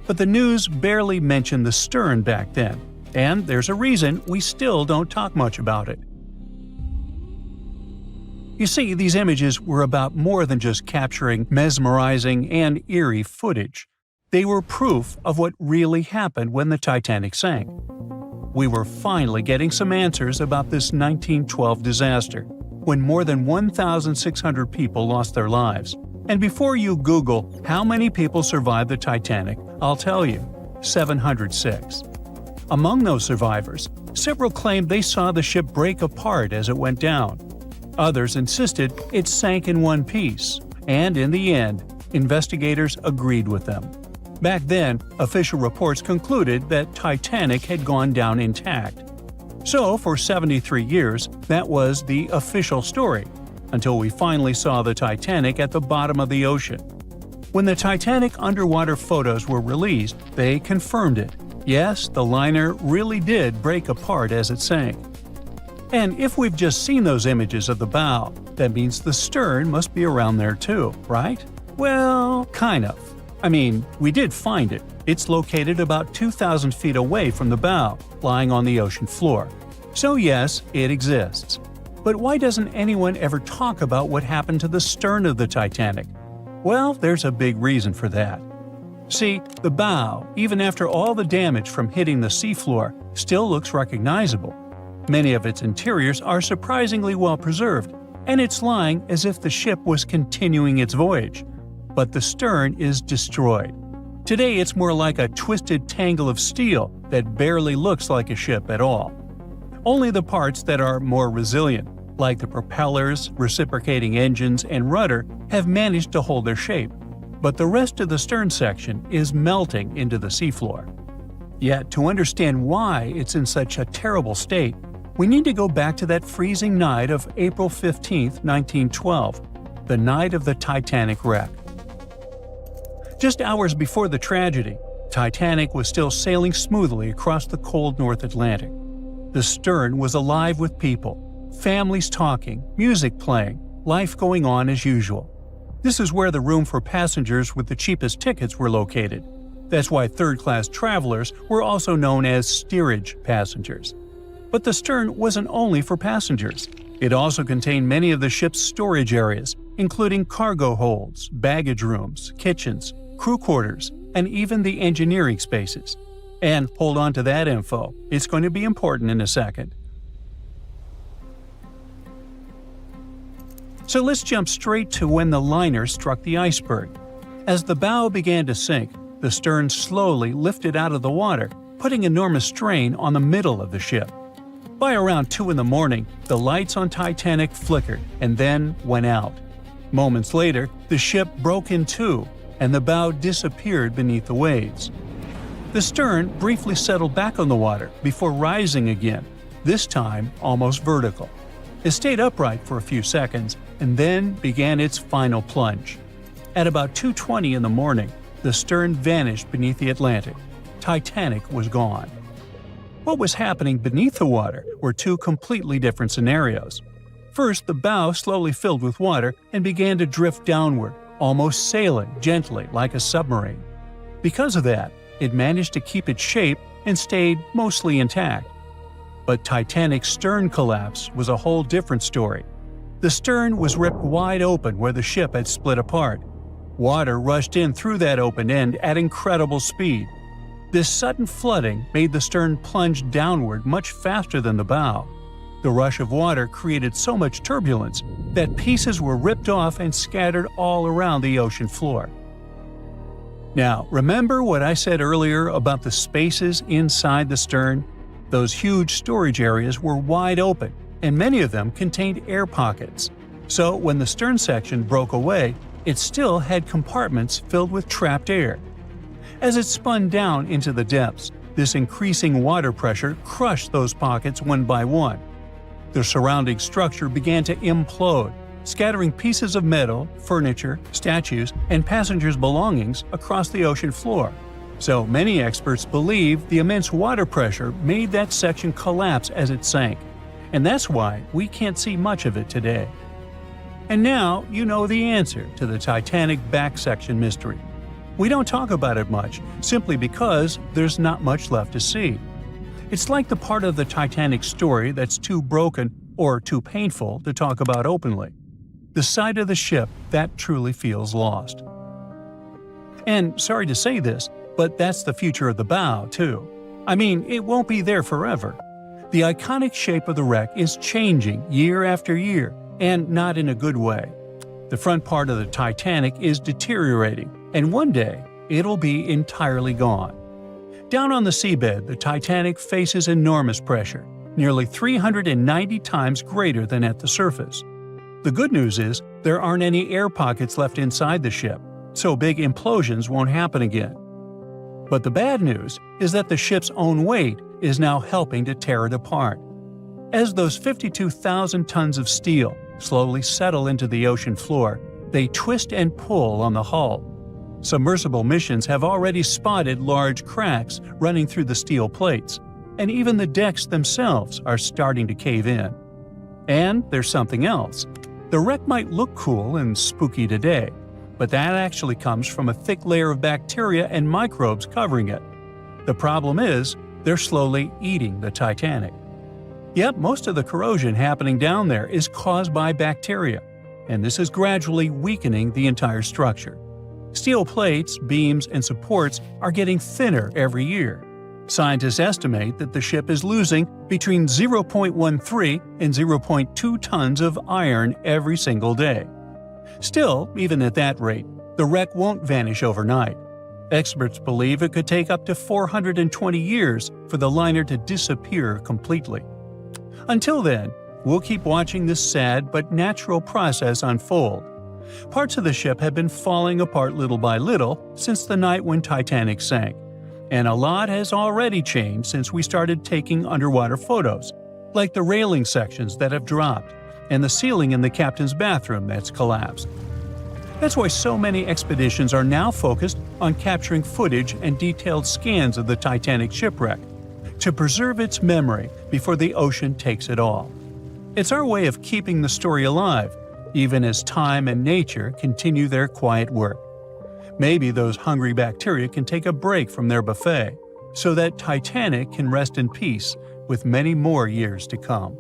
But the news barely mentioned the stern back then, and there's a reason we still don't talk much about it. You see, these images were about more than just capturing mesmerizing and eerie footage. They were proof of what really happened when the Titanic sank. We were finally getting some answers about this 1912 disaster, when more than 1,600 people lost their lives. And before you Google how many people survived the Titanic, I'll tell you, 706. Among those survivors, several claimed they saw the ship break apart as it went down. Others insisted it sank in one piece, and in the end, investigators agreed with them. Back then, official reports concluded that Titanic had gone down intact. So, for 73 years, that was the official story, until we finally saw the Titanic at the bottom of the ocean. When the Titanic underwater photos were released, they confirmed it. Yes, the liner really did break apart as it sank. And if we've just seen those images of the bow, that means the stern must be around there too, right? Well, kind of. I mean, we did find it. It's located about 2,000 feet away from the bow, lying on the ocean floor. So yes, it exists. But why doesn't anyone ever talk about what happened to the stern of the Titanic? Well, there's a big reason for that. See, the bow, even after all the damage from hitting the seafloor, still looks recognizable. Many of its interiors are surprisingly well preserved, and it's lying as if the ship was continuing its voyage. But the stern is destroyed. Today it's more like a twisted tangle of steel that barely looks like a ship at all. Only the parts that are more resilient, like the propellers, reciprocating engines, and rudder, have managed to hold their shape. But the rest of the stern section is melting into the seafloor. Yet, to understand why it's in such a terrible state, we need to go back to that freezing night of April 15, 1912, the night of the Titanic wreck. Just hours before the tragedy, Titanic was still sailing smoothly across the cold North Atlantic. The stern was alive with people, families talking, music playing, life going on as usual. This is where the room for passengers with the cheapest tickets were located. That's why third-class travelers were also known as steerage passengers. But the stern wasn't only for passengers. It also contained many of the ship's storage areas, including cargo holds, baggage rooms, kitchens, crew quarters, and even the engineering spaces. And hold on to that info, it's going to be important in a second. So let's jump straight to when the liner struck the iceberg. As the bow began to sink, the stern slowly lifted out of the water, putting enormous strain on the middle of the ship. By around 2 in the morning, the lights on Titanic flickered and then went out. Moments later, the ship broke in two, and the bow disappeared beneath the waves. The stern briefly settled back on the water before rising again, this time almost vertical. It stayed upright for a few seconds and then began its final plunge. At about 2:20 in the morning, the stern vanished beneath the Atlantic. Titanic was gone. What was happening beneath the water were two completely different scenarios. First, the bow slowly filled with water and began to drift downward, almost sailing gently like a submarine. Because of that, it managed to keep its shape and stayed mostly intact. But Titanic's stern collapse was a whole different story. The stern was ripped wide open where the ship had split apart. Water rushed in through that open end at incredible speed. This sudden flooding made the stern plunge downward much faster than the bow. The rush of water created so much turbulence that pieces were ripped off and scattered all around the ocean floor. Now, remember what I said earlier about the spaces inside the stern? Those huge storage areas were wide open, and many of them contained air pockets. So when the stern section broke away, it still had compartments filled with trapped air. As it spun down into the depths, this increasing water pressure crushed those pockets one by one. The surrounding structure began to implode, scattering pieces of metal, furniture, statues, and passengers' belongings across the ocean floor. So many experts believe the immense water pressure made that section collapse as it sank, and that's why we can't see much of it today. And now you know the answer to the Titanic back section mystery. We don't talk about it much, simply because there's not much left to see. It's like the part of the Titanic story that's too broken or too painful to talk about openly. The side of the ship that truly feels lost. And sorry to say this, but that's the future of the bow, too. I mean, it won't be there forever. The iconic shape of the wreck is changing year after year, and not in a good way. The front part of the Titanic is deteriorating, and one day, it'll be entirely gone. Down on the seabed, the Titanic faces enormous pressure, nearly 390 times greater than at the surface. The good news is there aren't any air pockets left inside the ship, so big implosions won't happen again. But the bad news is that the ship's own weight is now helping to tear it apart. As those 52,000 tons of steel slowly settle into the ocean floor, they twist and pull on the hull. Submersible missions have already spotted large cracks running through the steel plates, and even the decks themselves are starting to cave in. And there's something else. The wreck might look cool and spooky today, but that actually comes from a thick layer of bacteria and microbes covering it. The problem is, they're slowly eating the Titanic. Yep, most of the corrosion happening down there is caused by bacteria, and this is gradually weakening the entire structure. Steel plates, beams, and supports are getting thinner every year. Scientists estimate that the ship is losing between 0.13 and 0.2 tons of iron every single day. Still, even at that rate, the wreck won't vanish overnight. Experts believe it could take up to 420 years for the liner to disappear completely. Until then, we'll keep watching this sad but natural process unfold. Parts of the ship have been falling apart little by little since the night when Titanic sank, and a lot has already changed since we started taking underwater photos, like the railing sections that have dropped and the ceiling in the captain's bathroom that's collapsed. That's why so many expeditions are now focused on capturing footage and detailed scans of the Titanic shipwreck, to preserve its memory before the ocean takes it all. It's our way of keeping the story alive, even as time and nature continue their quiet work. Maybe those hungry bacteria can take a break from their buffet, so that Titanic can rest in peace with many more years to come.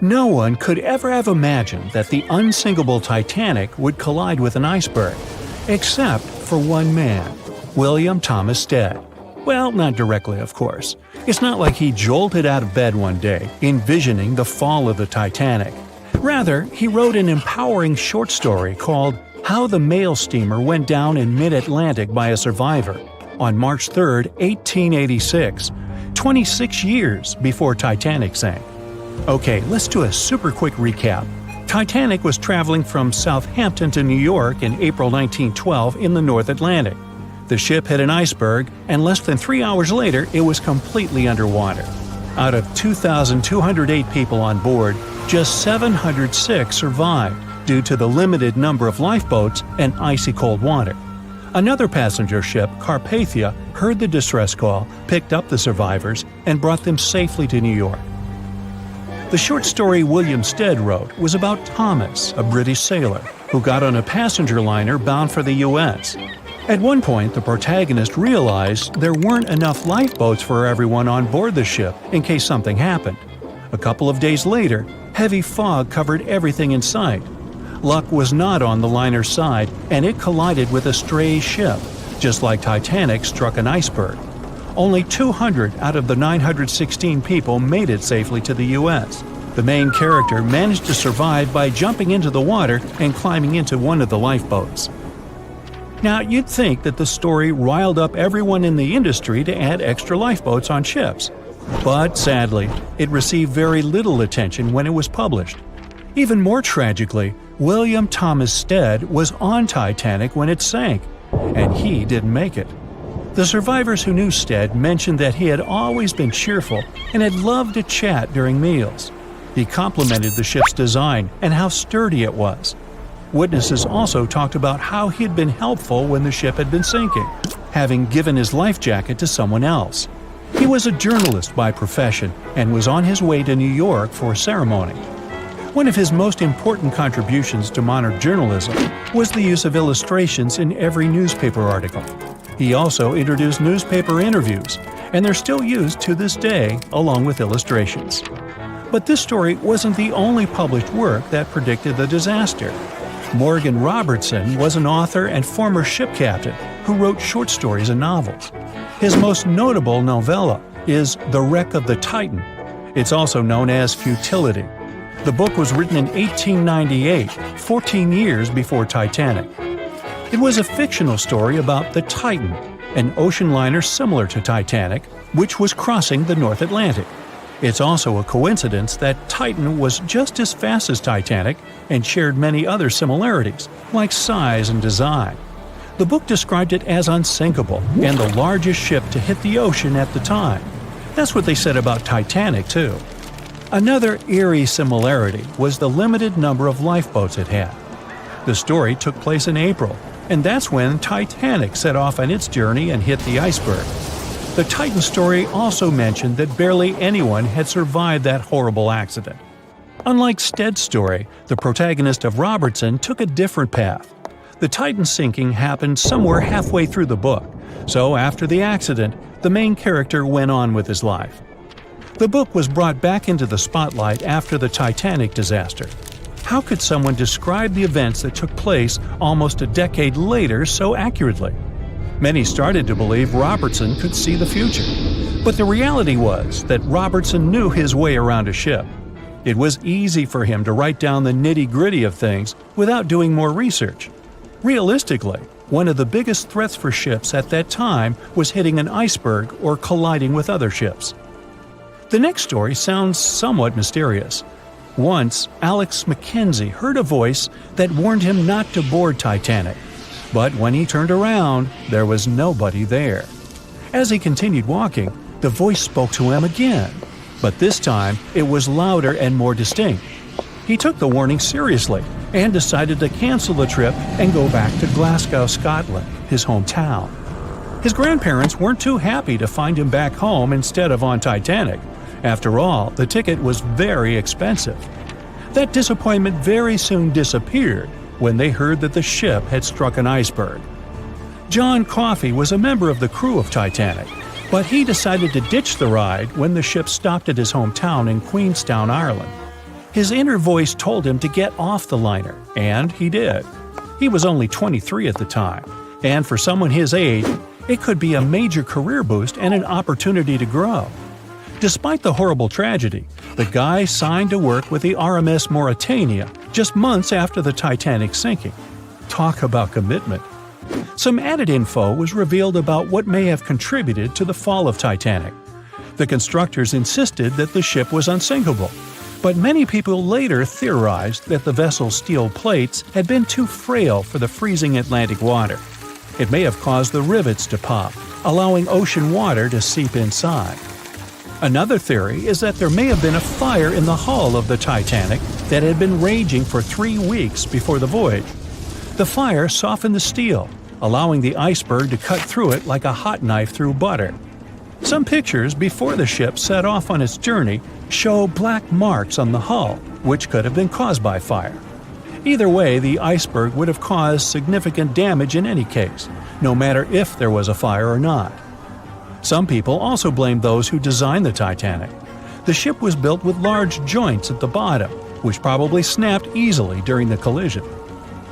No one could ever have imagined that the unsinkable Titanic would collide with an iceberg, except for one man, William Thomas Stead. Well, not directly, of course. It's not like he jolted out of bed one day, envisioning the fall of the Titanic. Rather, he wrote an empowering short story called How the Mail Steamer Went Down in Mid-Atlantic by a Survivor on March 3, 1886, 26 years before Titanic sank. Okay, let's do a super quick recap. Titanic was traveling from Southampton to New York in April 1912 in the North Atlantic. The ship hit an iceberg, and less than 3 hours later, it was completely underwater. Out of 2,208 people on board, just 706 survived due to the limited number of lifeboats and icy cold water. Another passenger ship, Carpathia, heard the distress call, picked up the survivors, and brought them safely to New York. The short story William Stead wrote was about Thomas, a British sailor, who got on a passenger liner bound for the U.S. At one point, the protagonist realized there weren't enough lifeboats for everyone on board the ship in case something happened. A couple of days later, heavy fog covered everything in sight. Luck was not on the liner's side, and it collided with a stray ship, just like Titanic struck an iceberg. Only 200 out of the 916 people made it safely to the U.S. The main character managed to survive by jumping into the water and climbing into one of the lifeboats. Now, you'd think that the story riled up everyone in the industry to add extra lifeboats on ships. But sadly, it received very little attention when it was published. Even more tragically, William Thomas Stead was on Titanic when it sank, and he didn't make it. The survivors who knew Stead mentioned that he had always been cheerful and had loved to chat during meals. He complimented the ship's design and how sturdy it was. Witnesses also talked about how he had been helpful when the ship had been sinking, having given his life jacket to someone else. He was a journalist by profession and was on his way to New York for a ceremony. One of his most important contributions to modern journalism was the use of illustrations in every newspaper article. He also introduced newspaper interviews, and they're still used to this day along with illustrations. But this story wasn't the only published work that predicted the disaster. Morgan Robertson was an author and former ship captain who wrote short stories and novels. His most notable novella is The Wreck of the Titan. It's also known as Futility. The book was written in 1898, 14 years before Titanic. It was a fictional story about the Titan, an ocean liner similar to Titanic, which was crossing the North Atlantic. It's also a coincidence that Titan was just as fast as Titanic and shared many other similarities, like size and design. The book described it as unsinkable and the largest ship to hit the ocean at the time. That's what they said about Titanic, too. Another eerie similarity was the limited number of lifeboats it had. The story took place in April, and that's when Titanic set off on its journey and hit the iceberg. The Titan story also mentioned that barely anyone had survived that horrible accident. Unlike Stead's story, the protagonist of Robertson took a different path. The Titan sinking happened somewhere halfway through the book, so after the accident, the main character went on with his life. The book was brought back into the spotlight after the Titanic disaster. How could someone describe the events that took place almost a decade later so accurately? Many started to believe Robertson could see the future. But the reality was that Robertson knew his way around a ship. It was easy for him to write down the nitty-gritty of things without doing more research. Realistically, one of the biggest threats for ships at that time was hitting an iceberg or colliding with other ships. The next story sounds somewhat mysterious. Once, Alex Mackenzie heard a voice that warned him not to board Titanic. But when he turned around, there was nobody there. As he continued walking, the voice spoke to him again. But this time, it was louder and more distinct. He took the warning seriously and decided to cancel the trip and go back to Glasgow, Scotland, his hometown. His grandparents weren't too happy to find him back home instead of on Titanic. After all, the ticket was very expensive. That disappointment very soon disappeared when they heard that the ship had struck an iceberg. John Coffey was a member of the crew of Titanic, but he decided to ditch the ride when the ship stopped at his hometown in Queenstown, Ireland. His inner voice told him to get off the liner, and he did. He was only 23 at the time, and for someone his age, it could be a major career boost and an opportunity to grow. Despite the horrible tragedy, the guy signed to work with the RMS Mauritania just months after the Titanic sinking. Talk about commitment. Some added info was revealed about what may have contributed to the fall of Titanic. The constructors insisted that the ship was unsinkable, but many people later theorized that the vessel's steel plates had been too frail for the freezing Atlantic water. It may have caused the rivets to pop, allowing ocean water to seep inside. Another theory is that there may have been a fire in the hull of the Titanic that had been raging for 3 weeks before the voyage. The fire softened the steel, allowing the iceberg to cut through it like a hot knife through butter. Some pictures before the ship set off on its journey show black marks on the hull, which could have been caused by fire. Either way, the iceberg would have caused significant damage in any case, no matter if there was a fire or not. Some people also blame those who designed the Titanic. The ship was built with large joints at the bottom, which probably snapped easily during the collision.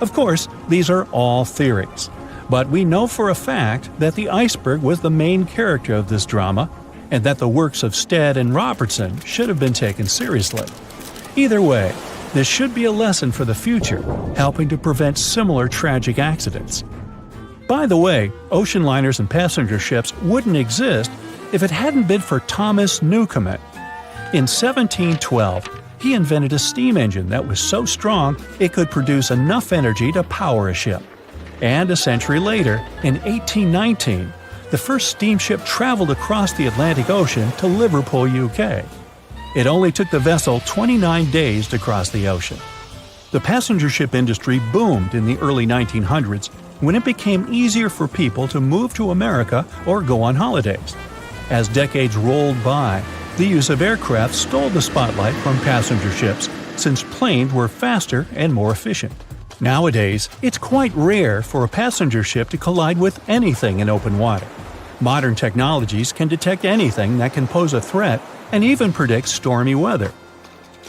Of course, these are all theories, but we know for a fact that the iceberg was the main character of this drama, and that the works of Stead and Robertson should have been taken seriously. Either way, this should be a lesson for the future, helping to prevent similar tragic accidents. By the way, ocean liners and passenger ships wouldn't exist if it hadn't been for Thomas Newcomen. In 1712, he invented a steam engine that was so strong it could produce enough energy to power a ship. And a century later, in 1819, the first steamship traveled across the Atlantic Ocean to Liverpool, UK. It only took the vessel 29 days to cross the ocean. The passenger ship industry boomed in the early 1900s when it became easier for people to move to America or go on holidays. As decades rolled by, the use of aircraft stole the spotlight from passenger ships since planes were faster and more efficient. Nowadays, it's quite rare for a passenger ship to collide with anything in open water. Modern technologies can detect anything that can pose a threat and even predict stormy weather.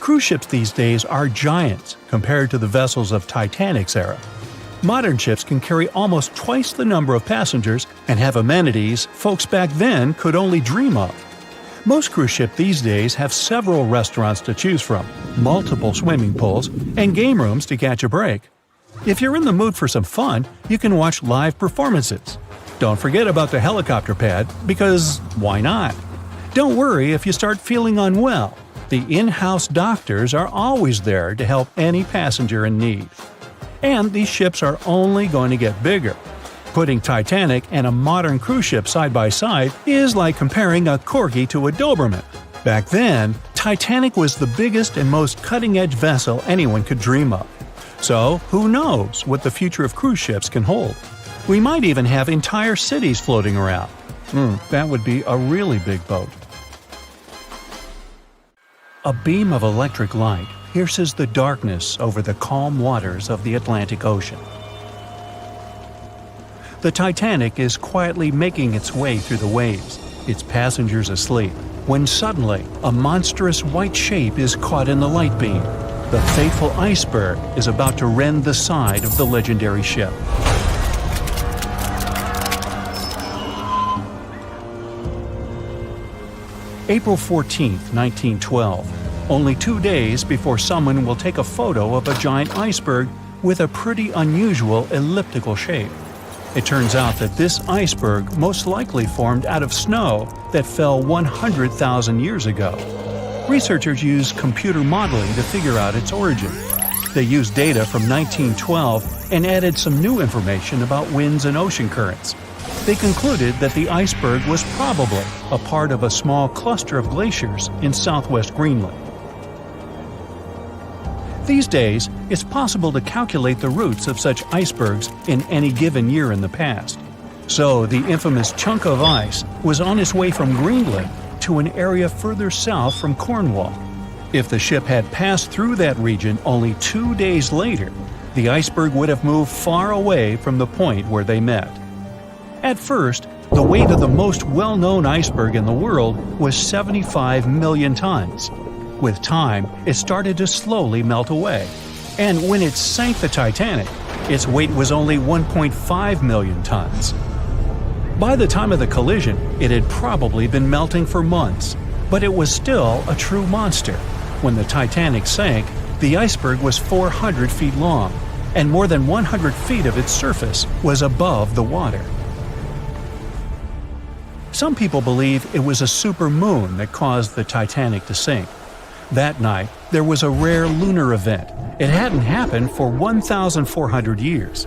Cruise ships these days are giants compared to the vessels of Titanic's era. Modern ships can carry almost twice the number of passengers and have amenities folks back then could only dream of. Most cruise ships these days have several restaurants to choose from, multiple swimming pools, and game rooms to catch a break. If you're in the mood for some fun, you can watch live performances. Don't forget about the helicopter pad, because why not? Don't worry if you start feeling unwell. The in-house doctors are always there to help any passenger in need. And these ships are only going to get bigger. Putting Titanic and a modern cruise ship side by side is like comparing a Corgi to a Doberman. Back then, Titanic was the biggest and most cutting-edge vessel anyone could dream of. So, who knows what the future of cruise ships can hold? We might even have entire cities floating around. That would be a really big boat. A beam of electric light pierces the darkness over the calm waters of the Atlantic Ocean. The Titanic is quietly making its way through the waves, its passengers asleep, when suddenly a monstrous white shape is caught in the light beam. The fateful iceberg is about to rend the side of the legendary ship. April 14, 1912. Only 2 days before someone will take a photo of a giant iceberg with a pretty unusual elliptical shape. It turns out that this iceberg most likely formed out of snow that fell 100,000 years ago. Researchers used computer modeling to figure out its origin. They used data from 1912 and added some new information about winds and ocean currents. They concluded that the iceberg was probably a part of a small cluster of glaciers in southwest Greenland. These days, it's possible to calculate the routes of such icebergs in any given year in the past. So the infamous chunk of ice was on its way from Greenland to an area further south from Cornwall. If the ship had passed through that region only 2 days later, the iceberg would have moved far away from the point where they met. At first, the weight of the most well-known iceberg in the world was 75 million tons. With time, it started to slowly melt away. And when it sank the Titanic, its weight was only 1.5 million tons. By the time of the collision, it had probably been melting for months, but it was still a true monster. When the Titanic sank, the iceberg was 400 feet long, and more than 100 feet of its surface was above the water. Some people believe it was a supermoon that caused the Titanic to sink. That night, there was a rare lunar event. It hadn't happened for 1,400 years.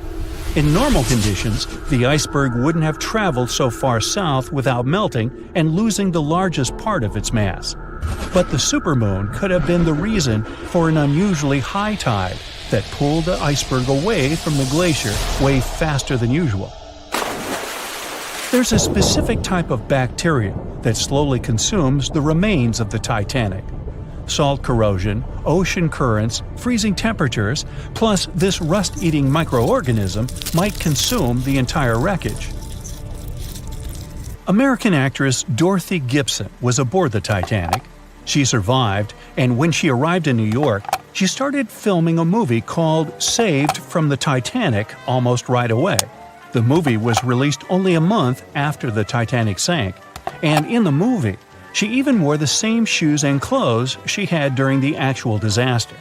In normal conditions, the iceberg wouldn't have traveled so far south without melting and losing the largest part of its mass. But the supermoon could have been the reason for an unusually high tide that pulled the iceberg away from the glacier way faster than usual. There's a specific type of bacteria that slowly consumes the remains of the Titanic. Salt corrosion, ocean currents, freezing temperatures, plus this rust-eating microorganism might consume the entire wreckage. American actress Dorothy Gibson was aboard the Titanic. She survived, and when she arrived in New York, she started filming a movie called Saved from the Titanic almost right away. The movie was released only a month after the Titanic sank, and in the movie, she even wore the same shoes and clothes she had during the actual disaster.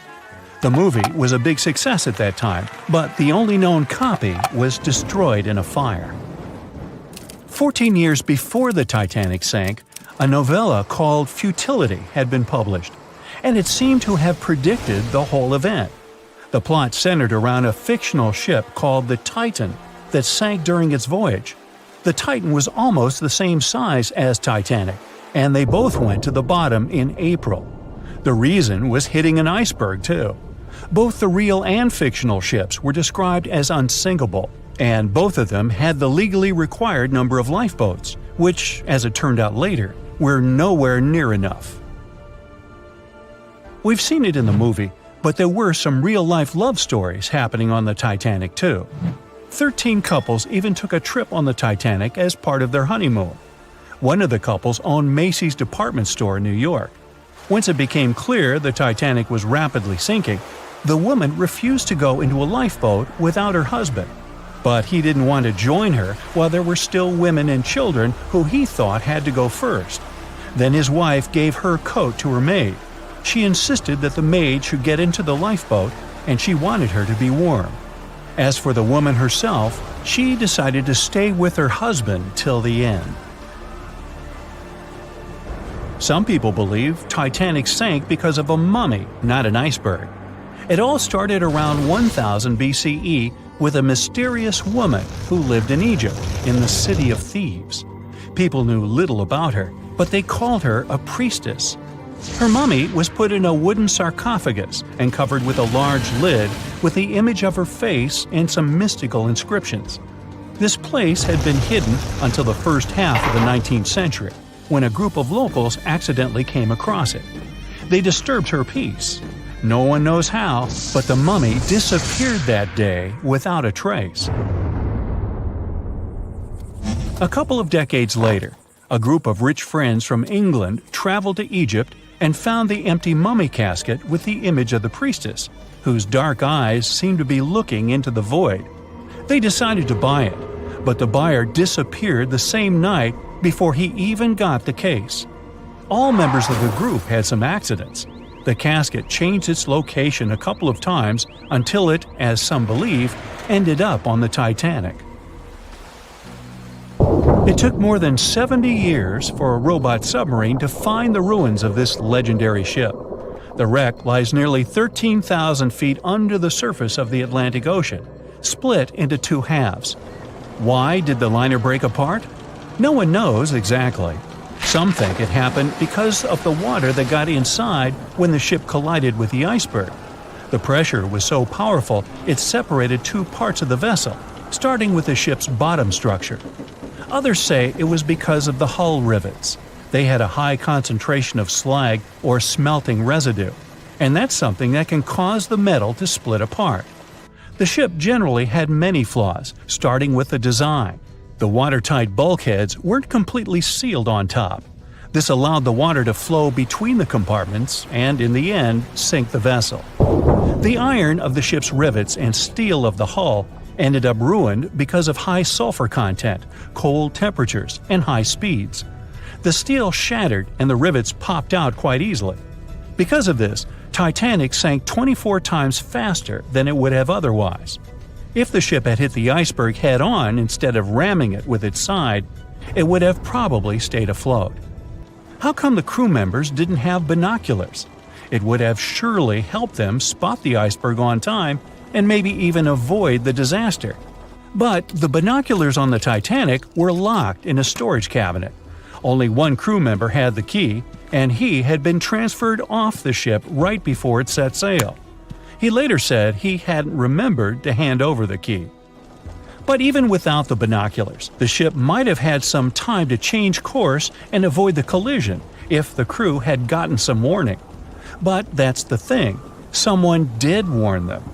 The movie was a big success at that time, but the only known copy was destroyed in a fire. 14 years before the Titanic sank, a novella called Futility had been published, and it seemed to have predicted the whole event. The plot centered around a fictional ship called the Titan that sank during its voyage. The Titan was almost the same size as Titanic, and they both went to the bottom in April. The reason was hitting an iceberg, too. Both the real and fictional ships were described as unsinkable, and both of them had the legally required number of lifeboats, which, as it turned out later, were nowhere near enough. We've seen it in the movie, but there were some real-life love stories happening on the Titanic, too. 13 couples even took a trip on the Titanic as part of their honeymoon. One of the couples owned Macy's department store in New York. Once it became clear the Titanic was rapidly sinking, The woman refused to go into a lifeboat without her husband, but he didn't want to join her while there were still women and children who he thought had to go first. Then his wife gave her coat to her maid. She insisted that the maid should get into the lifeboat, and she wanted her to be warm. As for the woman herself, she decided to stay with her husband till the end. Some people believe Titanic sank because of a mummy, not an iceberg. It all started around 1000 BCE with a mysterious woman who lived in Egypt, in the City of Thieves. People knew little about her, but they called her a priestess. Her mummy was put in a wooden sarcophagus and covered with a large lid with the image of her face and some mystical inscriptions. This place had been hidden until the first half of the 19th century, when a group of locals accidentally came across it. They disturbed her peace. No one knows how, but the mummy disappeared that day without a trace. A couple of decades later, a group of rich friends from England traveled to Egypt and found the empty mummy casket with the image of the priestess, whose dark eyes seemed to be looking into the void. They decided to buy it, but the buyer disappeared the same night before he even got the case. All members of the group had some accidents. The casket changed its location a couple of times until it, as some believe, ended up on the Titanic. It took more than 70 years for a robot submarine to find the ruins of this legendary ship. The wreck lies nearly 13,000 feet under the surface of the Atlantic Ocean, split into two halves. Why did the liner break apart? No one knows exactly. Some think it happened because of the water that got inside when the ship collided with the iceberg. The pressure was so powerful it separated two parts of the vessel, starting with the ship's bottom structure. Others say it was because of the hull rivets. They had a high concentration of slag or smelting residue, and that's something that can cause the metal to split apart. The ship generally had many flaws, starting with the design. The watertight bulkheads weren't completely sealed on top. This allowed the water to flow between the compartments and, in the end, sink the vessel. The iron of the ship's rivets and steel of the hull ended up ruined because of high sulfur content, cold temperatures, and high speeds. The steel shattered and the rivets popped out quite easily. Because of this, Titanic sank 24 times faster than it would have otherwise. If the ship had hit the iceberg head-on instead of ramming it with its side, it would have probably stayed afloat. How come the crew members didn't have binoculars? It would have surely helped them spot the iceberg on time and maybe even avoid the disaster. But the binoculars on the Titanic were locked in a storage cabinet. Only one crew member had the key, and he had been transferred off the ship right before it set sail. He later said he hadn't remembered to hand over the key. But even without the binoculars, the ship might have had some time to change course and avoid the collision if the crew had gotten some warning. But that's the thing, someone did warn them.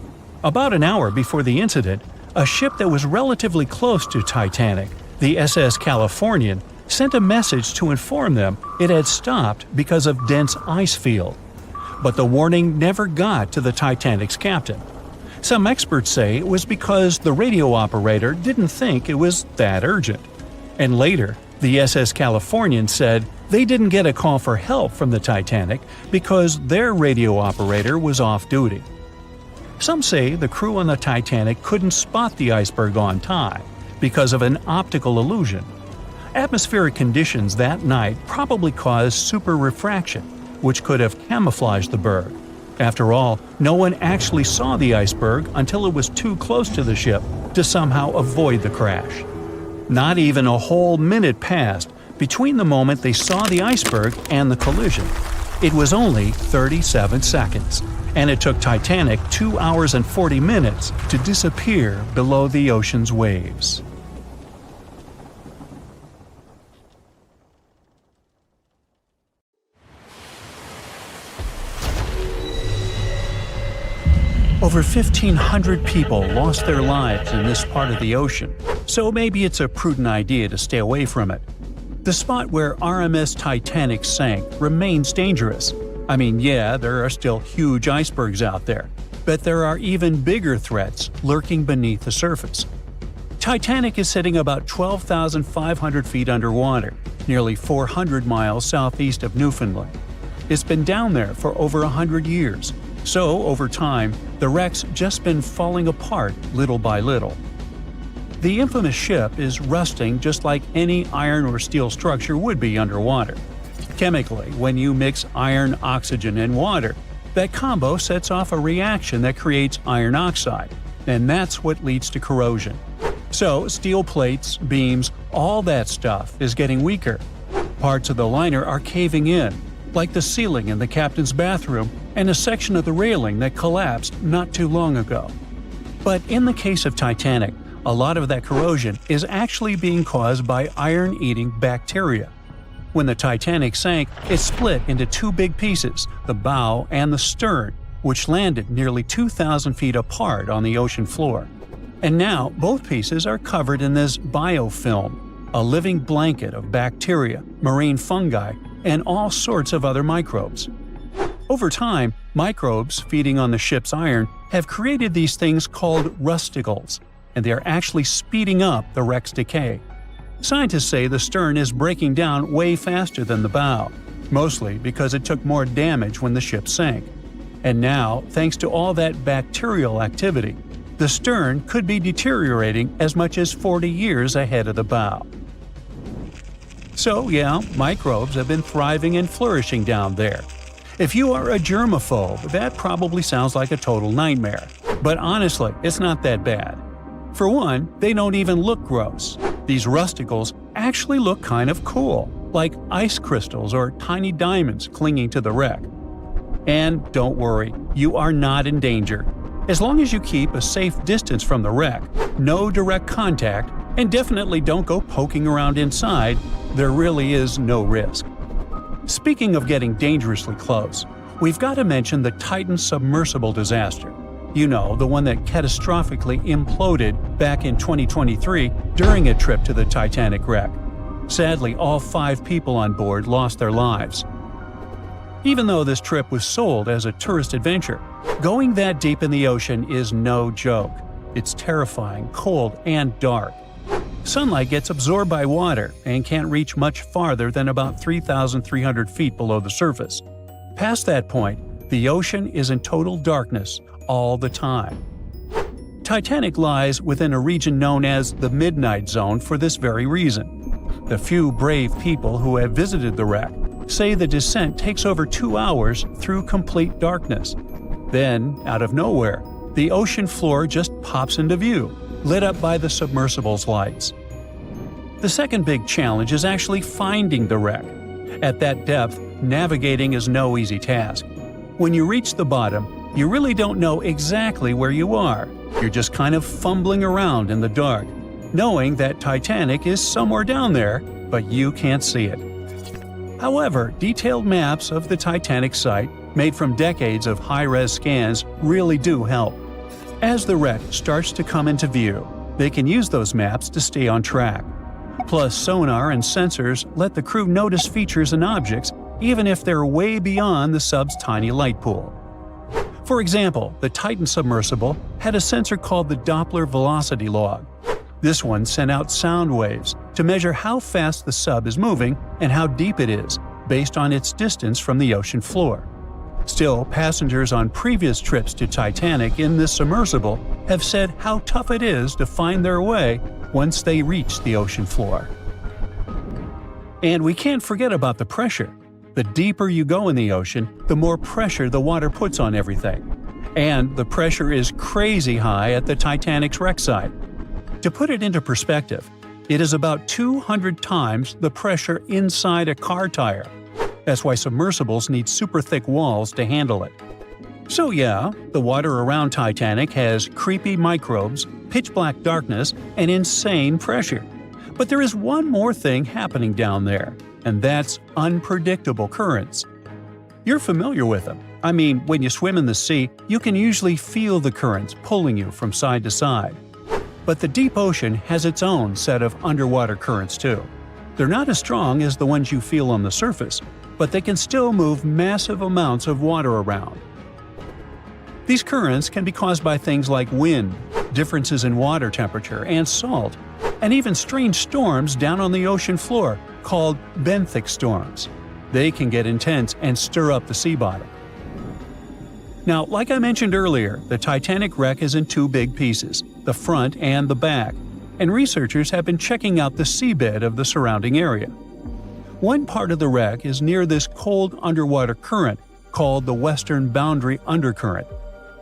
About an hour before the incident, a ship that was relatively close to Titanic, the SS Californian, sent a message to inform them it had stopped because of dense ice field. But the warning never got to the Titanic's captain. Some experts say it was because the radio operator didn't think it was that urgent. And later, the SS Californian said they didn't get a call for help from the Titanic because their radio operator was off duty. Some say the crew on the Titanic couldn't spot the iceberg on time because of an optical illusion. Atmospheric conditions that night probably caused super refraction, which could have camouflaged the berg. After all, no one actually saw the iceberg until it was too close to the ship to somehow avoid the crash. Not even a whole minute passed between the moment they saw the iceberg and the collision. It was only 37 seconds, and it took Titanic 2 hours and 40 minutes to disappear below the ocean's waves. Over 1,500 people lost their lives in this part of the ocean, so maybe it's a prudent idea to stay away from it. The spot where RMS Titanic sank remains dangerous. I mean, yeah, there are still huge icebergs out there, but there are even bigger threats lurking beneath the surface. Titanic is sitting about 12,500 feet underwater, nearly 400 miles southeast of Newfoundland. It's been down there for over 100 years, so over time, the wreck's just been falling apart little by little. The infamous ship is rusting just like any iron or steel structure would be underwater. Chemically, when you mix iron, oxygen, and water, that combo sets off a reaction that creates iron oxide, and that's what leads to corrosion. So, steel plates, beams, all that stuff is getting weaker. Parts of the liner are caving in, like the ceiling in the captain's bathroom and a section of the railing that collapsed not too long ago. But in the case of Titanic, a lot of that corrosion is actually being caused by iron-eating bacteria. When the Titanic sank, it split into two big pieces, the bow and the stern, which landed nearly 2,000 feet apart on the ocean floor. And now, both pieces are covered in this biofilm, a living blanket of bacteria, marine fungi, and all sorts of other microbes. Over time, microbes feeding on the ship's iron have created these things called rusticles, and they are actually speeding up the wreck's decay. Scientists say the stern is breaking down way faster than the bow, mostly because it took more damage when the ship sank. And now, thanks to all that bacterial activity, the stern could be deteriorating as much as 40 years ahead of the bow. So yeah, microbes have been thriving and flourishing down there. If you are a germaphobe, that probably sounds like a total nightmare. But honestly, it's not that bad. For one, they don't even look gross. These rusticles actually look kind of cool, like ice crystals or tiny diamonds clinging to the wreck. And don't worry, you are not in danger. As long as you keep a safe distance from the wreck, no direct contact, and definitely don't go poking around inside, there really is no risk. Speaking of getting dangerously close, we've got to mention the Titan submersible disaster. You know, the one that catastrophically imploded back in 2023 during a trip to the Titanic wreck. Sadly, all 5 people on board lost their lives. Even though this trip was sold as a tourist adventure, going that deep in the ocean is no joke. It's terrifying, cold, and dark. Sunlight gets absorbed by water and can't reach much farther than about 3,300 feet below the surface. Past that point, the ocean is in total darkness all the time. Titanic lies within a region known as the Midnight Zone for this very reason. The few brave people who have visited the wreck say the descent takes over 2 hours through complete darkness. Then, out of nowhere, the ocean floor just pops into view, lit up by the submersible's lights. The second big challenge is actually finding the wreck. At that depth, navigating is no easy task. When you reach the bottom, you really don't know exactly where you are. You're just kind of fumbling around in the dark, knowing that Titanic is somewhere down there, but you can't see it. However, detailed maps of the Titanic site, made from decades of high-res scans, really do help. As the wreck starts to come into view, they can use those maps to stay on track. Plus, sonar and sensors let the crew notice features and objects even if they're way beyond the sub's tiny light pool. For example, the Titan submersible had a sensor called the Doppler velocity log. This one sent out sound waves to measure how fast the sub is moving and how deep it is, based on its distance from the ocean floor. Still, passengers on previous trips to Titanic in this submersible have said how tough it is to find their way once they reach the ocean floor. And we can't forget about the pressure. The deeper you go in the ocean, the more pressure the water puts on everything. And the pressure is crazy high at the Titanic's wreck site. To put it into perspective, it is about 200 times the pressure inside a car tire. That's why submersibles need super thick walls to handle it. So yeah, the water around Titanic has creepy microbes, pitch-black darkness, and insane pressure. But there is one more thing happening down there, and that's unpredictable currents. You're familiar with them. I mean, when you swim in the sea, you can usually feel the currents pulling you from side to side. But the deep ocean has its own set of underwater currents too. They're not as strong as the ones you feel on the surface, but they can still move massive amounts of water around. These currents can be caused by things like wind, differences in water temperature and salt, and even strange storms down on the ocean floor called benthic storms. They can get intense and stir up the sea bottom. Now, like I mentioned earlier, the Titanic wreck is in two big pieces, the front and the back, and researchers have been checking out the seabed of the surrounding area. One part of the wreck is near this cold underwater current called the Western Boundary Undercurrent.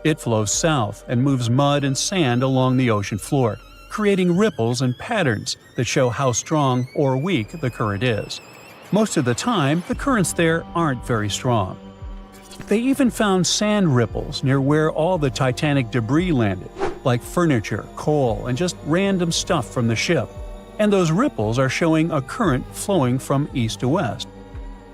It flows south and moves mud and sand along the ocean floor, creating ripples and patterns that show how strong or weak the current is. Most of the time, the currents there aren't very strong. They even found sand ripples near where all the Titanic debris landed, like furniture, coal, and just random stuff from the ship. And those ripples are showing a current flowing from east to west.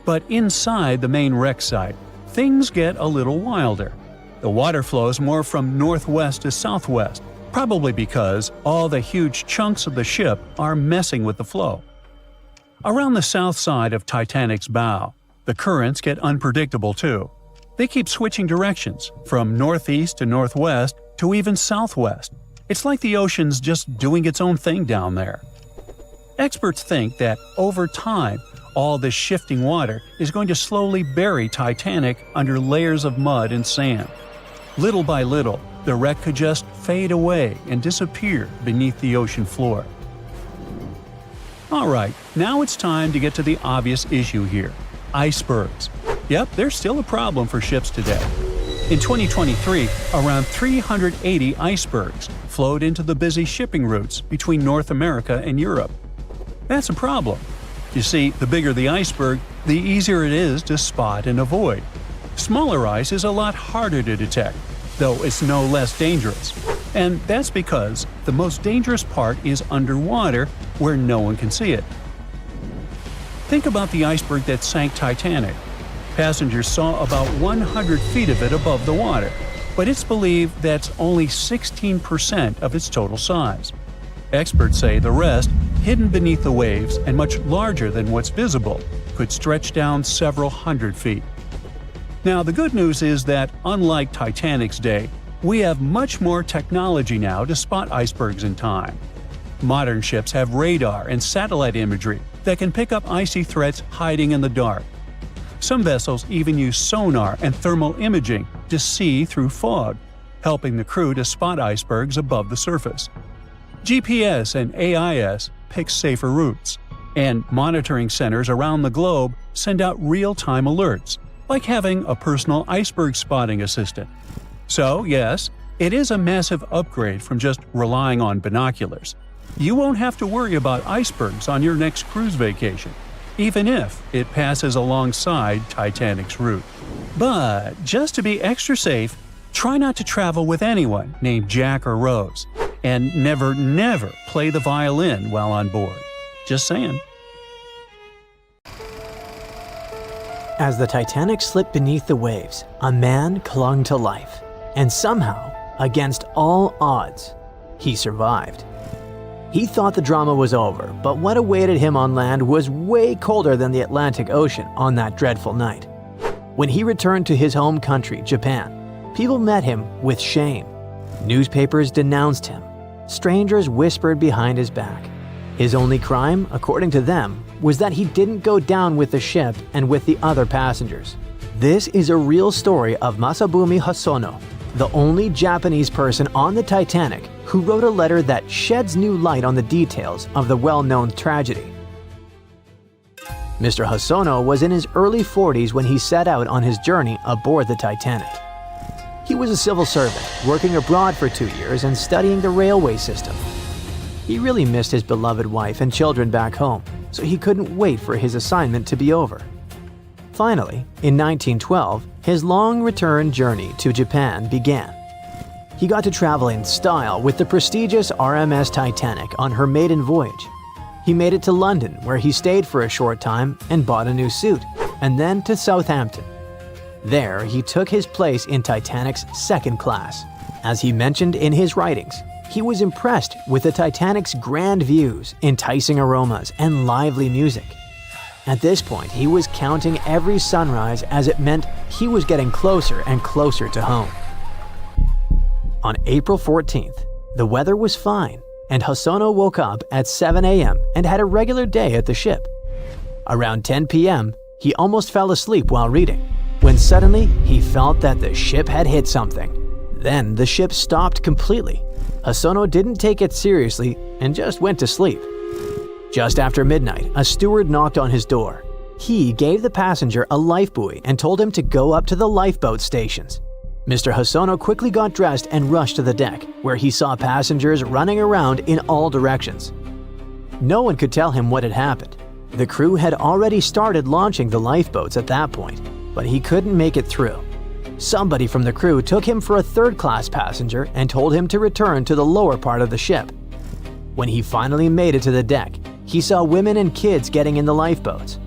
But inside the main wreck site, things get a little wilder. The water flows more from northwest to southwest, probably because all the huge chunks of the ship are messing with the flow. Around the south side of Titanic's bow, the currents get unpredictable too. They keep switching directions, from northeast to northwest to even southwest. It's like the ocean's just doing its own thing down there. Experts think that over time, all this shifting water is going to slowly bury Titanic under layers of mud and sand. Little by little, the wreck could just fade away and disappear beneath the ocean floor. Alright, now it's time to get to the obvious issue here: icebergs. Yep, they're still a problem for ships today. In 2023, around 380 icebergs flowed into the busy shipping routes between North America and Europe. That's a problem. You see, the bigger the iceberg, the easier it is to spot and avoid. Smaller ice is a lot harder to detect, though it's no less dangerous. And that's because the most dangerous part is underwater, where no one can see it. Think about the iceberg that sank Titanic. Passengers saw about 100 feet of it above the water, but it's believed that's only 16% of its total size. Experts say the rest, hidden beneath the waves and much larger than what's visible, could stretch down several hundred feet. Now, the good news is that, unlike Titanic's day, we have much more technology now to spot icebergs in time. Modern ships have radar and satellite imagery that can pick up icy threats hiding in the dark. Some vessels even use sonar and thermal imaging to see through fog, helping the crew to spot icebergs above the surface. GPS and AIS pick safer routes, and monitoring centers around the globe send out real-time alerts, like having a personal iceberg spotting assistant. So, yes, it is a massive upgrade from just relying on binoculars. You won't have to worry about icebergs on your next cruise vacation, even if it passes alongside Titanic's route. But just to be extra safe, try not to travel with anyone named Jack or Rose, and never play the violin while on board. Just saying. As the Titanic slipped beneath the waves, a man clung to life, and somehow, against all odds, he survived. He thought the drama was over, but what awaited him on land was way colder than the Atlantic Ocean on that dreadful night. When he returned to his home country, Japan, people met him with shame. Newspapers denounced him. Strangers whispered behind his back. His only crime, according to them, was that he didn't go down with the ship and with the other passengers. This is a real story of Masabumi Hosono, the only Japanese person on the Titanic who wrote a letter that sheds new light on the details of the well-known tragedy. Mr. Hosono was in his early 40s when he set out on his journey aboard the Titanic. He was a civil servant, working abroad for 2 years and studying the railway system. He really missed his beloved wife and children back home, so he couldn't wait for his assignment to be over. Finally, in 1912, his long return journey to Japan began. He got to travel in style with the prestigious RMS Titanic on her maiden voyage. He made it to London, where he stayed for a short time and bought a new suit, and then to Southampton. There, he took his place in Titanic's second class. As he mentioned in his writings, he was impressed with the Titanic's grand views, enticing aromas, and lively music. At this point, he was counting every sunrise as it meant he was getting closer and closer to home. On April 14th, the weather was fine, and Hosono woke up at 7 a.m. and had a regular day at the ship. Around 10 p.m., he almost fell asleep while reading, when suddenly he felt that the ship had hit something. Then the ship stopped completely. Hosono didn't take it seriously and just went to sleep. Just after midnight, a steward knocked on his door. He gave the passenger a life buoy and told him to go up to the lifeboat stations. Mr. Hosono quickly got dressed and rushed to the deck, where he saw passengers running around in all directions. No one could tell him what had happened. The crew had already started launching the lifeboats at that point, but he couldn't make it through. Somebody from the crew took him for a third-class passenger and told him to return to the lower part of the ship. When he finally made it to the deck, he saw women and kids getting in the lifeboats.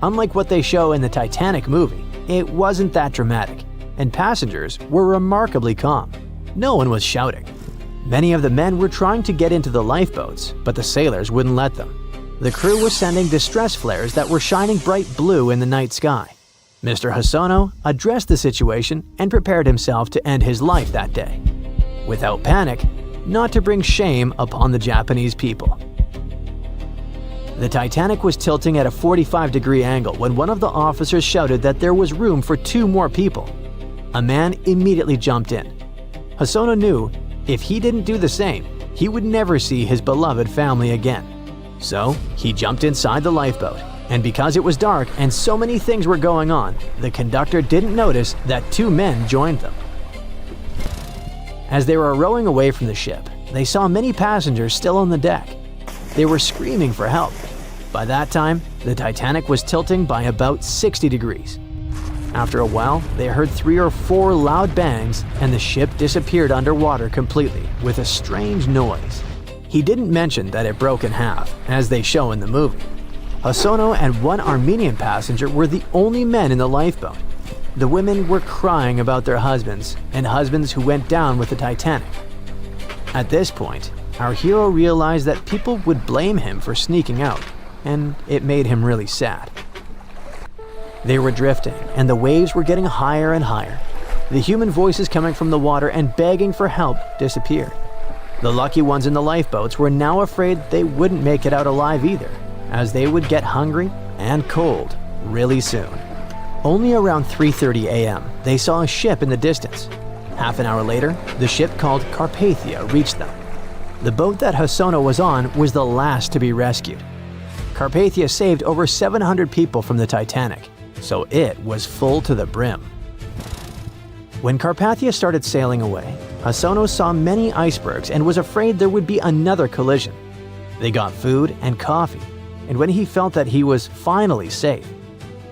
Unlike what they show in the Titanic movie, it wasn't that dramatic, and passengers were remarkably calm. No one was shouting. Many of the men were trying to get into the lifeboats, but the sailors wouldn't let them. The crew was sending distress flares that were shining bright blue in the night sky. Mr. Hosono addressed the situation and prepared himself to end his life that day. Without panic, not to bring shame upon the Japanese people. The Titanic was tilting at a 45-degree angle when one of the officers shouted that there was room for 2 more people. A man immediately jumped in. Hosono knew if he didn't do the same, he would never see his beloved family again. So he jumped inside the lifeboat, and because it was dark and so many things were going on, the conductor didn't notice that 2 men joined them. As they were rowing away from the ship, they saw many passengers still on the deck. They were screaming for help. By that time, the Titanic was tilting by about 60 degrees. After a while, they heard 3 or 4 loud bangs, and the ship disappeared underwater completely with a strange noise. He didn't mention that it broke in half, as they show in the movie. Hosono and 1 Armenian passenger were the only men in the lifeboat. The women were crying about their husbands, and husbands who went down with the Titanic. At this point, our hero realized that people would blame him for sneaking out, and it made him really sad. They were drifting, and the waves were getting higher and higher. The human voices coming from the water and begging for help disappeared. The lucky ones in the lifeboats were now afraid they wouldn't make it out alive either, as they would get hungry and cold really soon. Only around 3:30 a.m., they saw a ship in the distance. Half an hour later, the ship called Carpathia reached them. The boat that Hosono was on was the last to be rescued. Carpathia saved over 700 people from the Titanic, so it was full to the brim. When Carpathia started sailing away, Hosono saw many icebergs and was afraid there would be another collision. They got food and coffee, and when he felt that he was finally safe,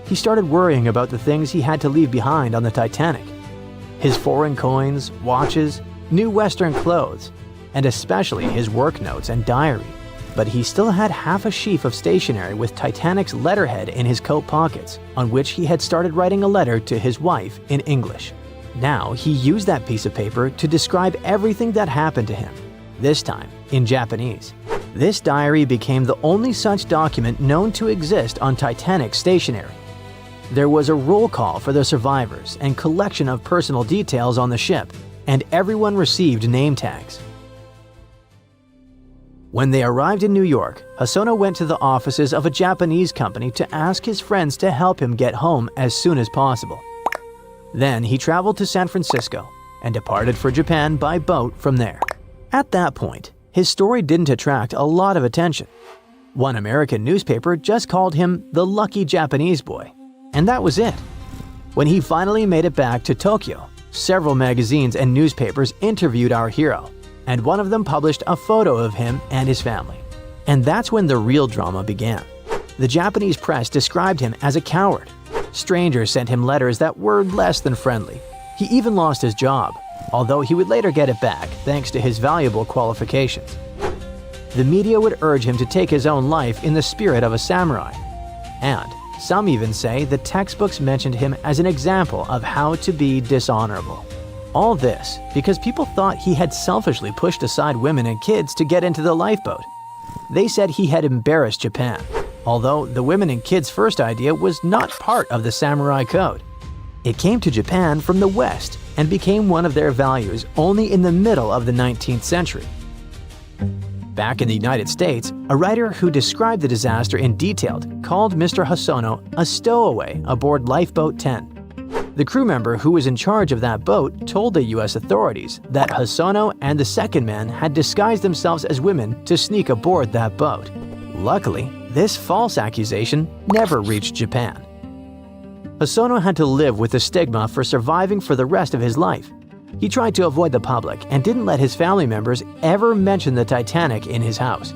he started worrying about the things he had to leave behind on the Titanic. His foreign coins, watches, new Western clothes, and especially his work notes and diary. But he still had half a sheaf of stationery with Titanic's letterhead in his coat pockets, on which he had started writing a letter to his wife in English. Now he used that piece of paper to describe everything that happened to him, this time in Japanese. This diary became the only such document known to exist on Titanic stationery. There was a roll call for the survivors and collection of personal details on the ship, and everyone received name tags. When they arrived in New York, Hosono went to the offices of a Japanese company to ask his friends to help him get home as soon as possible. Then he traveled to San Francisco and departed for Japan by boat from there. At that point, his story didn't attract a lot of attention. One American newspaper just called him the lucky Japanese boy, and that was it. When he finally made it back to Tokyo, several magazines and newspapers interviewed our hero, and one of them published a photo of him and his family. And that's when the real drama began. The Japanese press described him as a coward. Strangers sent him letters that were less than friendly. He even lost his job, although he would later get it back thanks to his valuable qualifications. The media would urge him to take his own life in the spirit of a samurai. And some even say the textbooks mentioned him as an example of how to be dishonorable. All this because people thought he had selfishly pushed aside women and kids to get into the lifeboat. They said he had embarrassed Japan, although the women and kids' first idea was not part of the samurai code. It came to Japan from the West and became one of their values only in the middle of the 19th century. Back in the United States, a writer who described the disaster in detail called Mr. Hosono a stowaway aboard Lifeboat 10. The crew member who was in charge of that boat told the US authorities that Hosono and the second man had disguised themselves as women to sneak aboard that boat. Luckily, this false accusation never reached Japan. Hosono had to live with the stigma for surviving for the rest of his life. He tried to avoid the public and didn't let his family members ever mention the Titanic in his house.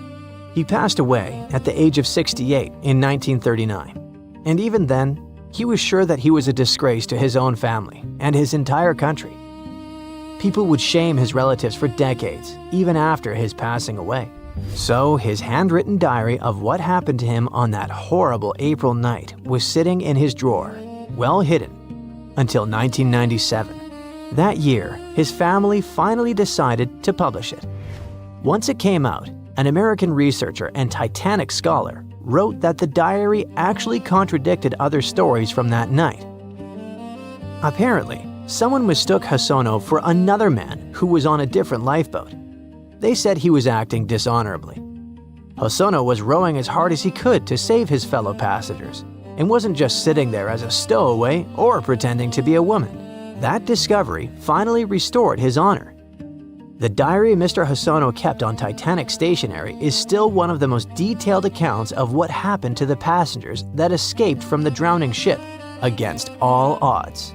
He passed away at the age of 68 in 1939, and even then, he was sure that he was a disgrace to his own family and his entire country. People would shame his relatives for decades, even after his passing away. So his handwritten diary of what happened to him on that horrible April night was sitting in his drawer, well hidden, until 1997. That year, his family finally decided to publish it. Once it came out, an American researcher and Titanic scholar wrote that the diary actually contradicted other stories from that night. Apparently, someone mistook Hosono for another man who was on a different lifeboat. They said he was acting dishonorably. Hosono was rowing as hard as he could to save his fellow passengers and wasn't just sitting there as a stowaway or pretending to be a woman. That discovery finally restored his honor. The diary Mr. Hosono kept on Titanic stationery is still one of the most detailed accounts of what happened to the passengers that escaped from the drowning ship against all odds.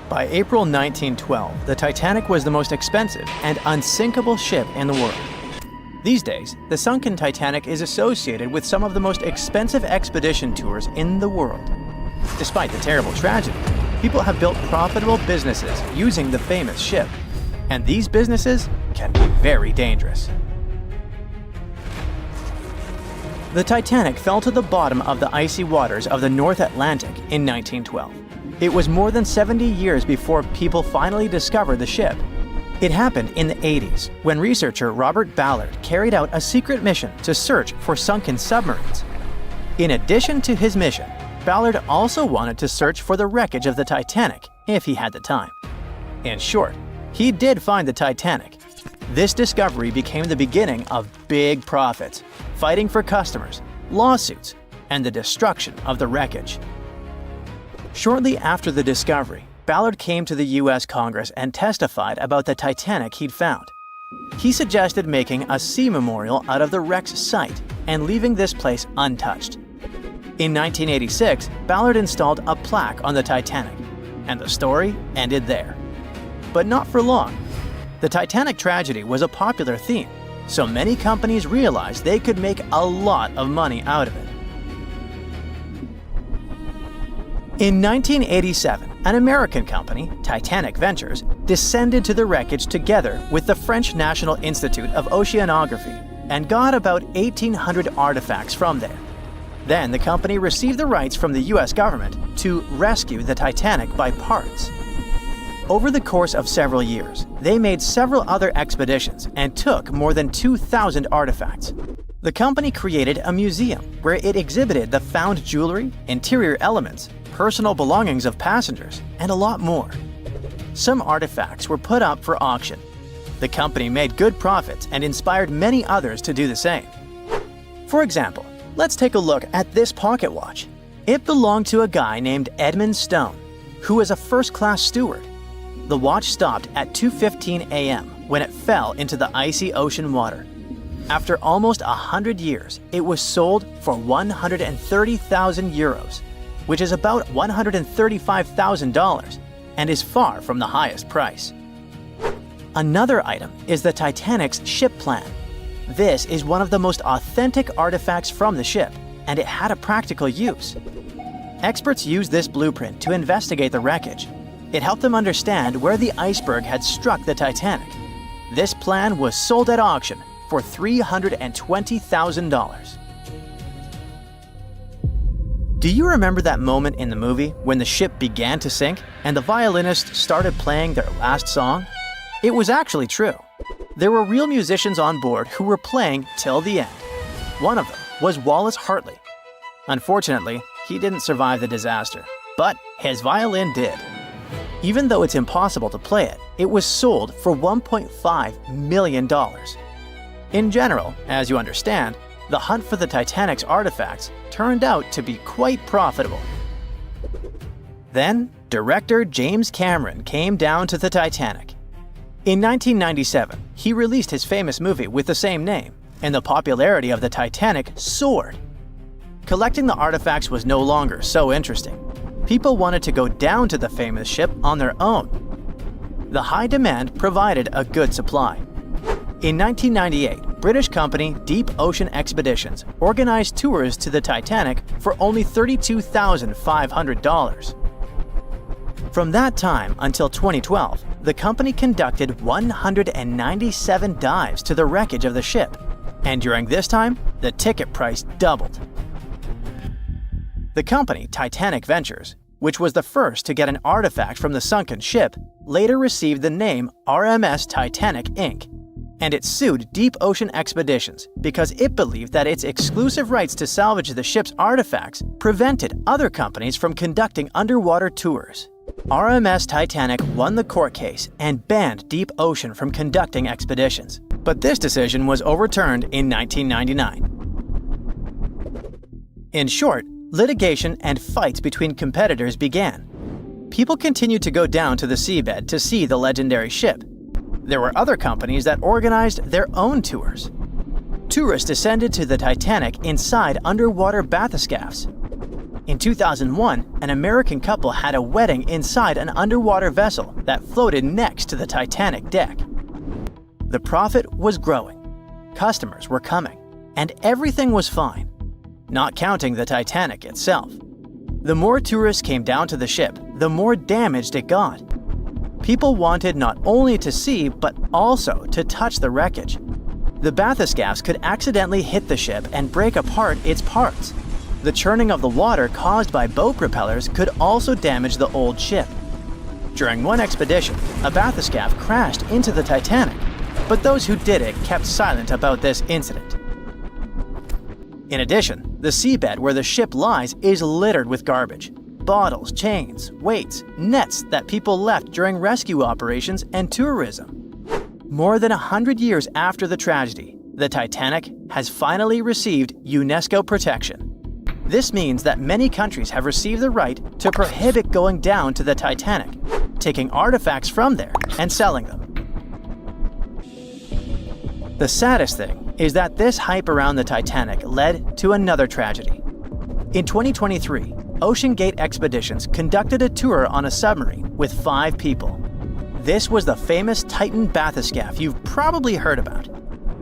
By April 1912, the Titanic was the most expensive and unsinkable ship in the world. These days, the sunken Titanic is associated with some of the most expensive expedition tours in the world. Despite the terrible tragedy, people have built profitable businesses using the famous ship, and these businesses can be very dangerous. The Titanic fell to the bottom of the icy waters of the North Atlantic in 1912. It was more than 70 years before people finally discovered the ship. It happened in the 80s when researcher Robert Ballard carried out a secret mission to search for sunken submarines. In addition to his mission, Ballard also wanted to search for the wreckage of the Titanic if he had the time. In short, he did find the Titanic. This discovery became the beginning of big profits, fighting for customers, lawsuits, and the destruction of the wreckage. Shortly after the discovery, Ballard came to the US Congress and testified about the Titanic he'd found. He suggested making a sea memorial out of the wreck's site and leaving this place untouched. In 1986, Ballard installed a plaque on the Titanic, and the story ended there. But not for long. The Titanic tragedy was a popular theme, so many companies realized they could make a lot of money out of it. In 1987, an American company, Titanic Ventures, descended to the wreckage together with the French National Institute of Oceanography and got about 1,800 artifacts from there. Then the company received the rights from the US government to rescue the Titanic by parts. Over the course of several years, they made several other expeditions and took more than 2,000 artifacts. The company created a museum where it exhibited the found jewelry, interior elements, personal belongings of passengers, and a lot more. Some artifacts were put up for auction. The company made good profits and inspired many others to do the same. For example, let's take a look at this pocket watch. It belonged to a guy named Edmund Stone, who was a first-class steward. The watch stopped at 2:15 a.m. when it fell into the icy ocean water. After almost 100 years, it was sold for 130,000 euros, which is about $135,000, and is far from the highest price. Another item is the Titanic's ship plan. This is one of the most authentic artifacts from the ship, and it had a practical use. Experts used this blueprint to investigate the wreckage. It helped them understand where the iceberg had struck the Titanic. This plan was sold at auction for $320,000. Do you remember that moment in the movie when the ship began to sink and the violinists started playing their last song? It was actually true. There were real musicians on board who were playing till the end. One of them was Wallace Hartley. Unfortunately, he didn't survive the disaster, but his violin did. Even though it's impossible to play it, it was sold for $1.5 million. In general, as you understand, the hunt for the Titanic's artifacts turned out to be quite profitable. Then, director James Cameron came down to the Titanic. In 1997, he released his famous movie with the same name, and the popularity of the Titanic soared. Collecting the artifacts was no longer so interesting. People wanted to go down to the famous ship on their own. The high demand provided a good supply. In 1998, British company Deep Ocean Expeditions organized tours to the Titanic for only $32,500. From that time until 2012, the company conducted 197 dives to the wreckage of the ship, and during this time, the ticket price doubled. The company Titanic Ventures, which was the first to get an artifact from the sunken ship, later received the name RMS Titanic Inc., and it sued Deep Ocean Expeditions because it believed that its exclusive rights to salvage the ship's artifacts prevented other companies from conducting underwater tours. RMS Titanic won the court case and banned Deep Ocean from conducting expeditions, but this decision was overturned in 1999. In short, litigation and fights between competitors began. People continued to go down to the seabed to see the legendary ship. There were other companies that organized their own tours. Tourists descended to the Titanic inside underwater bathyscaphs. In 2001, an American couple had a wedding inside an underwater vessel that floated next to the Titanic deck. The profit was growing, customers were coming, and everything was fine, not counting the Titanic itself. The more tourists came down to the ship, the more damaged it got. People wanted not only to see, but also to touch the wreckage. The bathyscaphs could accidentally hit the ship and break apart its parts. The churning of the water caused by boat propellers could also damage the old ship. During one expedition, a bathyscaph crashed into the Titanic, but those who did it kept silent about this incident. In addition, the seabed where the ship lies is littered with garbage. Bottles, chains, weights, nets that people left during rescue operations and tourism. More than 100 years after the tragedy, the Titanic has finally received UNESCO protection. This means that many countries have received the right to prohibit going down to the Titanic, taking artifacts from there and selling them. The saddest thing is that this hype around the Titanic led to another tragedy. In 2023, OceanGate Expeditions conducted a tour on a submarine with 5 people. This was the famous Titan bathyscaph you've probably heard about.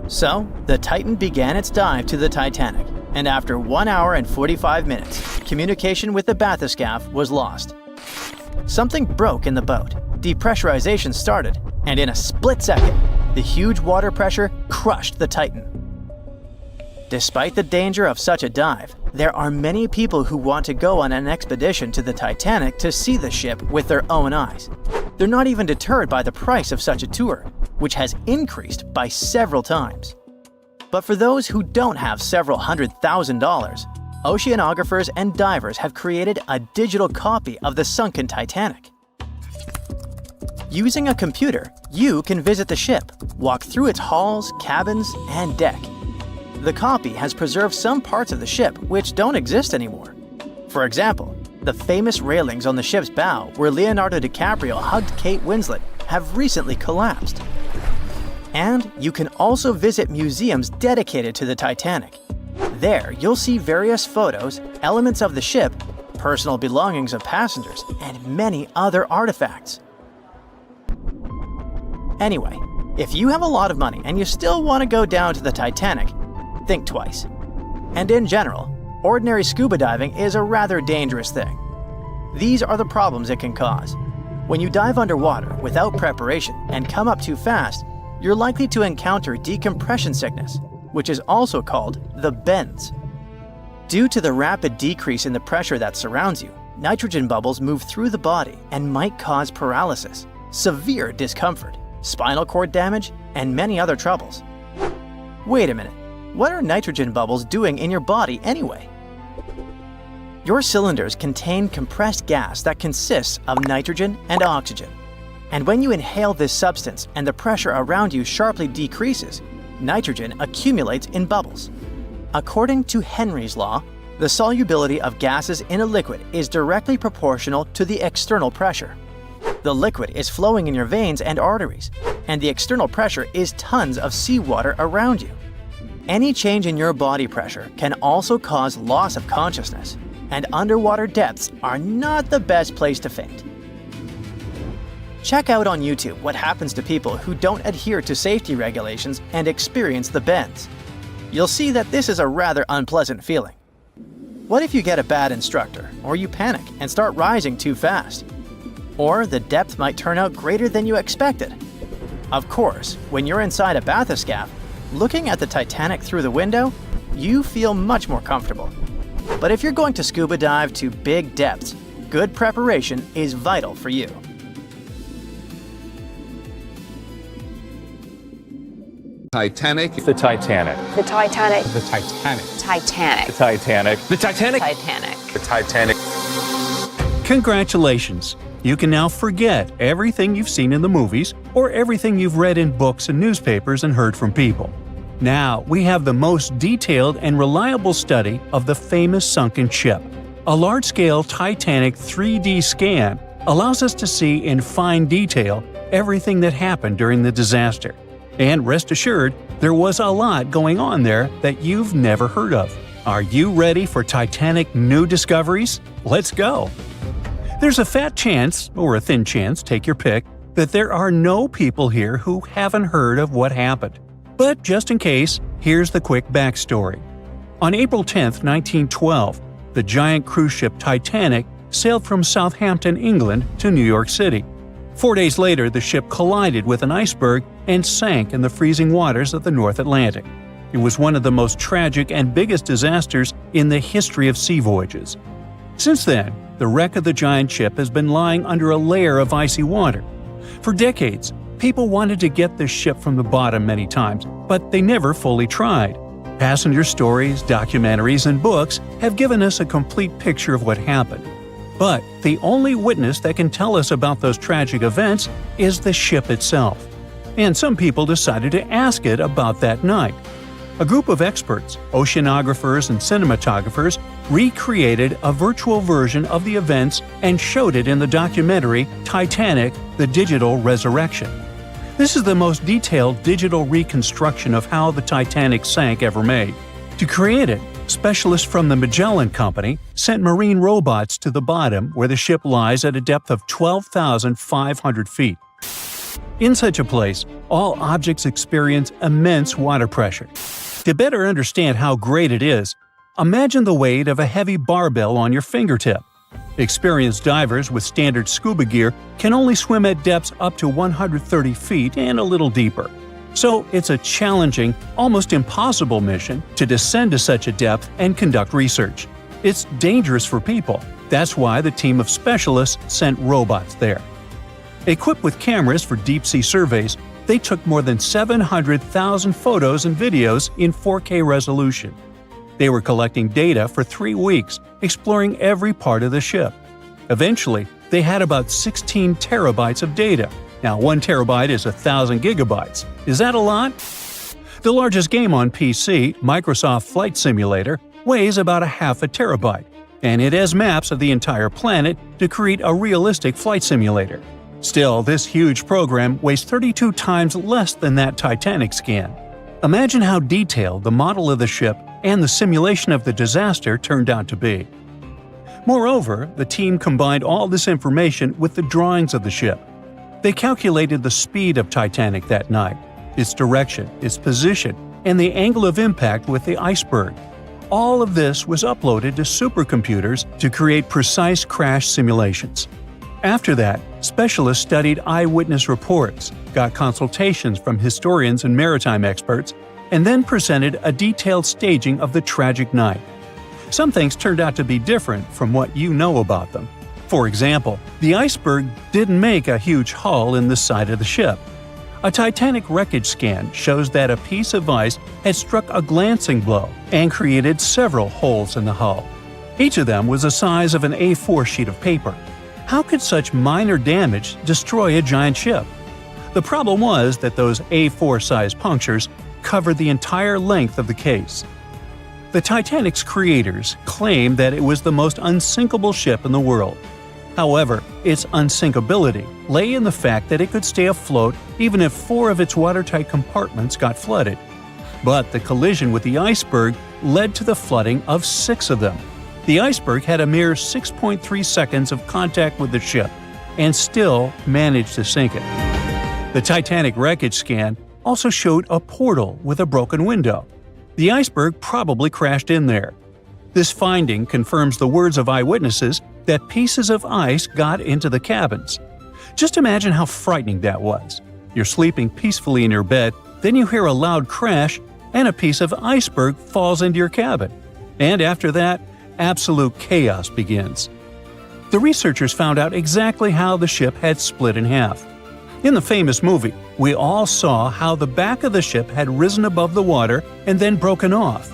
So, the Titan began its dive to the Titanic, and after 1 hour and 45 minutes, communication with the bathyscaph was lost. Something broke in the boat, depressurization started, and in a split second, the huge water pressure crushed the Titan. Despite the danger of such a dive, there are many people who want to go on an expedition to the Titanic to see the ship with their own eyes. They're not even deterred by the price of such a tour, which has increased by several times. But for those who don't have several $100,000, oceanographers and divers have created a digital copy of the sunken Titanic. Using a computer, you can visit the ship, walk through its halls, cabins, and deck. The copy has preserved some parts of the ship which don't exist anymore. For example, the famous railings on the ship's bow where Leonardo DiCaprio hugged Kate Winslet have recently collapsed. And you can also visit museums dedicated to the Titanic. There, you'll see various photos, elements of the ship, personal belongings of passengers, and many other artifacts. Anyway, if you have a lot of money and you still want to go down to the Titanic, think twice. And in general, ordinary scuba diving is a rather dangerous thing. These are the problems it can cause. When you dive underwater without preparation and come up too fast, you're likely to encounter decompression sickness, which is also called the bends. Due to the rapid decrease in the pressure that surrounds you, nitrogen bubbles move through the body and might cause paralysis, severe discomfort, spinal cord damage, and many other troubles. Wait a minute, what are nitrogen bubbles doing in your body anyway? Your cylinders contain compressed gas that consists of nitrogen and oxygen. And when you inhale this substance and the pressure around you sharply decreases, nitrogen accumulates in bubbles. According to Henry's law, the solubility of gases in a liquid is directly proportional to the external pressure. The liquid is flowing in your veins and arteries, and the external pressure is tons of seawater around you. Any change in your body pressure can also cause loss of consciousness, and underwater depths are not the best place to faint. Check out on YouTube what happens to people who don't adhere to safety regulations and experience the bends. You'll see that this is a rather unpleasant feeling. What if you get a bad instructor, or you panic and start rising too fast? Or the depth might turn out greater than you expected. Of course, when you're inside a bathyscaphe, looking at the Titanic through the window, you feel much more comfortable. But if you're going to scuba dive to big depths, good preparation is vital for you. Titanic. The Titanic. The Titanic. The Titanic. Titanic. The Titanic. The Titanic. Titanic. The Titanic. Congratulations! You can now forget everything you've seen in the movies or everything you've read in books and newspapers and heard from people. Now we have the most detailed and reliable study of the famous sunken ship. A large-scale Titanic 3D scan allows us to see in fine detail everything that happened during the disaster. And rest assured, there was a lot going on there that you've never heard of. Are you ready for Titanic new discoveries? Let's go! There's a fat chance, or a thin chance, take your pick, that there are no people here who haven't heard of what happened. But just in case, here's the quick backstory. On April 10, 1912, the giant cruise ship Titanic sailed from Southampton, England to New York City. 4 days later, the ship collided with an iceberg and sank in the freezing waters of the North Atlantic. It was one of the most tragic and biggest disasters in the history of sea voyages. Since then, the wreck of the giant ship has been lying under a layer of icy water. For decades, people wanted to get this ship from the bottom many times, but they never fully tried. Passenger stories, documentaries, and books have given us a complete picture of what happened. But the only witness that can tell us about those tragic events is the ship itself. And some people decided to ask it about that night. A group of experts, oceanographers and cinematographers, recreated a virtual version of the events and showed it in the documentary Titanic: The Digital Resurrection. This is the most detailed digital reconstruction of how the Titanic sank ever made. To create it, specialists from the Magellan Company sent marine robots to the bottom where the ship lies at a depth of 12,500 feet. In such a place, all objects experience immense water pressure. To better understand how great it is, imagine the weight of a heavy barbell on your fingertip. Experienced divers with standard scuba gear can only swim at depths up to 130 feet and a little deeper. So it's a challenging, almost impossible mission to descend to such a depth and conduct research. It's dangerous for people. That's why the team of specialists sent robots there. Equipped with cameras for deep-sea surveys, they took more than 700,000 photos and videos in 4K resolution. They were collecting data for 3 weeks, exploring every part of the ship. Eventually, they had about 16 terabytes of data. Now, 1 terabyte is 1,000 gigabytes. Is that a lot? The largest game on PC, Microsoft Flight Simulator, weighs about 0.5 terabyte, and it has maps of the entire planet to create a realistic flight simulator. Still, this huge program weighs 32 times less than that Titanic scan. Imagine how detailed the model of the ship and the simulation of the disaster turned out to be. Moreover, the team combined all this information with the drawings of the ship. They calculated the speed of Titanic that night, its direction, its position, and the angle of impact with the iceberg. All of this was uploaded to supercomputers to create precise crash simulations. After that, specialists studied eyewitness reports, got consultations from historians and maritime experts, and then presented a detailed staging of the tragic night. Some things turned out to be different from what you know about them. For example, the iceberg didn't make a huge hole in the side of the ship. A Titanic wreckage scan shows that a piece of ice had struck a glancing blow and created several holes in the hull. Each of them was the size of an A4 sheet of paper. How could such minor damage destroy a giant ship? The problem was that those A4-sized punctures covered the entire length of the case. The Titanic's creators claimed that it was the most unsinkable ship in the world. However, its unsinkability lay in the fact that it could stay afloat even if 4 of its watertight compartments got flooded. But the collision with the iceberg led to the flooding of 6 of them. The iceberg had a mere 6.3 seconds of contact with the ship and still managed to sink it. The Titanic wreckage scan also showed a portal with a broken window. The iceberg probably crashed in there. This finding confirms the words of eyewitnesses that pieces of ice got into the cabins. Just imagine how frightening that was. You're sleeping peacefully in your bed, then you hear a loud crash, and a piece of iceberg falls into your cabin. And after that, absolute chaos begins. The researchers found out exactly how the ship had split in half. In the famous movie, we all saw how the back of the ship had risen above the water and then broken off.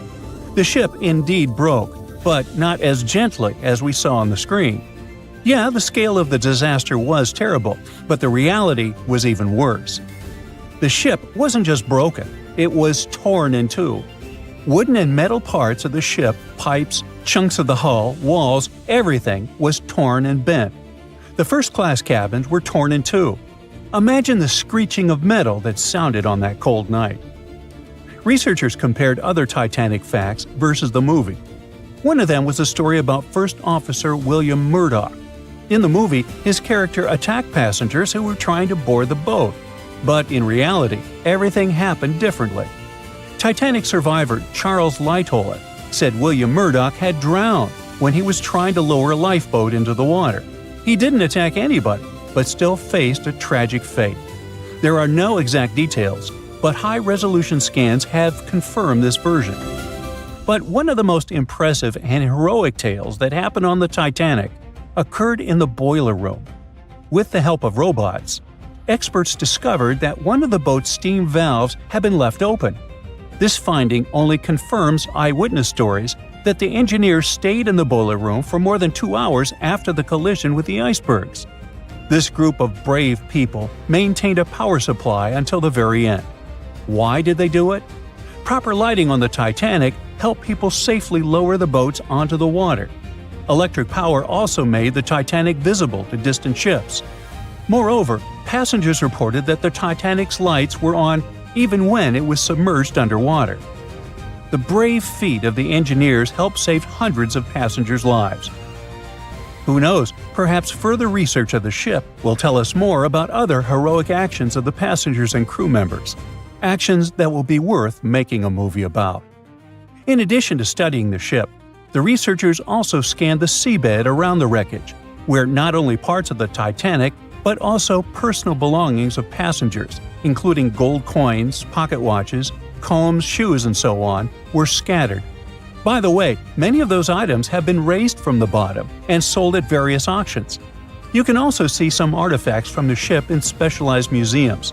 The ship indeed broke, but not as gently as we saw on the screen. Yeah, the scale of the disaster was terrible, but the reality was even worse. The ship wasn't just broken, it was torn in two. Wooden and metal parts of the ship, pipes, chunks of the hull, walls, everything was torn and bent. The first-class cabins were torn in two. Imagine the screeching of metal that sounded on that cold night. Researchers compared other Titanic facts versus the movie. One of them was a story about First Officer William Murdoch. In the movie, his character attacked passengers who were trying to board the boat. But in reality, everything happened differently. Titanic survivor Charles Lightoller said William Murdoch had drowned when he was trying to lower a lifeboat into the water. He didn't attack anybody, but still faced a tragic fate. There are no exact details, but high-resolution scans have confirmed this version. But one of the most impressive and heroic tales that happened on the Titanic occurred in the boiler room. With the help of robots, experts discovered that one of the boat's steam valves had been left open. This finding only confirms eyewitness stories that the engineers stayed in the boiler room for more than 2 hours after the collision with the icebergs. This group of brave people maintained a power supply until the very end. Why did they do it? Proper lighting on the Titanic helped people safely lower the boats onto the water. Electric power also made the Titanic visible to distant ships. Moreover, passengers reported that the Titanic's lights were on even when it was submerged underwater. The brave feat of the engineers helped save hundreds of passengers' lives. Who knows, perhaps further research of the ship will tell us more about other heroic actions of the passengers and crew members. Actions that will be worth making a movie about. In addition to studying the ship, the researchers also scanned the seabed around the wreckage, where not only parts of the Titanic, but also personal belongings of passengers, including gold coins, pocket watches, combs, shoes, and so on, were scattered. By the way, many of those items have been raised from the bottom and sold at various auctions. You can also see some artifacts from the ship in specialized museums.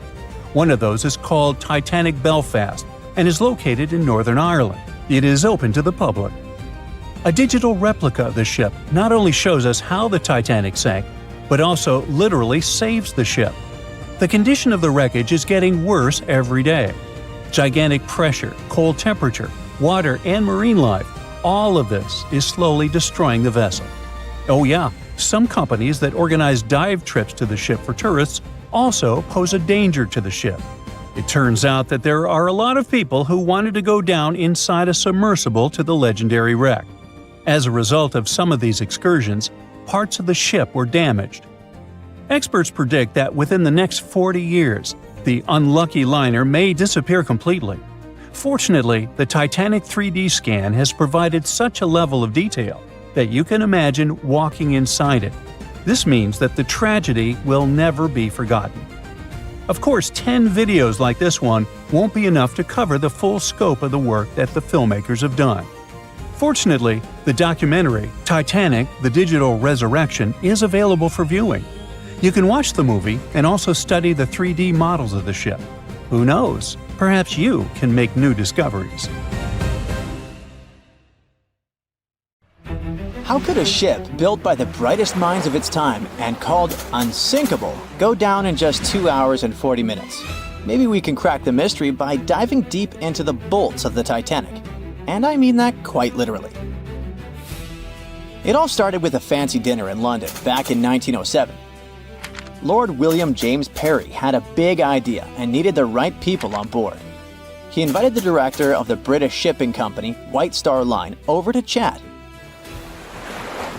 One of those is called Titanic Belfast and is located in Northern Ireland. It is open to the public. A digital replica of the ship not only shows us how the Titanic sank, but also literally saves the ship. The condition of the wreckage is getting worse every day. Gigantic pressure, cold temperature, water, and marine life, all of this is slowly destroying the vessel. Oh yeah, some companies that organize dive trips to the ship for tourists also pose a danger to the ship. It turns out that there are a lot of people who wanted to go down inside a submersible to the legendary wreck. As a result of some of these excursions, parts of the ship were damaged. Experts predict that within the next 40 years, the unlucky liner may disappear completely. Fortunately, the Titanic 3D scan has provided such a level of detail that you can imagine walking inside it. This means that the tragedy will never be forgotten. Of course, 10 videos like this one won't be enough to cover the full scope of the work that the filmmakers have done. Fortunately, the documentary, Titanic: The Digital Resurrection, is available for viewing. You can watch the movie and also study the 3D models of the ship. Who knows? Perhaps you can make new discoveries. How could a ship built by the brightest minds of its time and called unsinkable go down in just 2 hours and 40 minutes? Maybe we can crack the mystery by diving deep into the bolts of the Titanic. And I mean that quite literally. It all started with a fancy dinner in London back in 1907. Lord William James Parry had a big idea and needed the right people on board. He invited the director of the British shipping company, White Star Line, over to chat.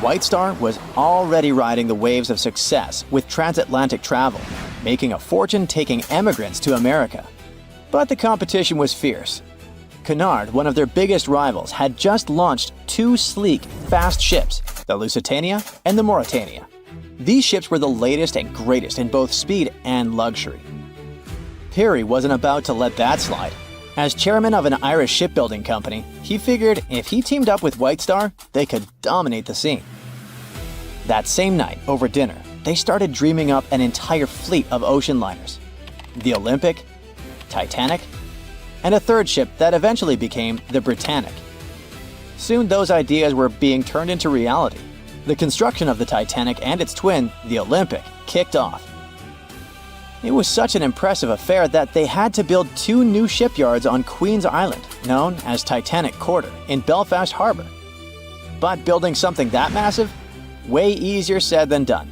White Star was already riding the waves of success with transatlantic travel, making a fortune taking emigrants to America. But the competition was fierce. Cunard, one of their biggest rivals, had just launched 2 sleek, fast ships, the Lusitania and the Mauretania. These ships were the latest and greatest in both speed and luxury. Parry wasn't about to let that slide. As chairman of an Irish shipbuilding company, he figured if he teamed up with White Star, they could dominate the scene. That same night, over dinner, they started dreaming up an entire fleet of ocean liners. The Olympic, Titanic, and a third ship that eventually became the Britannic. Soon those ideas were being turned into reality. The construction of the Titanic and its twin, the Olympic, kicked off. It was such an impressive affair that they had to build 2 new shipyards on Queen's Island, known as Titanic Quarter, in Belfast Harbour. But building something that massive? Way easier said than done.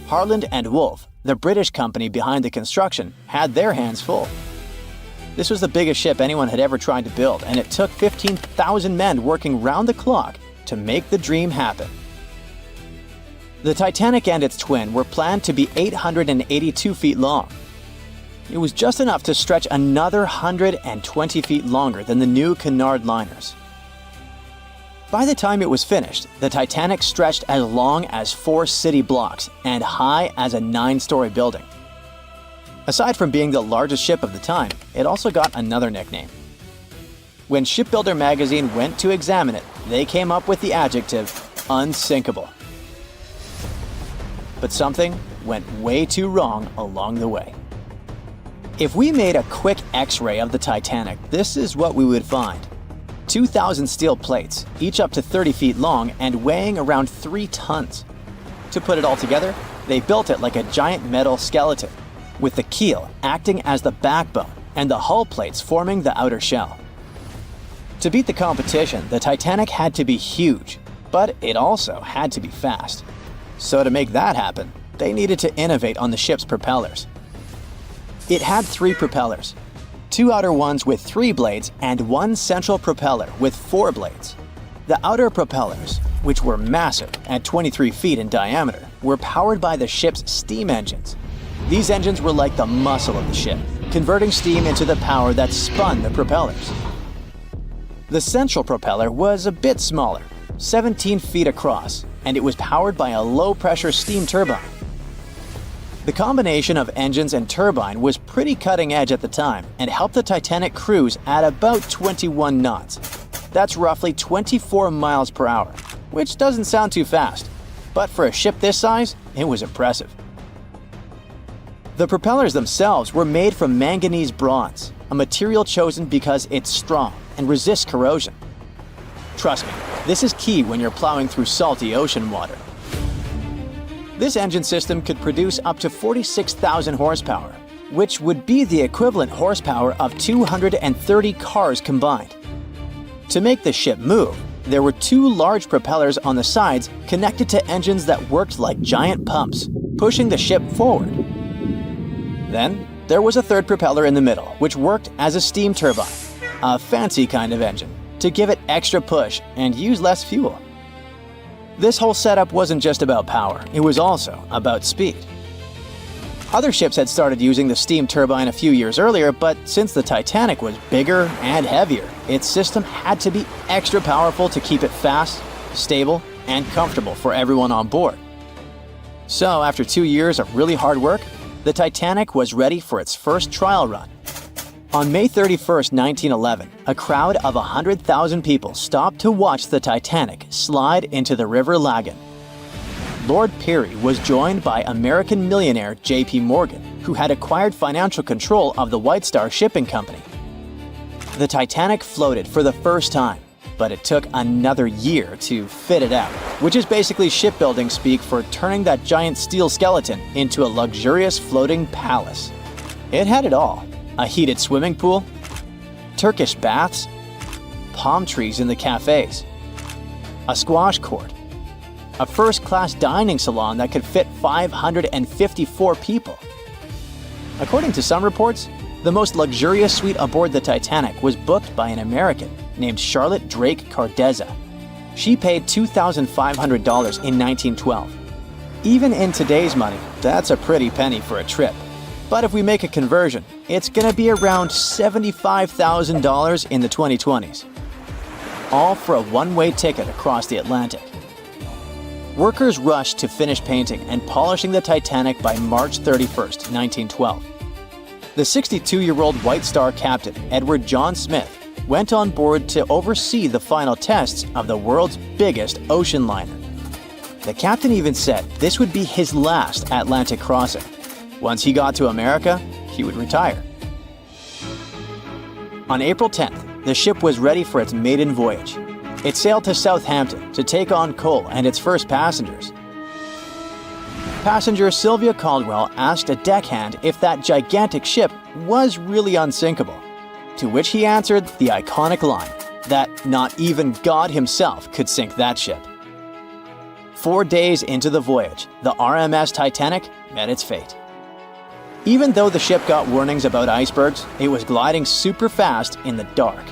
Harland and Wolff, the British company behind the construction, had their hands full. This was the biggest ship anyone had ever tried to build, and it took 15,000 men working round the clock to make the dream happen. The Titanic and its twin were planned to be 882 feet long. It was just enough to stretch another 120 feet longer than the new Cunard liners. By the time it was finished, the Titanic stretched as long as 4 city blocks and high as a 9-story building. Aside from being the largest ship of the time, it also got another nickname. When Shipbuilder magazine went to examine it, they came up with the adjective unsinkable. But something went way too wrong along the way. If we made a quick X-ray of the Titanic, this is what we would find. 2,000 steel plates, each up to 30 feet long and weighing around 3 tons. To put it all together, they built it like a giant metal skeleton, with the keel acting as the backbone and the hull plates forming the outer shell. To beat the competition, the Titanic had to be huge, but it also had to be fast. So to make that happen, they needed to innovate on the ship's propellers. It had 3 propellers, 2 outer ones with 3 blades and 1 central propeller with 4 blades. The outer propellers, which were massive at 23 feet in diameter, were powered by the ship's steam engines. These engines were like the muscle of the ship, converting steam into the power that spun the propellers. The central propeller was a bit smaller, 17 feet across, and it was powered by a low-pressure steam turbine. The combination of engines and turbine was pretty cutting edge at the time and helped the Titanic cruise at about 21 knots. That's roughly 24 miles per hour, which doesn't sound too fast, but for a ship this size, it was impressive. The propellers themselves were made from manganese bronze, a material chosen because it's strong and resists corrosion. Trust me, this is key when you're plowing through salty ocean water. This engine system could produce up to 46,000 horsepower, which would be the equivalent horsepower of 230 cars combined. To make the ship move, there were 2 large propellers on the sides connected to engines that worked like giant pumps, pushing the ship forward. Then, there was a 3rd propeller in the middle, which worked as a steam turbine, a fancy kind of engine, to give it extra push and use less fuel. This whole setup wasn't just about power, it was also about speed. Other ships had started using the steam turbine a few years earlier, but since the Titanic was bigger and heavier, its system had to be extra powerful to keep it fast, stable, and comfortable for everyone on board. So after 2 years of really hard work, the Titanic was ready for its first trial run. On May 31st, 1911, a crowd of 100,000 people stopped to watch the Titanic slide into the River Lagan. Lord Peary was joined by American millionaire J.P. Morgan, who had acquired financial control of the White Star Shipping Company. The Titanic floated for the first time, but it took another year to fit it out, which is basically shipbuilding speak for turning that giant steel skeleton into a luxurious floating palace. It had it all: a heated swimming pool, Turkish baths, palm trees in the cafes, a squash court, a first-class dining salon that could fit 554 people. According to some reports, the most luxurious suite aboard the Titanic was booked by an American named Charlotte Drake Cardezza. She paid $2,500 in 1912. Even in today's money, that's a pretty penny for a trip. But if we make a conversion, it's gonna be around $75,000 in the 2020s. All for a one-way ticket across the Atlantic. Workers rushed to finish painting and polishing the Titanic by March 31st, 1912. The 62-year-old White Star captain, Edward John Smith, went on board to oversee the final tests of the world's biggest ocean liner. The captain even said this would be his last Atlantic crossing. Once he got to America, he would retire. On April 10th, the ship was ready for its maiden voyage. It sailed to Southampton to take on coal and its first passengers. Passenger Sylvia Caldwell asked a deckhand if that gigantic ship was really unsinkable, to which he answered the iconic line that not even God himself could sink that ship. 4 days into the voyage, the RMS Titanic met its fate. Even though the ship got warnings about icebergs, it was gliding super fast in the dark.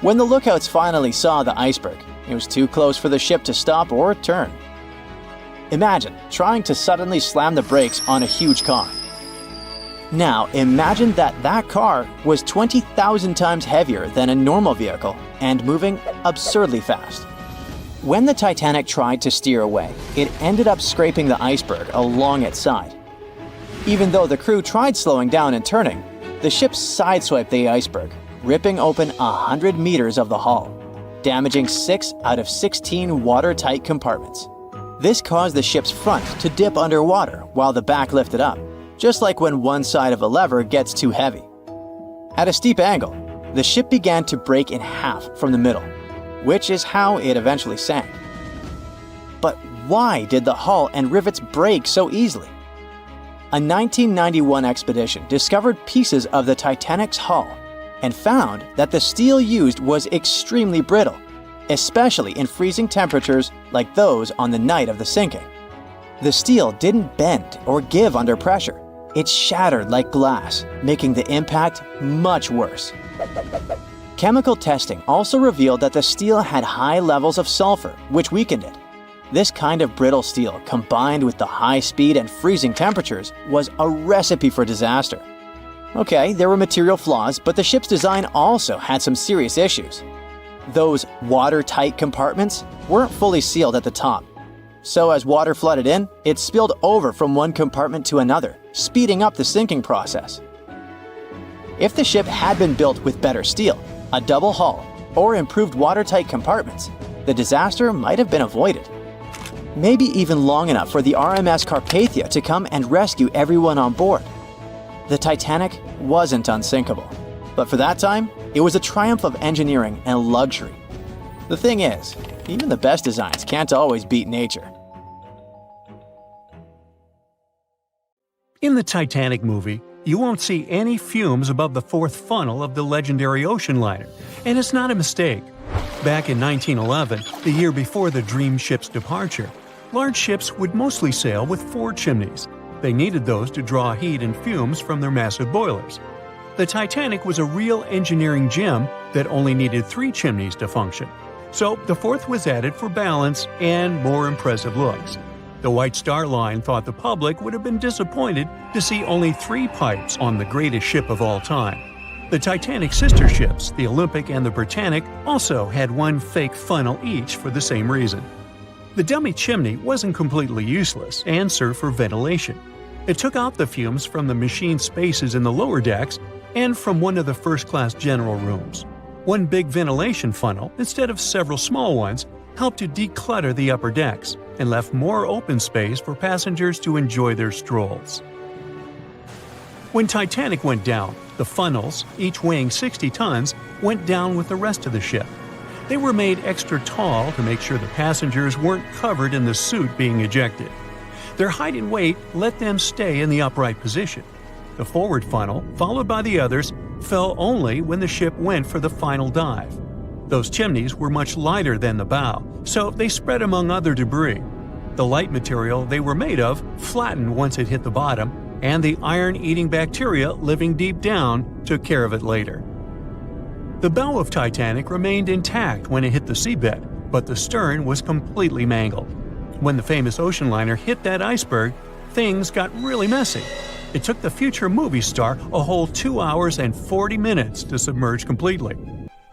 When the lookouts finally saw the iceberg, it was too close for the ship to stop or turn. Imagine trying to suddenly slam the brakes on a huge car. Now imagine that car was 20,000 times heavier than a normal vehicle and moving absurdly fast. When the Titanic tried to steer away, it ended up scraping the iceberg along its side. Even though the crew tried slowing down and turning, the ship sideswiped the iceberg, ripping open 100 meters of the hull, damaging 6 out of 16 watertight compartments. This caused the ship's front to dip underwater while the back lifted up, just like when one side of a lever gets too heavy. At a steep angle, the ship began to break in half from the middle, which is how it eventually sank. But why did the hull and rivets break so easily? A 1991 expedition discovered pieces of the Titanic's hull and found that the steel used was extremely brittle, especially in freezing temperatures like those on the night of the sinking. The steel didn't bend or give under pressure. It shattered like glass, making the impact much worse. Chemical testing also revealed that the steel had high levels of sulfur, which weakened it. This kind of brittle steel, combined with the high speed and freezing temperatures, was a recipe for disaster. Okay, there were material flaws, but the ship's design also had some serious issues. Those watertight compartments weren't fully sealed at the top. So as water flooded in, it spilled over from one compartment to another, speeding up the sinking process. If the ship had been built with better steel, a double hull, or improved watertight compartments, the disaster might have been avoided. Maybe even long enough for the RMS Carpathia to come and rescue everyone on board. The Titanic wasn't unsinkable, but for that time, it was a triumph of engineering and luxury. The thing is, even the best designs can't always beat nature. In the Titanic movie, you won't see any fumes above the fourth funnel of the legendary ocean liner, and it's not a mistake. Back in 1911, the year before the Dream ship's departure, large ships would mostly sail with 4 chimneys. They needed those to draw heat and fumes from their massive boilers. The Titanic was a real engineering gem that only needed 3 chimneys to function. So the fourth was added for balance and more impressive looks. The White Star Line thought the public would have been disappointed to see only 3 pipes on the greatest ship of all time. The Titanic sister ships, the Olympic and the Britannic, also had 1 fake funnel each for the same reason. The dummy chimney wasn't completely useless and served for ventilation. It took out the fumes from the machine spaces in the lower decks and from one of the first-class general rooms. 1 big ventilation funnel, instead of several small ones, helped to declutter the upper decks, and left more open space for passengers to enjoy their strolls. When Titanic went down, the funnels, each weighing 60 tons, went down with the rest of the ship. They were made extra tall to make sure the passengers weren't covered in the soot being ejected. Their height and weight let them stay in the upright position. The forward funnel, followed by the others, fell only when the ship went for the final dive. Those chimneys were much lighter than the bow, so they spread among other debris. The light material they were made of flattened once it hit the bottom, and the iron-eating bacteria living deep down took care of it later. The bow of Titanic remained intact when it hit the seabed, but the stern was completely mangled. When the famous ocean liner hit that iceberg, things got really messy. It took the future movie star a whole 2 hours and 40 minutes to submerge completely.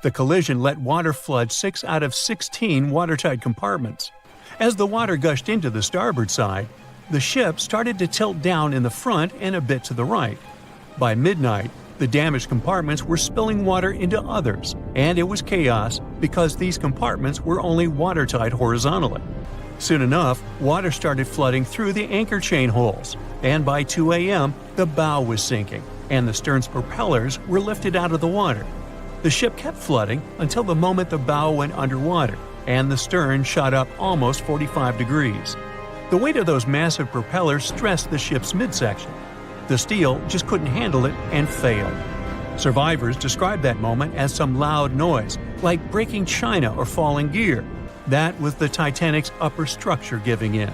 The collision let water flood 6 out of 16 watertight compartments. As the water gushed into the starboard side, the ship started to tilt down in the front and a bit to the right. By midnight, the damaged compartments were spilling water into others, and it was chaos because these compartments were only watertight horizontally. Soon enough, water started flooding through the anchor chain holes, and by 2 a.m., the bow was sinking, and the stern's propellers were lifted out of the water. The ship kept flooding until the moment the bow went underwater, and the stern shot up almost 45 degrees. The weight of those massive propellers stressed the ship's midsection. The steel just couldn't handle it and failed. Survivors described that moment as some loud noise, like breaking china or falling gear. That was the Titanic's upper structure giving in.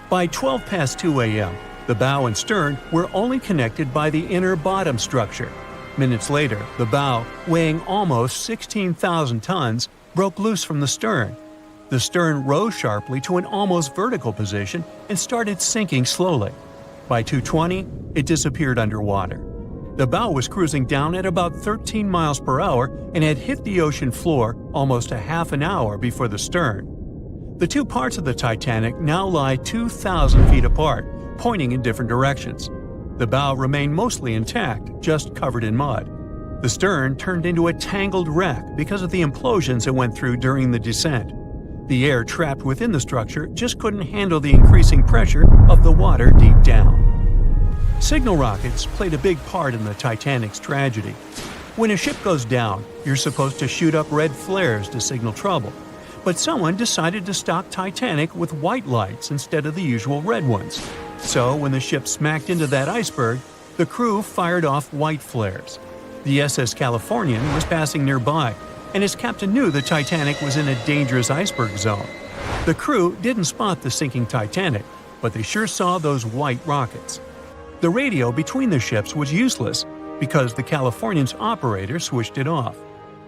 By 12 past 2 a.m., the bow and stern were only connected by the inner bottom structure. Minutes later, the bow, weighing almost 16,000 tons, broke loose from the stern. The stern rose sharply to an almost vertical position and started sinking slowly. By 2:20, it disappeared underwater. The bow was cruising down at about 13 miles per hour and had hit the ocean floor almost a half an hour before the stern. The two parts of the Titanic now lie 2,000 feet apart, pointing in different directions. The bow remained mostly intact, just covered in mud. The stern turned into a tangled wreck because of the implosions it went through during the descent. The air trapped within the structure just couldn't handle the increasing pressure of the water deep down. Signal rockets played a big part in the Titanic's tragedy. When a ship goes down, you're supposed to shoot up red flares to signal trouble. But someone decided to stock Titanic with white lights instead of the usual red ones. So when the ship smacked into that iceberg, the crew fired off white flares. The SS Californian was passing nearby, and his captain knew the Titanic was in a dangerous iceberg zone. The crew didn't spot the sinking Titanic, but they sure saw those white rockets. The radio between the ships was useless because the Californian's operator switched it off.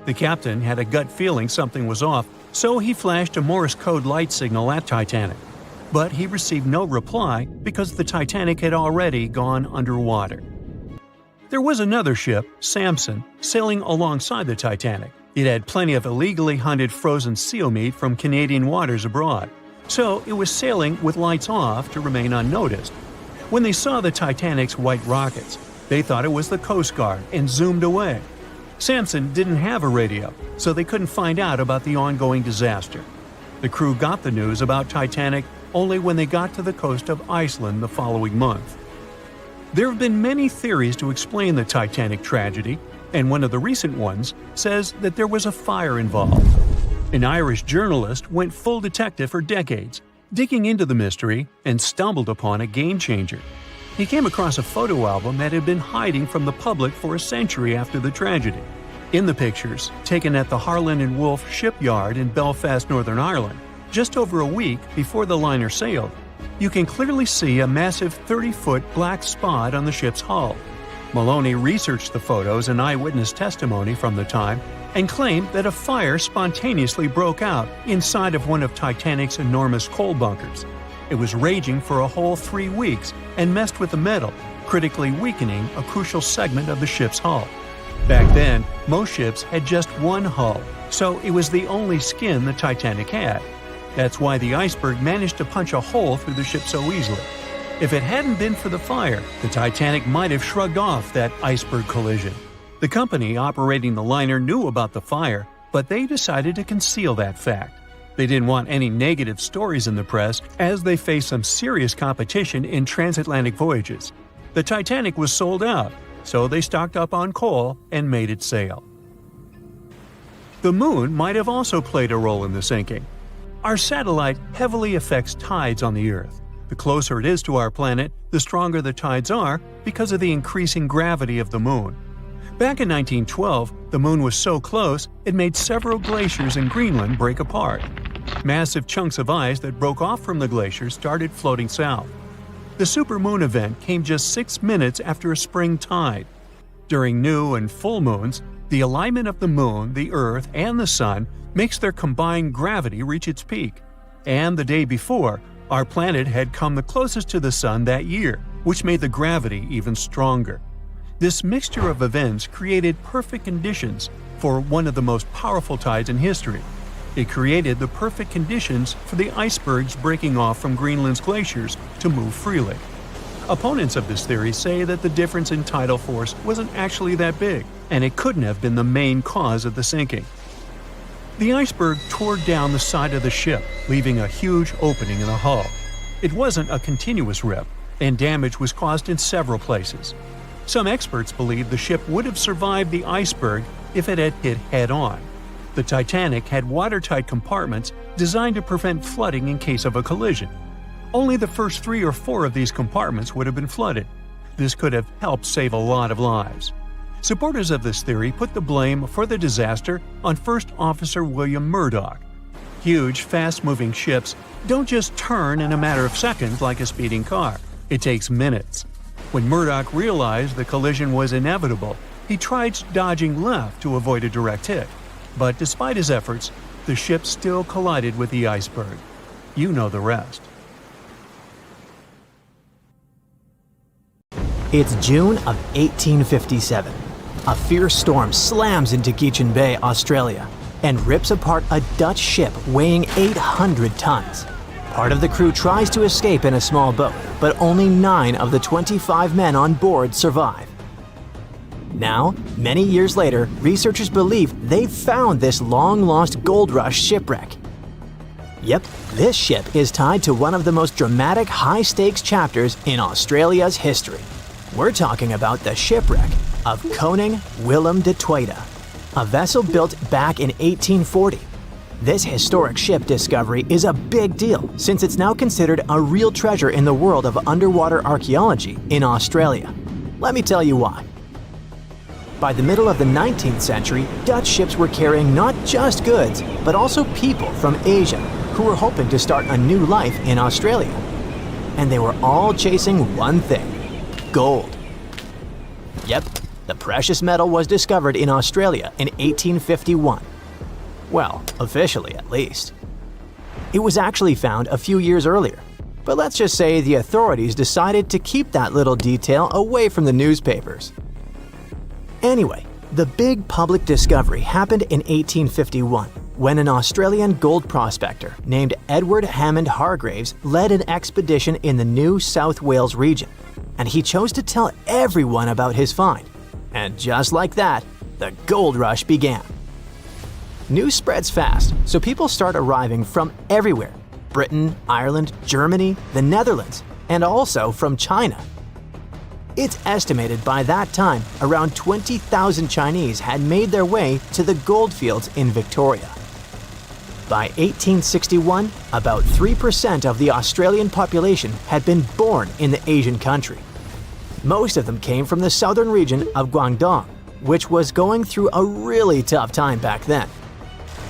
The captain had a gut feeling something was off, so he flashed a Morse code light signal at Titanic. But he received no reply because the Titanic had already gone underwater. There was another ship, Samson, sailing alongside the Titanic. It had plenty of illegally hunted frozen seal meat from Canadian waters abroad, so it was sailing with lights off to remain unnoticed. When they saw the Titanic's white rockets, they thought it was the Coast Guard and zoomed away. Samson didn't have a radio, so they couldn't find out about the ongoing disaster. The crew got the news about Titanic only when they got to the coast of Iceland the following month. There have been many theories to explain the Titanic tragedy, and one of the recent ones says that there was a fire involved. An Irish journalist went full detective for decades, digging into the mystery, and stumbled upon a game-changer. He came across a photo album that had been hiding from the public for a century after the tragedy. In the pictures, taken at the Harland and Wolff shipyard in Belfast, Northern Ireland, just over a week before the liner sailed, you can clearly see a massive 30-foot black spot on the ship's hull. Maloney researched the photos and eyewitness testimony from the time and claimed that a fire spontaneously broke out inside of one of Titanic's enormous coal bunkers. It was raging for a whole 3 weeks and messed with the metal, critically weakening a crucial segment of the ship's hull. Back then, most ships had just one hull, so it was the only skin the Titanic had. That's why the iceberg managed to punch a hole through the ship so easily. If it hadn't been for the fire, the Titanic might have shrugged off that iceberg collision. The company operating the liner knew about the fire, but they decided to conceal that fact. They didn't want any negative stories in the press as they faced some serious competition in transatlantic voyages. The Titanic was sold out, so they stocked up on coal and made it sail. The moon might have also played a role in the sinking. Our satellite heavily affects tides on the Earth. The closer it is to our planet, the stronger the tides are because of the increasing gravity of the moon. Back in 1912, the moon was so close it made several glaciers in Greenland break apart. Massive chunks of ice that broke off from the glaciers started floating south. The supermoon event came just 6 minutes after a spring tide. During new and full moons, the alignment of the moon, the Earth, and the Sun makes their combined gravity reach its peak. And the day before, our planet had come the closest to the Sun that year, which made the gravity even stronger. This mixture of events created perfect conditions for one of the most powerful tides in history. It created the perfect conditions for the icebergs breaking off from Greenland's glaciers to move freely. Opponents of this theory say that the difference in tidal force wasn't actually that big, and it couldn't have been the main cause of the sinking. The iceberg tore down the side of the ship, leaving a huge opening in the hull. It wasn't a continuous rip, and damage was caused in several places. Some experts believe the ship would have survived the iceberg if it had hit head-on. The Titanic had watertight compartments designed to prevent flooding in case of a collision. Only the first 3 or 4 of these compartments would have been flooded. This could have helped save a lot of lives. Supporters of this theory put the blame for the disaster on First Officer William Murdoch. Huge, fast-moving ships don't just turn in a matter of seconds like a speeding car. It takes minutes. When Murdoch realized the collision was inevitable, he tried dodging left to avoid a direct hit. But despite his efforts, the ship still collided with the iceberg. You know the rest. It's June of 1857. A fierce storm slams into Gechen Bay, Australia, and rips apart a Dutch ship weighing 800 tons. Part of the crew tries to escape in a small boat, but only 9 of the 25 men on board survive. Now, many years later, researchers believe they've found this long-lost gold rush shipwreck. Yep, this ship is tied to one of the most dramatic high-stakes chapters in Australia's history. We're talking about the shipwreck of Koning Willem de Tweede, a vessel built back in 1840. This historic ship discovery is a big deal since it's now considered a real treasure in the world of underwater archaeology in Australia. Let me tell you why. By the middle of the 19th century, Dutch ships were carrying not just goods, but also people from Asia who were hoping to start a new life in Australia. And they were all chasing one thing: gold. Yep, the precious metal was discovered in Australia in 1851. Well, officially at least. It was actually found a few years earlier, but let's just say the authorities decided to keep that little detail away from the newspapers. Anyway, the big public discovery happened in 1851 when an Australian gold prospector named Edward Hammond Hargraves led an expedition in the New South Wales region, and he chose to tell everyone about his find. And just like that, the gold rush began. News spreads fast, so people start arriving from everywhere: Britain, Ireland, Germany, the Netherlands, and also from China. It's estimated by that time around 20,000 Chinese had made their way to the goldfields in Victoria. By 1861, about 3% of the Australian population had been born in the Asian country. Most of them came from the southern region of Guangdong, which was going through a really tough time back then.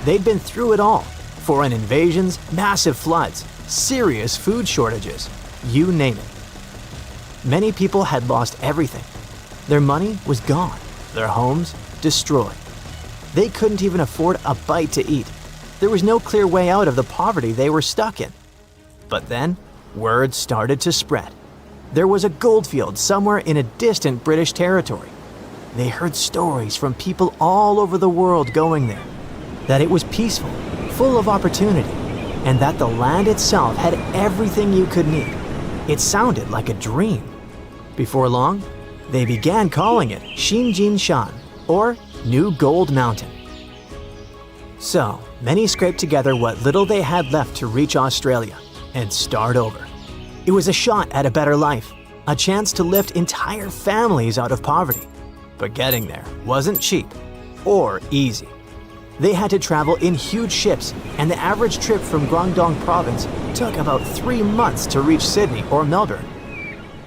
They'd been through it all: foreign invasions, massive floods, serious food shortages, you name it. Many people had lost everything. Their money was gone, their homes destroyed. They couldn't even afford a bite to eat. There was no clear way out of the poverty they were stuck in. But then, word started to spread. There was a goldfield somewhere in a distant British territory. They heard stories from people all over the world going there, that it was peaceful, full of opportunity, and that the land itself had everything you could need. It sounded like a dream. Before long, they began calling it Xinjinshan, or New Gold Mountain. So, many scraped together what little they had left to reach Australia and start over. It was a shot at a better life, a chance to lift entire families out of poverty. But getting there wasn't cheap or easy. They had to travel in huge ships, and the average trip from Guangdong province took about 3 months to reach Sydney or Melbourne.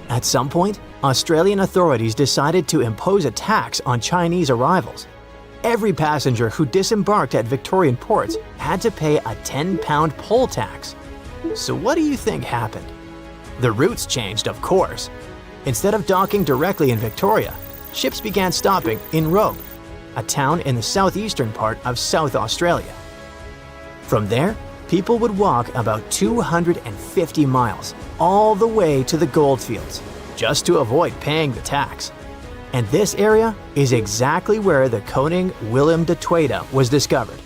At some point, Australian authorities decided to impose a tax on Chinese arrivals. Every passenger who disembarked at Victorian ports had to pay a £10 poll tax. So what do you think happened? The routes changed, of course. Instead of docking directly in Victoria, ships began stopping in Robe, a town in the southeastern part of South Australia. From there, people would walk about 250 miles all the way to the goldfields just to avoid paying the tax. And this area is exactly where the Koning Willem de Tweede was discovered.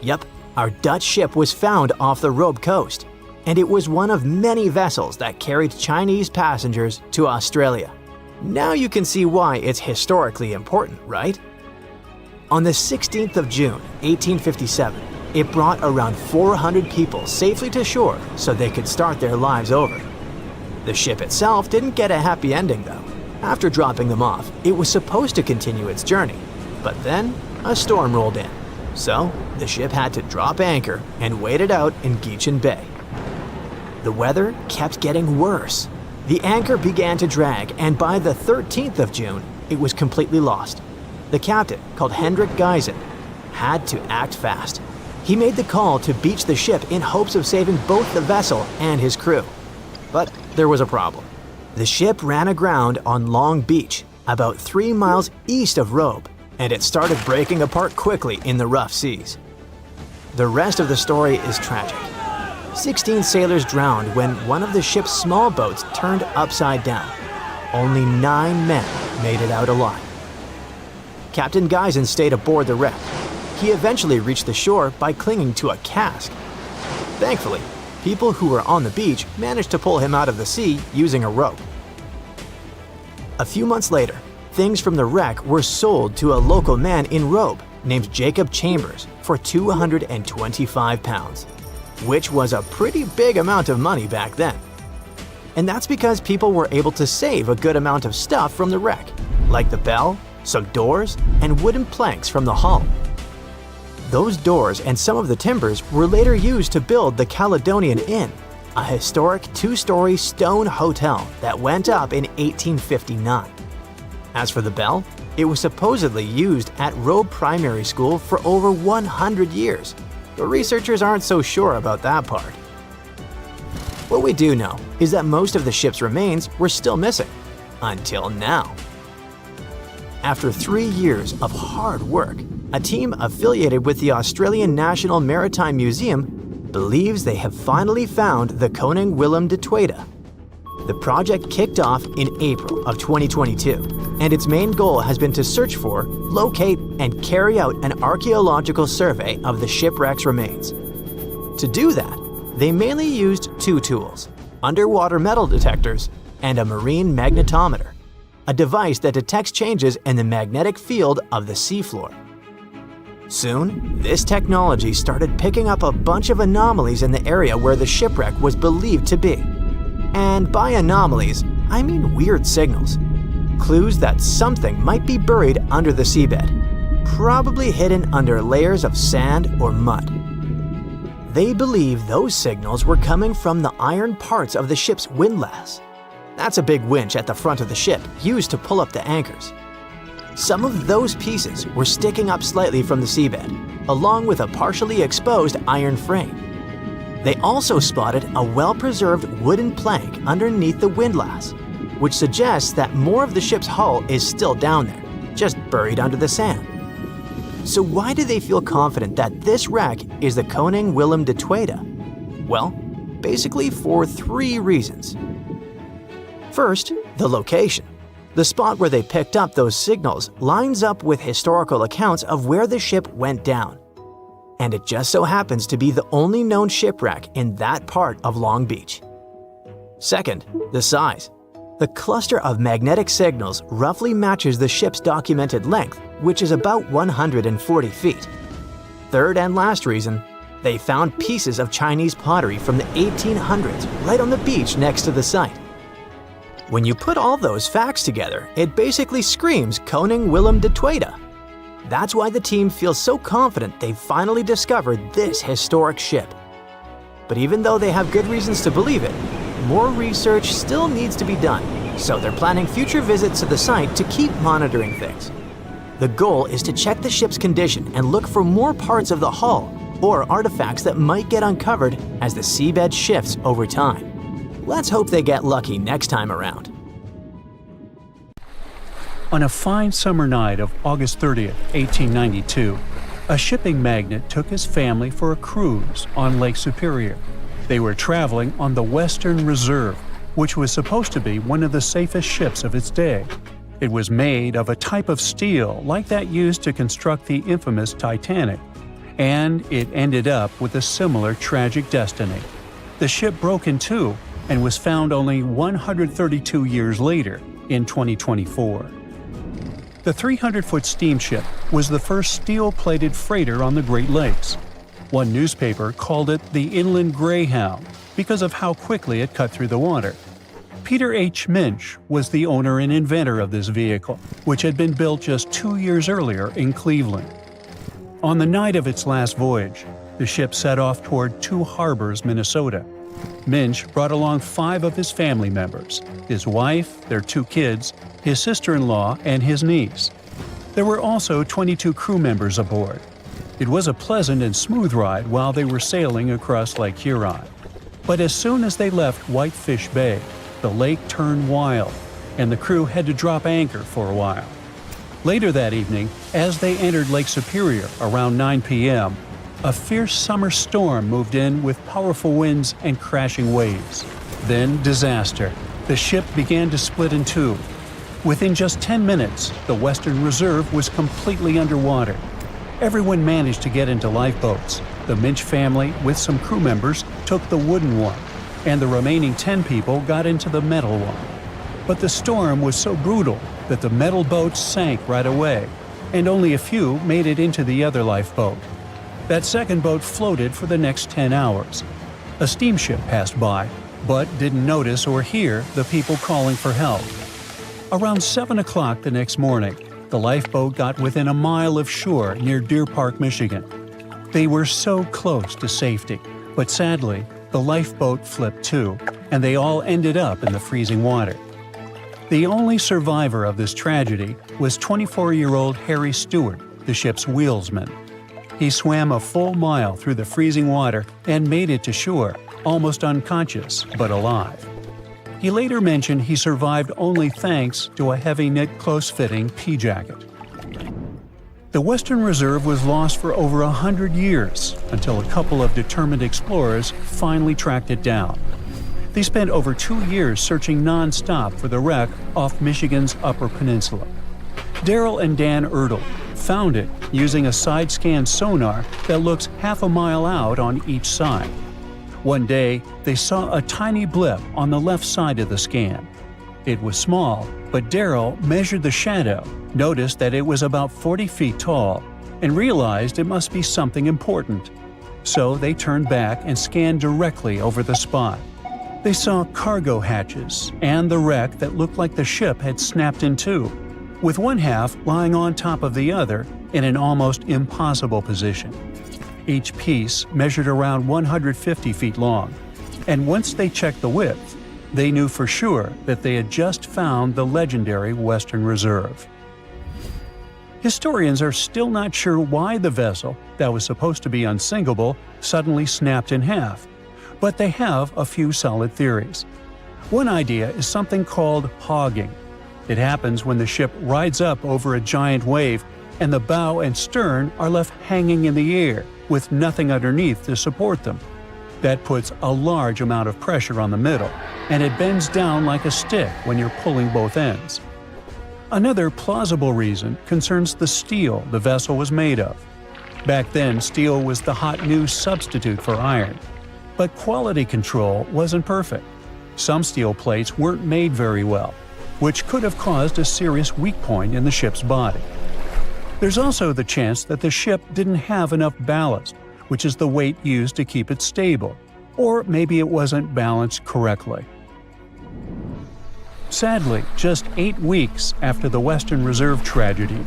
Yep, our Dutch ship was found off the Robe coast, and it was one of many vessels that carried Chinese passengers to Australia. Now you can see why it's historically important, right? On the 16th of June, 1857, it brought around 400 people safely to shore so they could start their lives over. The ship itself didn't get a happy ending though. After dropping them off, it was supposed to continue its journey, but then a storm rolled in. So, the ship had to drop anchor and wait it out in Geechin Bay. The weather kept getting worse. The anchor began to drag, and by the 13th of June, it was completely lost. The captain, called Hendrik Geisen, had to act fast. He made the call to beach the ship in hopes of saving both the vessel and his crew. But there was a problem. The ship ran aground on Long Beach, about 3 miles east of Robe, and it started breaking apart quickly in the rough seas. The rest of the story is tragic. 16 sailors drowned when one of the ship's small boats turned upside down. Only 9 men made it out alive. Captain Geisen stayed aboard the wreck. He eventually reached the shore by clinging to a cask. Thankfully, people who were on the beach managed to pull him out of the sea using a rope. A few months later, things from the wreck were sold to a local man in Robe named Jacob Chambers for £225, which was a pretty big amount of money back then. And that's because people were able to save a good amount of stuff from the wreck, like the bell, some doors, and wooden planks from the hull. Those doors and some of the timbers were later used to build the Caledonian Inn, a historic 2-story stone hotel that went up in 1859. As for the bell, it was supposedly used at Robe Primary School for over 100 years, but researchers aren't so sure about that part. What we do know is that most of the ship's remains were still missing, until now. After 3 years of hard work, a team affiliated with the Australian National Maritime Museum believes they have finally found the Koning Willem de Tweede. The project kicked off in April of 2022, and its main goal has been to search for, locate, and carry out an archaeological survey of the shipwreck's remains. To do that, they mainly used 2 tools: underwater metal detectors and a marine magnetometer, a device that detects changes in the magnetic field of the seafloor. Soon, this technology started picking up a bunch of anomalies in the area where the shipwreck was believed to be. And by anomalies, I mean weird signals. Clues that something might be buried under the seabed, probably hidden under layers of sand or mud. They believe those signals were coming from the iron parts of the ship's windlass. That's a big winch at the front of the ship used to pull up the anchors. Some of those pieces were sticking up slightly from the seabed, along with a partially exposed iron frame. They also spotted a well-preserved wooden plank underneath the windlass, which suggests that more of the ship's hull is still down there, just buried under the sand. So why do they feel confident that this wreck is the Koning Willem de Tweede? Well, basically for 3 reasons. First, the location. The spot where they picked up those signals lines up with historical accounts of where the ship went down. And it just so happens to be the only known shipwreck in that part of Long Beach. Second, the size. The cluster of magnetic signals roughly matches the ship's documented length, which is about 140 feet. third and last reason, they found pieces of Chinese pottery from the 1800s right on the beach next to the site. When you put all those facts together, it basically screams Koning Willem de Tweede. That's why the team feels so confident they've finally discovered this historic ship. But even though they have good reasons to believe it, more research still needs to be done, so they're planning future visits to the site to keep monitoring things. The goal is to check the ship's condition and look for more parts of the hull or artifacts that might get uncovered as the seabed shifts over time. Let's hope they get lucky next time around. On a fine summer night of August 30th, 1892, a shipping magnate took his family for a cruise on Lake Superior. They were traveling on the Western Reserve, which was supposed to be one of the safest ships of its day. It was made of a type of steel like that used to construct the infamous Titanic, and it ended up with a similar tragic destiny. The ship broke in two and was found only 132 years later, in 2024. The 300-foot steamship was the first steel-plated freighter on the Great Lakes. One newspaper called it the Inland Greyhound because of how quickly it cut through the water. Peter H. Minch was the owner and inventor of this vehicle, which had been built just 2 years earlier in Cleveland. On the night of its last voyage, the ship set off toward Two Harbors, Minnesota. Minch brought along 5 of his family members: his wife, their 2 kids, his sister-in-law, and his niece. There were also 22 crew members aboard. It was a pleasant and smooth ride while they were sailing across Lake Huron. But as soon as they left Whitefish Bay, the lake turned wild, and the crew had to drop anchor for a while. Later that evening, as they entered Lake Superior around 9 p.m., a fierce summer storm moved in with powerful winds and crashing waves. Then disaster. The ship began to split in two. Within just 10 minutes, the Western Reserve was completely underwater. Everyone managed to get into lifeboats. The Minch family, with some crew members, took the wooden one, and the remaining 10 people got into the metal one. But the storm was so brutal that the metal boats sank right away, and only a few made it into the other lifeboat. That second boat floated for the next 10 hours. A steamship passed by, but didn't notice or hear the people calling for help. Around 7 o'clock the next morning, the lifeboat got within a mile of shore near Deer Park, Michigan. They were so close to safety, but sadly, the lifeboat flipped too, and they all ended up in the freezing water. The only survivor of this tragedy was 24-year-old Harry Stewart, the ship's wheelsman. He swam a full mile through the freezing water and made it to shore, almost unconscious but alive. He later mentioned he survived only thanks to a heavy-knit, close-fitting pea jacket. The Western Reserve was lost for over 100 years until a couple of determined explorers finally tracked it down. They spent over 2 years searching non-stop for the wreck off Michigan's Upper Peninsula. Daryl and Dan Ertl found it using a side-scan sonar that looks half a mile out on each side. One day, they saw a tiny blip on the left side of the scan. It was small, but Daryl measured the shadow, noticed that it was about 40 feet tall, and realized it must be something important. So they turned back and scanned directly over the spot. They saw cargo hatches and the wreck that looked like the ship had snapped in two, with one half lying on top of the other in an almost impossible position. Each piece measured around 150 feet long, and once they checked the width, they knew for sure that they had just found the legendary Western Reserve. Historians are still not sure why the vessel, that was supposed to be unsinkable, suddenly snapped in half, but they have a few solid theories. One idea is something called hogging. It happens when the ship rides up over a giant wave and the bow and stern are left hanging in the air with nothing underneath to support them. That puts a large amount of pressure on the middle, and it bends down like a stick when you're pulling both ends. Another plausible reason concerns the steel the vessel was made of. Back then, steel was the hot new substitute for iron. But quality control wasn't perfect. Some steel plates weren't made very well, which could have caused a serious weak point in the ship's body. There's also the chance that the ship didn't have enough ballast, which is the weight used to keep it stable, or maybe it wasn't balanced correctly. Sadly, just 8 weeks after the Western Reserve tragedy,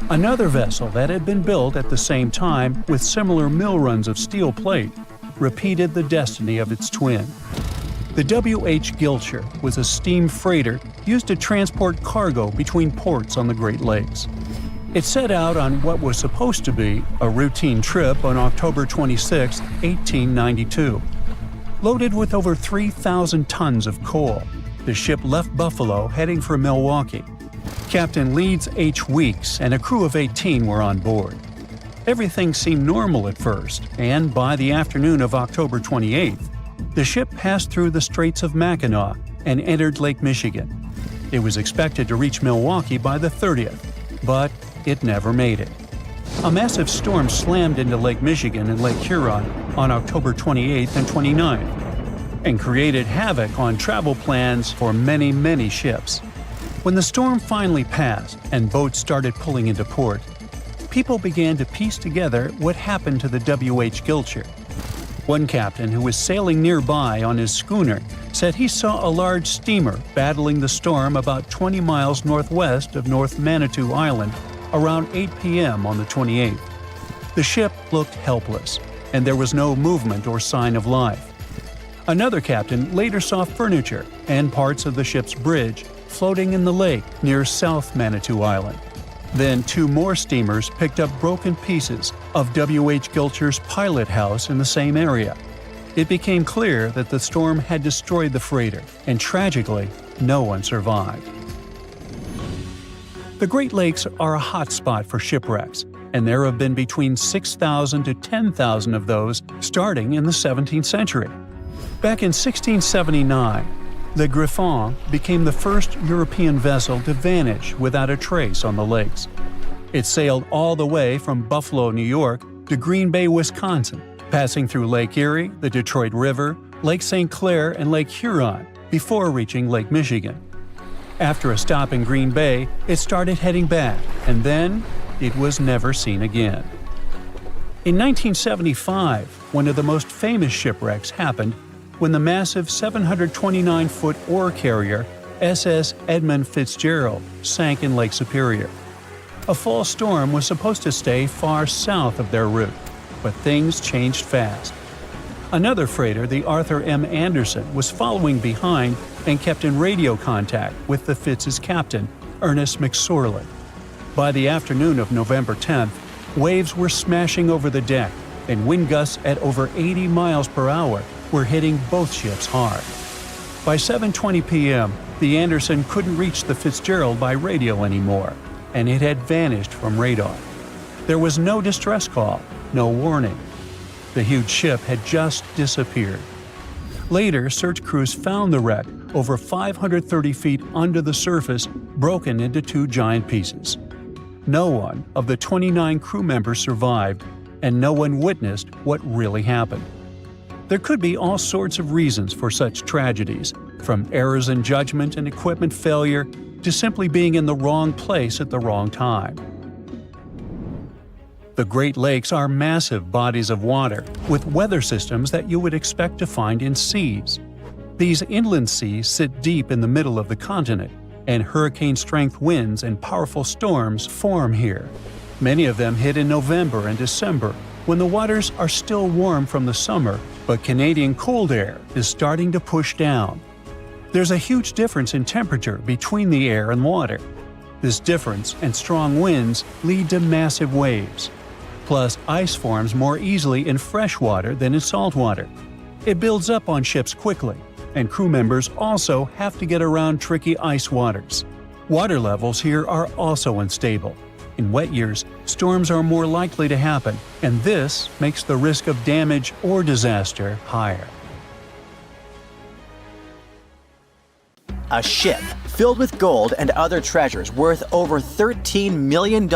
another vessel that had been built at the same time with similar mill runs of steel plate repeated the destiny of its twin. The W.H. Gilcher was a steam freighter used to transport cargo between ports on the Great Lakes. It set out on what was supposed to be a routine trip on October 26, 1892. Loaded with over 3,000 tons of coal, the ship left Buffalo heading for Milwaukee. Captain Leeds H. Weeks and a crew of 18 were on board. Everything seemed normal at first, and by the afternoon of October 28th, the ship passed through the Straits of Mackinac and entered Lake Michigan. It was expected to reach Milwaukee by the 30th, but it never made it. A massive storm slammed into Lake Michigan and Lake Huron on October 28th and 29th, and created havoc on travel plans for many ships. When the storm finally passed and boats started pulling into port, people began to piece together what happened to the W.H. Gilcher. One captain who was sailing nearby on his schooner said he saw a large steamer battling the storm about 20 miles northwest of North Manitou Island around 8 p.m. on the 28th. The ship looked helpless, and there was no movement or sign of life. Another captain later saw furniture and parts of the ship's bridge floating in the lake near South Manitou Island. Then 2 more steamers picked up broken pieces of W.H. Gilcher's pilot house in the same area. It became clear that the storm had destroyed the freighter, and tragically, no one survived. The Great Lakes are a hot spot for shipwrecks, and there have been between 6,000 to 10,000 of those starting in the 17th century. Back in 1679, the Griffon became the first European vessel to vanish without a trace on the lakes. It sailed all the way from Buffalo, New York, to Green Bay, Wisconsin, passing through Lake Erie, the Detroit River, Lake St. Clair, and Lake Huron before reaching Lake Michigan. After a stop in Green Bay, it started heading back, and then it was never seen again. In 1975, one of the most famous shipwrecks happened when the massive 729-foot ore carrier SS Edmund Fitzgerald sank in Lake Superior. A fall storm was supposed to stay far south of their route, but things changed fast. Another freighter, the Arthur M. Anderson, was following behind and kept in radio contact with the Fitz's captain, Ernest McSorley. By the afternoon of November 10th, waves were smashing over the deck, and wind gusts at over 80 miles per hour were hitting both ships hard. By 7:20 p.m., the Anderson couldn't reach the Fitzgerald by radio anymore, and it had vanished from radar. There was no distress call, no warning. The huge ship had just disappeared. Later, search crews found the wreck over 530 feet under the surface, broken into 2 giant pieces. No one of the 29 crew members survived, and no one witnessed what really happened. There could be all sorts of reasons for such tragedies, from errors in judgment and equipment failure to simply being in the wrong place at the wrong time. The Great Lakes are massive bodies of water with weather systems that you would expect to find in seas. These inland seas sit deep in the middle of the continent, and hurricane-strength winds and powerful storms form here. Many of them hit in November and December, when the waters are still warm from the summer, but Canadian cold air is starting to push down. There's a huge difference in temperature between the air and water. This difference and strong winds lead to massive waves. Plus, ice forms more easily in fresh water than in salt water. It builds up on ships quickly, and crew members also have to get around tricky ice waters. Water levels here are also unstable. In wet years, storms are more likely to happen, and this makes the risk of damage or disaster higher. A ship filled with gold and other treasures worth over $13 million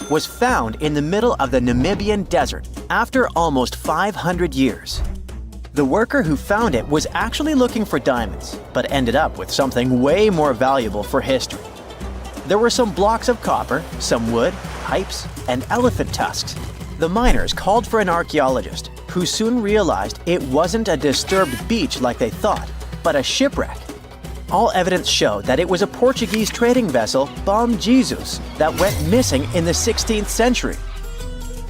was found in the middle of the Namibian desert after almost 500 years. The worker who found it was actually looking for diamonds, but ended up with something way more valuable for history. There were some blocks of copper, some wood, pipes, and elephant tusks. The miners called for an archaeologist, who soon realized it wasn't a disturbed beach like they thought, but a shipwreck. All evidence showed that it was a Portuguese trading vessel, Bom Jesus, that went missing in the 16th century.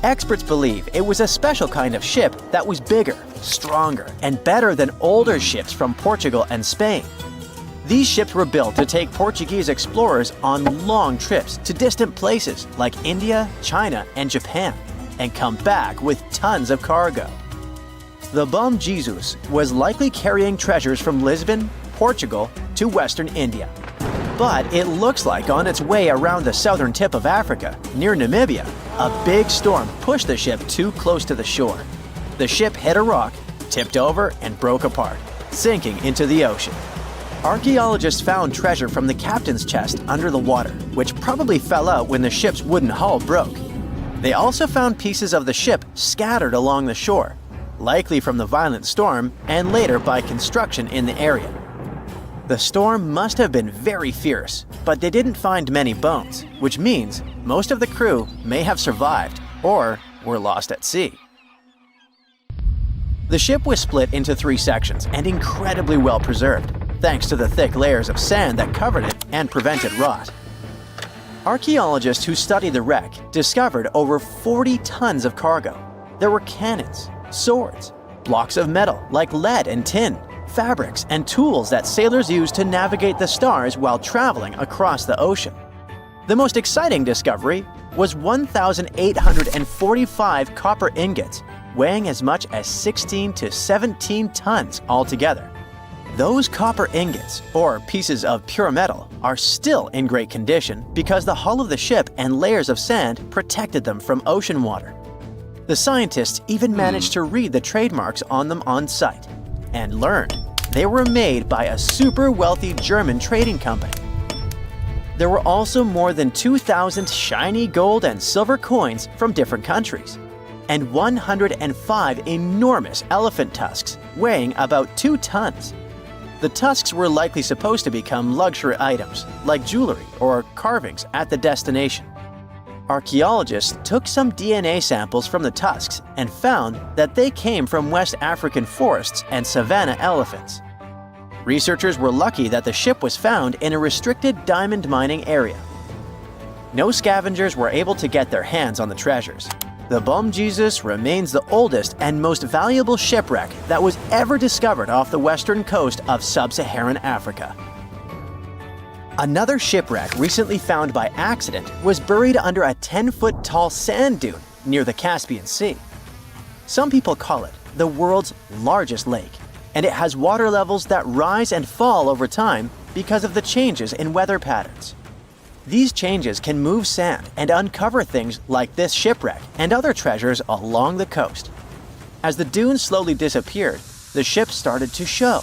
Experts believe it was a special kind of ship that was bigger, stronger, and better than older ships from Portugal and Spain. These ships were built to take Portuguese explorers on long trips to distant places like India, China, and Japan, and come back with tons of cargo. The Bom Jesus was likely carrying treasures from Lisbon, Portugal, to Western India. But it looks like on its way around the southern tip of Africa, near Namibia, a big storm pushed the ship too close to the shore. The ship hit a rock, tipped over, and broke apart, sinking into the ocean. Archaeologists found treasure from the captain's chest under the water, which probably fell out when the ship's wooden hull broke. They also found pieces of the ship scattered along the shore, likely from the violent storm and later by construction in the area. The storm must have been very fierce, but they didn't find many bones, which means most of the crew may have survived or were lost at sea. The ship was split into 3 sections and incredibly well preserved, thanks to the thick layers of sand that covered it and prevented rot. Archaeologists who studied the wreck discovered over 40 tons of cargo. There were cannons, swords, blocks of metal like lead and tin, fabrics, and tools that sailors used to navigate the stars while traveling across the ocean. The most exciting discovery was 1,845 copper ingots, weighing as much as 16 to 17 tons altogether. Those copper ingots, or pieces of pure metal, are still in great condition because the hull of the ship and layers of sand protected them from ocean water. The scientists even managed to read the trademarks on them on site and learned they were made by a super wealthy German trading company. There were also more than 2,000 shiny gold and silver coins from different countries, and 105 enormous elephant tusks weighing about 2 tons. The tusks were likely supposed to become luxury items, like jewelry or carvings at the destination. Archaeologists took some DNA samples from the tusks and found that they came from West African forests and savanna elephants. Researchers were lucky that the ship was found in a restricted diamond mining area. No scavengers were able to get their hands on the treasures. The Bom Jesus remains the oldest and most valuable shipwreck that was ever discovered off the western coast of sub-Saharan Africa. Another shipwreck recently found by accident was buried under a 10-foot tall sand dune near the Caspian Sea. Some people call it the world's largest lake, and it has water levels that rise and fall over time because of the changes in weather patterns. These changes can move sand and uncover things like this shipwreck and other treasures along the coast. As the dune slowly disappeared, the ship started to show.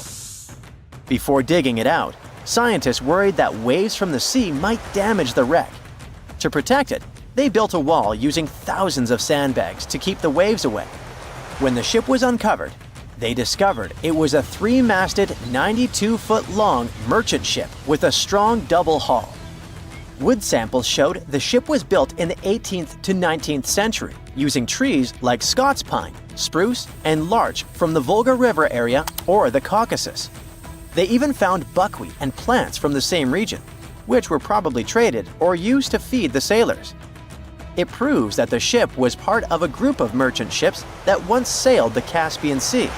Before digging it out, scientists worried that waves from the sea might damage the wreck. To protect it, they built a wall using thousands of sandbags to keep the waves away. When the ship was uncovered, they discovered it was a 3-masted, 92-foot-long merchant ship with a strong double hull. Wood samples showed the ship was built in the 18th to 19th century using trees like Scots pine, spruce, and larch from the Volga River area or the Caucasus. They even found buckwheat and plants from the same region, which were probably traded or used to feed the sailors. It proves that the ship was part of a group of merchant ships that once sailed the Caspian Sea.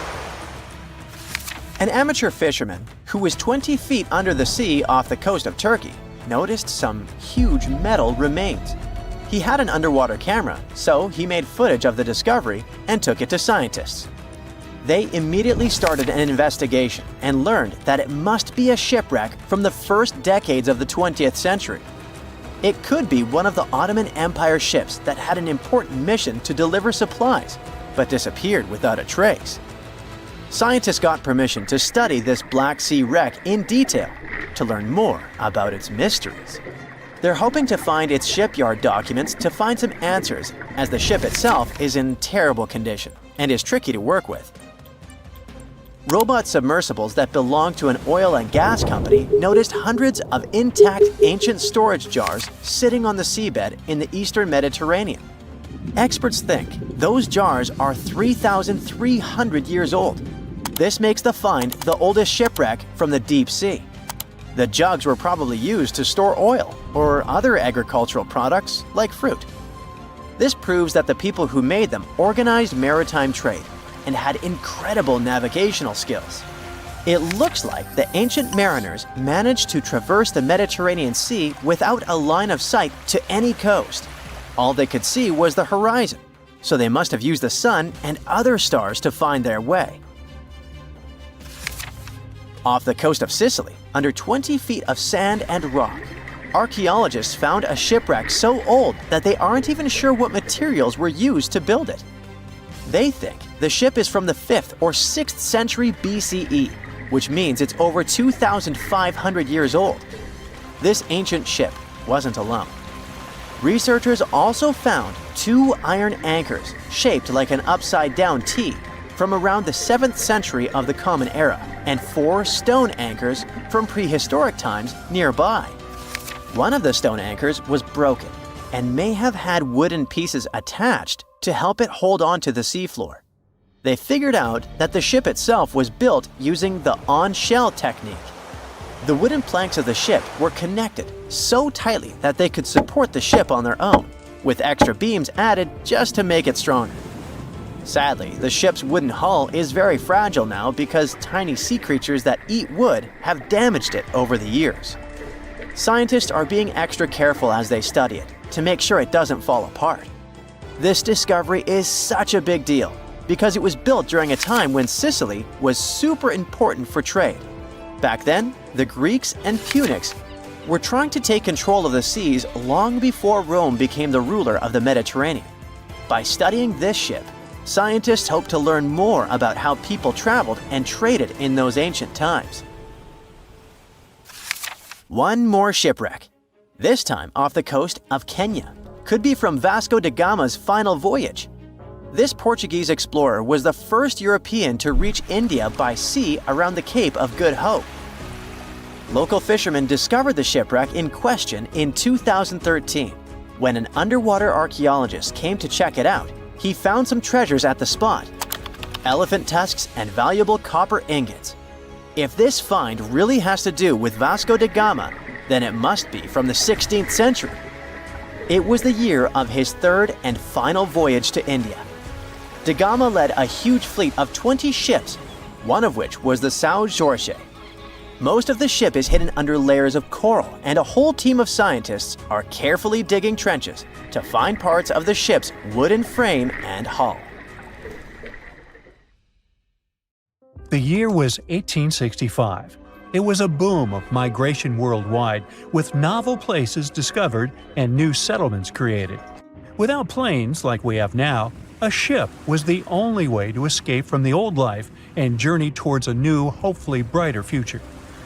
An amateur fisherman who was 20 feet under the sea off the coast of Turkey noticed some huge metal remains. He had an underwater camera, so he made footage of the discovery and took it to scientists. They immediately started an investigation and learned that it must be a shipwreck from the first decades of the 20th century. It could be one of the Ottoman Empire ships that had an important mission to deliver supplies, but disappeared without a trace. Scientists got permission to study this Black Sea wreck in detail to learn more about its mysteries. They're hoping to find its shipyard documents to find some answers, as the ship itself is in terrible condition and is tricky to work with. robot submersibles that belonged to an oil and gas company noticed hundreds of intact ancient storage jars sitting on the seabed in the eastern Mediterranean. Experts think those jars are 3,300 years old. This makes the find the oldest shipwreck from the deep sea. The jugs were probably used to store oil or other agricultural products like fruit. This proves that the people who made them organized maritime trade and had incredible navigational skills. It looks like the ancient mariners managed to traverse the Mediterranean Sea without a line of sight to any coast. All they could see was the horizon, so they must have used the sun and other stars to find their way. Off the coast of Sicily, under 20 feet of sand and rock, archaeologists found a shipwreck so old that they aren't even sure what materials were used to build it. They think the ship is from the 5th or 6th century BCE, which means it's over 2,500 years old. This ancient ship wasn't alone. Researchers also found 2 iron anchors shaped like an upside-down T from around the 7th century of the Common Era, and 4 stone anchors from prehistoric times nearby. One of the stone anchors was broken and may have had wooden pieces attached to help it hold on to the seafloor. They figured out that the ship itself was built using the on-shell technique. The wooden planks of the ship were connected so tightly that they could support the ship on their own, with extra beams added just to make it stronger. Sadly, the ship's wooden hull is very fragile now because tiny sea creatures that eat wood have damaged it over the years. Scientists are being extra careful as they study it to make sure it doesn't fall apart. This discovery is such a big deal because it was built during a time when Sicily was super important for trade. Back then, the Greeks and Punics were trying to take control of the seas long before Rome became the ruler of the Mediterranean. By studying this ship, scientists hope to learn more about how people traveled and traded in those ancient times. One more shipwreck, this time off the coast of Kenya. Could be from Vasco da Gama's final voyage. This Portuguese explorer was the first European to reach India by sea around the Cape of Good Hope. Local fishermen discovered the shipwreck in question in 2013. When an underwater archaeologist came to check it out, he found some treasures at the spot: elephant tusks and valuable copper ingots. If this find really has to do with Vasco da Gama, then it must be from the 16th century. It was the year of his 3rd and final voyage to India. Da Gama led a huge fleet of 20 ships, one of which was the São Jorge. Most of the ship is hidden under layers of coral, and a whole team of scientists are carefully digging trenches to find parts of the ship's wooden frame and hull. The year was 1865. It was a boom of migration worldwide, with novel places discovered and new settlements created. Without planes like we have now, a ship was the only way to escape from the old life and journey towards a new, hopefully brighter future.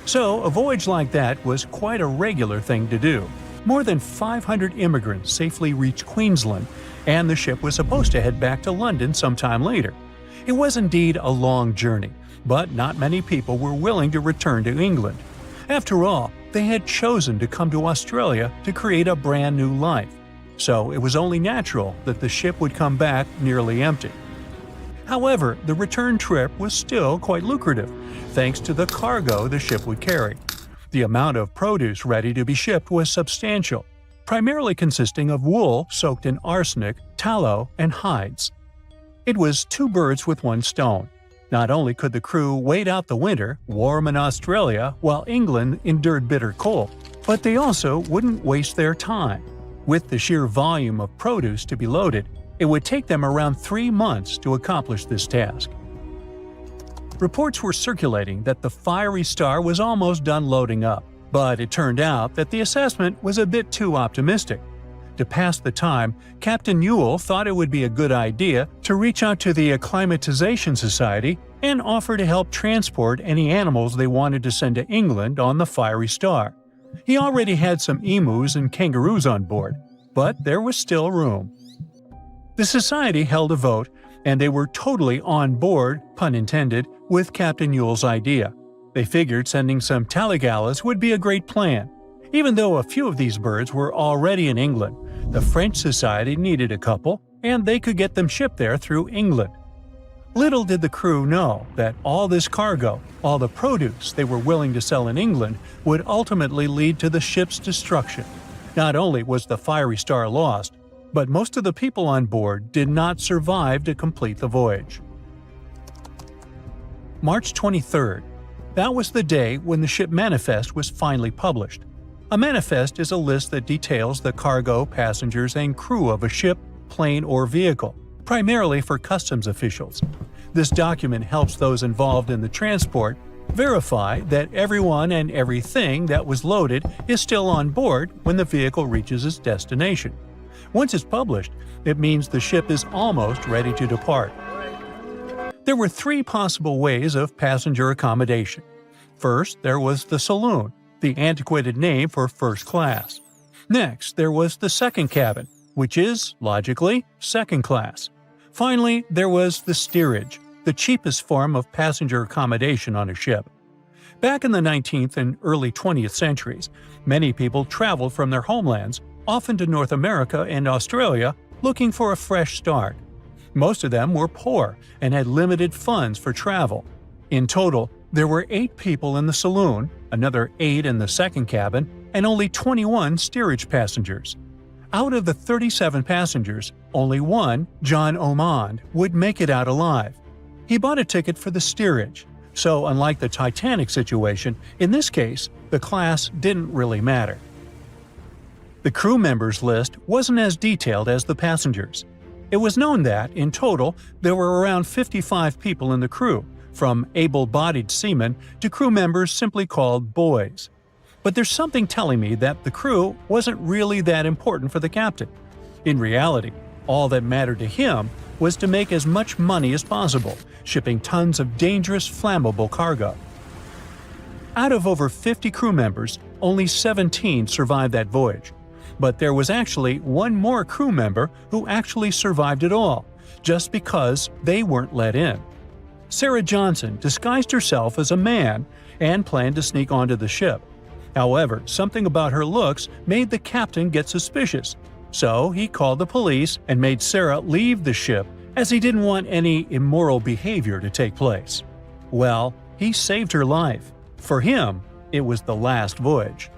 So, a voyage like that was quite a regular thing to do. More than 500 immigrants safely reached Queensland, and the ship was supposed to head back to London sometime later. It was indeed a long journey, but not many people were willing to return to England. After all, they had chosen to come to Australia to create a brand new life, so it was only natural that the ship would come back nearly empty. However, the return trip was still quite lucrative, thanks to the cargo the ship would carry. The amount of produce ready to be shipped was substantial, primarily consisting of wool soaked in arsenic, tallow, and hides. It was 2 birds with 1 stone. Not only could the crew wait out the winter, warm in Australia, while England endured bitter cold, but they also wouldn't waste their time. With the sheer volume of produce to be loaded, it would take them around 3 months to accomplish this task. Reports were circulating that the Fiery Star was almost done loading up, but it turned out that the assessment was a bit too optimistic. To pass the time, Captain Ewell thought it would be a good idea to reach out to the Acclimatization Society and offer to help transport any animals they wanted to send to England on the Fiery Star. He already had some emus and kangaroos on board, but there was still room. The society held a vote, and they were totally on board, pun intended, with Captain Yule's idea. They figured sending some Taligalas would be a great plan. Even though a few of these birds were already in England, the French Society needed a couple, and they could get them shipped there through England. Little did the crew know that all this cargo, all the produce they were willing to sell in England, would ultimately lead to the ship's destruction. Not only was the Fiery Star lost, but most of the people on board did not survive to complete the voyage. March 23rd. That was the day when the ship manifest was finally published. A manifest is a list that details the cargo, passengers, and crew of a ship, plane, or vehicle, primarily for customs officials. This document helps those involved in the transport verify that everyone and everything that was loaded is still on board when the vehicle reaches its destination. Once it's published, it means the ship is almost ready to depart. There were 3 possible ways of passenger accommodation. First, there was the saloon, the antiquated name for first class. Next, there was the second cabin, which is, logically, second class. Finally, there was the steerage, the cheapest form of passenger accommodation on a ship. Back in the 19th and early 20th centuries, many people traveled from their homelands, often to North America and Australia, looking for a fresh start. Most of them were poor and had limited funds for travel. In total, there were 8 people in the saloon, another 8 in the second cabin, and only 21 steerage passengers. Out of the 37 passengers, only one, John Ormond, would make it out alive. He bought a ticket for the steerage, so unlike the Titanic situation, in this case, the class didn't really matter. The crew members list wasn't as detailed as the passengers. It was known that, in total, there were around 55 people in the crew, from able-bodied seamen to crew members simply called boys. But there's something telling me that the crew wasn't really that important for the captain. In reality, all that mattered to him was to make as much money as possible, shipping tons of dangerous, flammable cargo. Out of over 50 crew members, only 17 survived that voyage. But there was actually one more crew member who actually survived it all, just because they weren't let in. Sarah Johnson disguised herself as a man and planned to sneak onto the ship. However, something about her looks made the captain get suspicious, so he called the police and made Sarah leave the ship as he didn't want any immoral behavior to take place. Well, he saved her life. For him, it was the last voyage.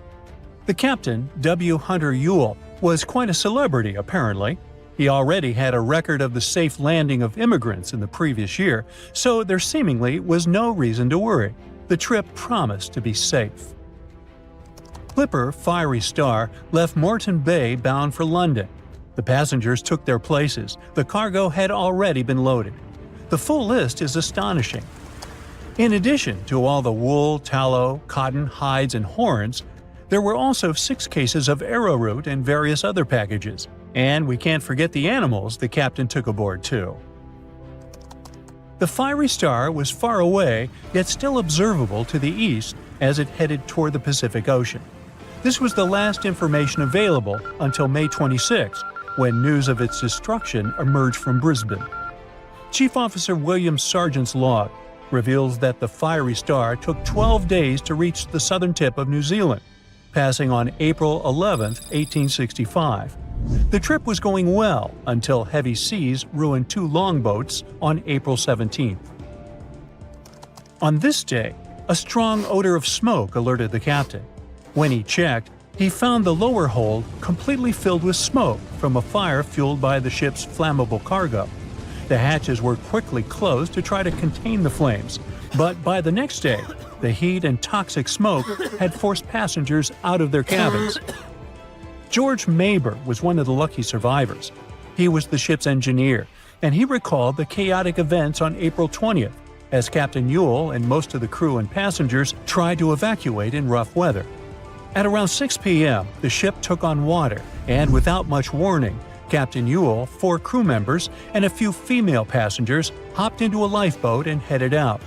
The captain, W. Hunter Yule, was quite a celebrity apparently. He already had a record of the safe landing of immigrants in the previous year, so there seemingly was no reason to worry. The trip promised to be safe. Clipper Fiery Star left Moreton Bay bound for London. The passengers took their places. The cargo had already been loaded. The full list is astonishing. In addition to all the wool, tallow, cotton, hides, and horns, there were also 6 cases of arrowroot and various other packages. And we can't forget the animals the captain took aboard too. The Fiery Star was far away, yet still observable to the east as it headed toward the Pacific Ocean. This was the last information available until May 26, when news of its destruction emerged from Brisbane. Chief Officer William Sargent's log reveals that the Fiery Star took 12 days to reach the southern tip of New Zealand, passing on April 11, 1865. The trip was going well until heavy seas ruined 2 longboats on April 17th. On this day, a strong odor of smoke alerted the captain. When he checked, he found the lower hold completely filled with smoke from a fire fueled by the ship's flammable cargo. The hatches were quickly closed to try to contain the flames, but by the next day, the heat and toxic smoke had forced passengers out of their cabins. George Maber was one of the lucky survivors. He was the ship's engineer, and he recalled the chaotic events on April 20th, as Captain Yule and most of the crew and passengers tried to evacuate in rough weather. At around 6 p.m., the ship took on water, and without much warning, Captain Yule, 4 crew members, and a few female passengers hopped into a lifeboat and headed out.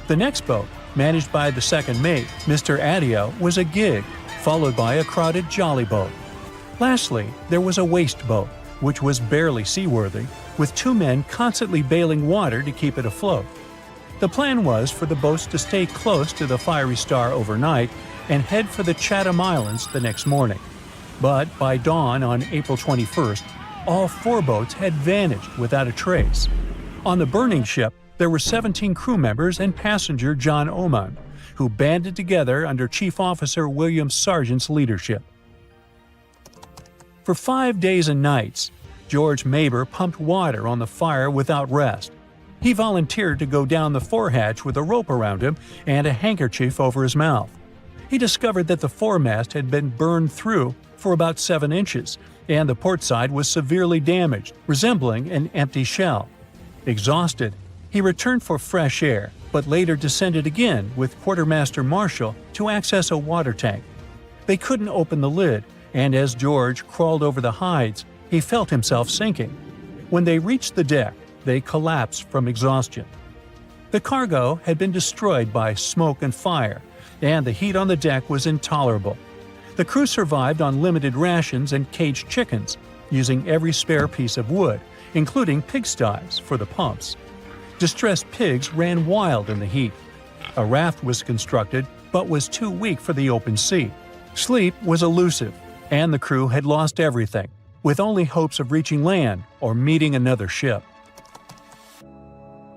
The next boat, managed by the second mate, Mr. Adio, was a gig, followed by a crowded jolly boat. Lastly, there was a waste boat, which was barely seaworthy, with 2 men constantly bailing water to keep it afloat. The plan was for the boats to stay close to the Fiery Star overnight and head for the Chatham Islands the next morning. But by dawn on April 21st, all 4 boats had vanished without a trace. On the burning ship, there were 17 crew members and passenger John Oman, who banded together under Chief Officer William Sargent's leadership. For 5 days and nights, George Maber pumped water on the fire without rest. He volunteered to go down the forehatch with a rope around him and a handkerchief over his mouth. He discovered that the foremast had been burned through for about 7 inches, and the port side was severely damaged, resembling an empty shell. Exhausted, he returned for fresh air, but later descended again with Quartermaster Marshall to access a water tank. They couldn't open the lid, and as George crawled over the hides, he felt himself sinking. When they reached the deck, they collapsed from exhaustion. The cargo had been destroyed by smoke and fire, and the heat on the deck was intolerable. The crew survived on limited rations and caged chickens, using every spare piece of wood, including pigsties for the pumps. Distressed pigs ran wild in the heat. A raft was constructed, but was too weak for the open sea. Sleep was elusive, and the crew had lost everything, with only hopes of reaching land or meeting another ship.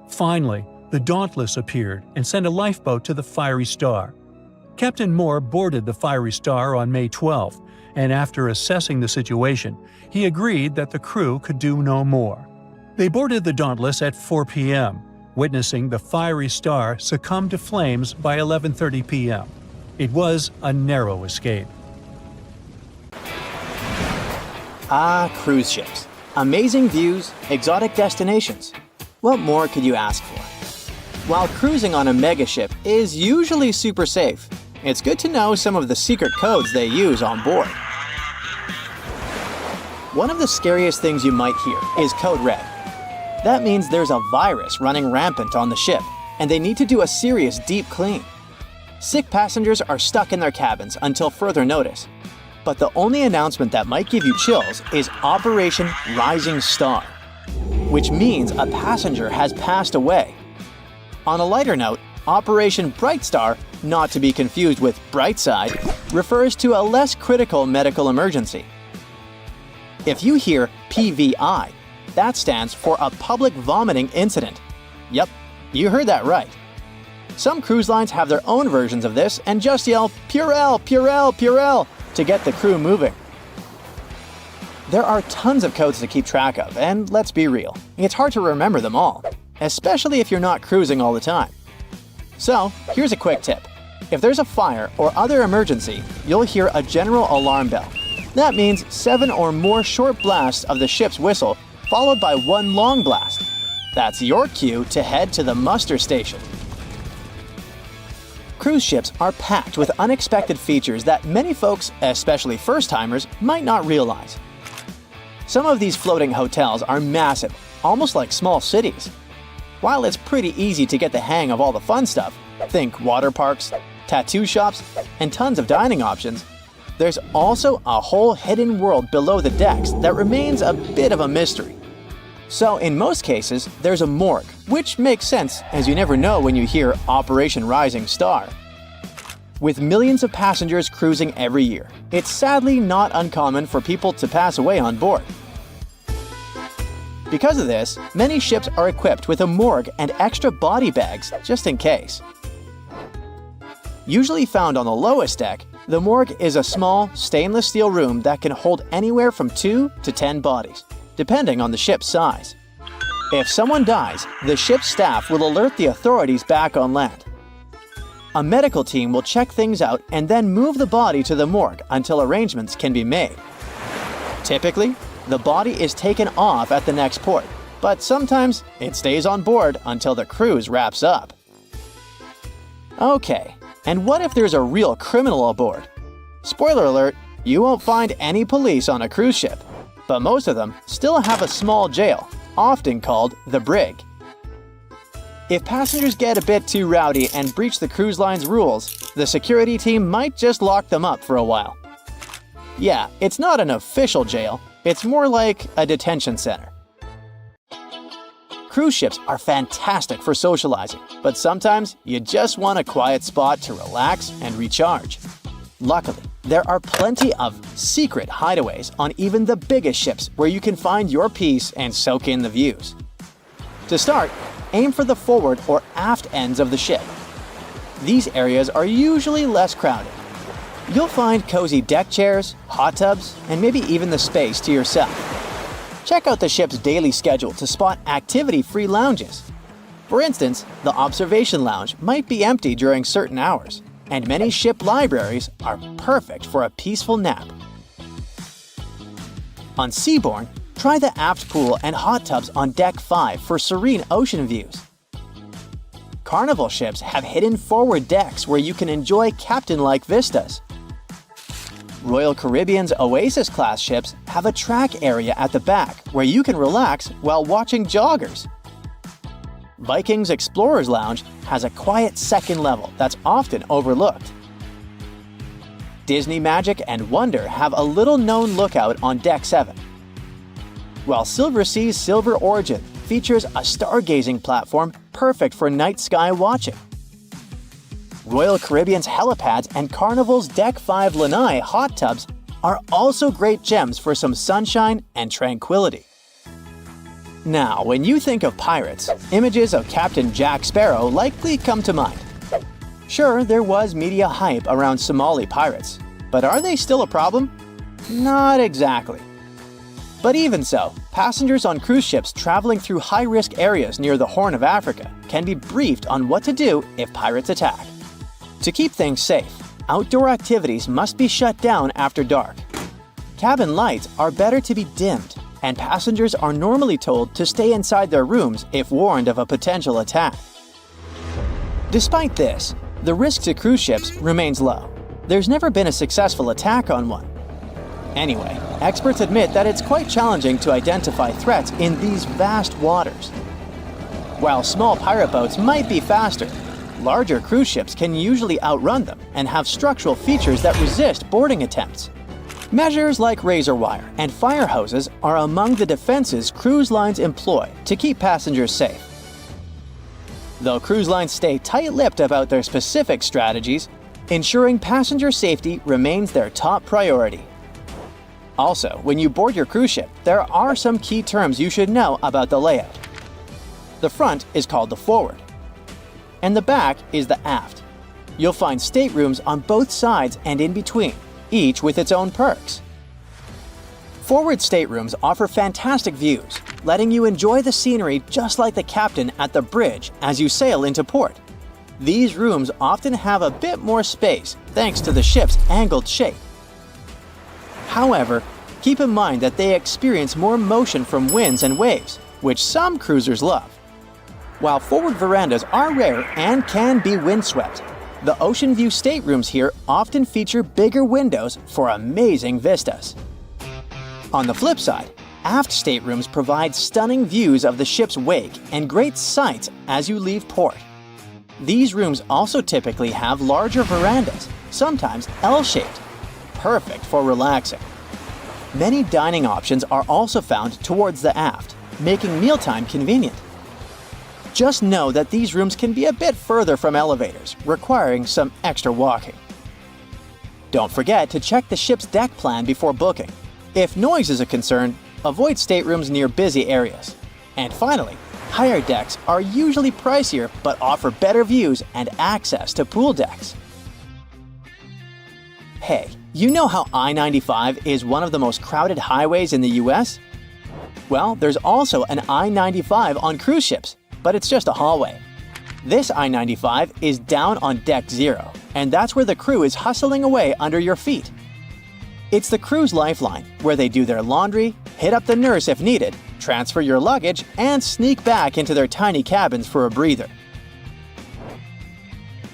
Finally, the Dauntless appeared and sent a lifeboat to the Fiery Star. Captain Moore boarded the Fiery Star on May 12th, and after assessing the situation, he agreed that the crew could do no more. They boarded the Dauntless at 4 p.m., witnessing the Fiery Star succumb to flames by 11:30 p.m. It was a narrow escape. Ah, cruise ships. Amazing views, exotic destinations. What more could you ask for? While cruising on a megaship is usually super safe, it's good to know some of the secret codes they use on board. One of the scariest things you might hear is Code Red. That means there's a virus running rampant on the ship, and they need to do a serious deep clean. Sick passengers are stuck in their cabins until further notice. But the only announcement that might give you chills is Operation Rising Star, which means a passenger has passed away. On a lighter note, Operation Bright Star, not to be confused with Brightside, refers to a less critical medical emergency. If you hear PVI, that stands for a public vomiting incident. Yep, you heard that right. Some cruise lines have their own versions of this and just yell Purell, Purell, Purell to get the crew moving. There are tons of codes to keep track of, and let's be real, it's hard to remember them all, especially if you're not cruising all the time. So, here's a quick tip. If there's a fire or other emergency, you'll hear a general alarm bell. That means 7 or more short blasts of the ship's whistle, followed by 1 long blast. That's your cue to head to the muster station. Cruise ships are packed with unexpected features that many folks, especially first-timers, might not realize. Some of these floating hotels are massive, almost like small cities. While it's pretty easy to get the hang of all the fun stuff, think water parks, tattoo shops, and tons of dining options, there's also a whole hidden world below the decks that remains a bit of a mystery. So in most cases, there's a morgue, which makes sense as you never know when you hear Operation Rising Star. With millions of passengers cruising every year, it's sadly not uncommon for people to pass away on board. Because of this, many ships are equipped with a morgue and extra body bags just in case. Usually found on the lowest deck, the morgue is a small, stainless steel room that can hold anywhere from 2 to 10 bodies, depending on the ship's size. If someone dies, the ship's staff will alert the authorities back on land. A medical team will check things out and then move the body to the morgue until arrangements can be made. Typically, the body is taken off at the next port, but sometimes it stays on board until the cruise wraps up. Okay, and what if there's a real criminal aboard? Spoiler alert, you won't find any police on a cruise ship, but most of them still have a small jail, often called the brig. If passengers get a bit too rowdy and breach the cruise line's rules, the security team might just lock them up for a while. Yeah, it's not an official jail, It's more like a detention center. Cruise ships are fantastic for socializing, but sometimes you just want a quiet spot to relax and recharge. Luckily, there are plenty of secret hideaways on even the biggest ships where you can find your peace and soak in the views. To start, aim for the forward or aft ends of the ship. These areas are usually less crowded. You'll find cozy deck chairs, hot tubs, and maybe even the space to yourself. Check out the ship's daily schedule to spot activity-free lounges. For instance, the observation lounge might be empty during certain hours, and many ship libraries are perfect for a peaceful nap. On Seabourn, try the aft pool and hot tubs on Deck 5 for serene ocean views. Carnival ships have hidden forward decks where you can enjoy captain-like vistas. Royal Caribbean's Oasis-class ships have a track area at the back where you can relax while watching joggers. Viking's Explorer's Lounge has a quiet second level that's often overlooked. Disney Magic and Wonder have a little-known lookout on Deck 7. While Silversea's Silver Origin features a stargazing platform perfect for night sky watching. Royal Caribbean's helipads and Carnival's Deck 5 Lanai hot tubs are also great gems for some sunshine and tranquility. Now, when you think of pirates, images of Captain Jack Sparrow likely come to mind. Sure, there was media hype around Somali pirates, but are they still a problem? Not exactly. But even so, passengers on cruise ships traveling through high-risk areas near the Horn of Africa can be briefed on what to do if pirates attack. To keep things safe, outdoor activities must be shut down after dark. Cabin lights are better to be dimmed, and passengers are normally told to stay inside their rooms if warned of a potential attack. Despite this, the risk to cruise ships remains low. There's never been a successful attack on one. Anyway, experts admit that it's quite challenging to identify threats in these vast waters. While small pirate boats might be faster, larger cruise ships can usually outrun them and have structural features that resist boarding attempts. Measures like razor wire and fire hoses are among the defenses cruise lines employ to keep passengers safe. Though cruise lines stay tight-lipped about their specific strategies, ensuring passenger safety remains their top priority. Also, when you board your cruise ship, there are some key terms you should know about the layout. The front is called the forward, and the back is the aft. You'll find staterooms on both sides and in between, each with its own perks. Forward staterooms offer fantastic views, letting you enjoy the scenery just like the captain at the bridge as you sail into port. These rooms often have a bit more space thanks to the ship's angled shape. However, keep in mind that they experience more motion from winds and waves, which some cruisers love. While forward verandas are rare and can be windswept, the ocean view staterooms here often feature bigger windows for amazing vistas. On the flip side, aft staterooms provide stunning views of the ship's wake and great sights as you leave port. These rooms also typically have larger verandas, sometimes L-shaped, perfect for relaxing. Many dining options are also found towards the aft, making mealtime convenient. Just know that these rooms can be a bit further from elevators, requiring some extra walking. Don't forget to check the ship's deck plan before booking. If noise is a concern, avoid staterooms near busy areas. And finally, higher decks are usually pricier but offer better views and access to pool decks. Hey, you know how I-95 is one of the most crowded highways in the US? Well, there's also an I-95 on cruise ships, but it's just a hallway. This I-95 is down on Deck 0, and that's where the crew is hustling away under your feet. It's the crew's lifeline, where they do their laundry, hit up the nurse if needed, transfer your luggage, and sneak back into their tiny cabins for a breather.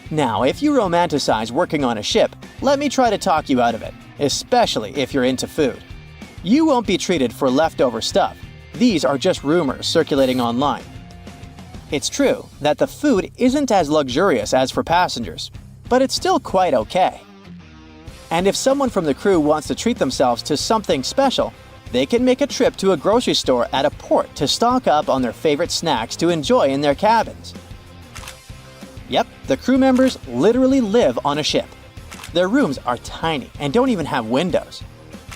Now, if you romanticize working on a ship, let me try to talk you out of it, especially if you're into food. You won't be treated for leftover stuff. These are just rumors circulating online. It's true that the food isn't as luxurious as for passengers, but it's still quite okay. And if someone from the crew wants to treat themselves to something special, They can make a trip to a grocery store at a port to stock up on their favorite snacks to enjoy in their cabins. Yep, the crew members literally live on a ship. Their rooms are tiny and don't even have windows.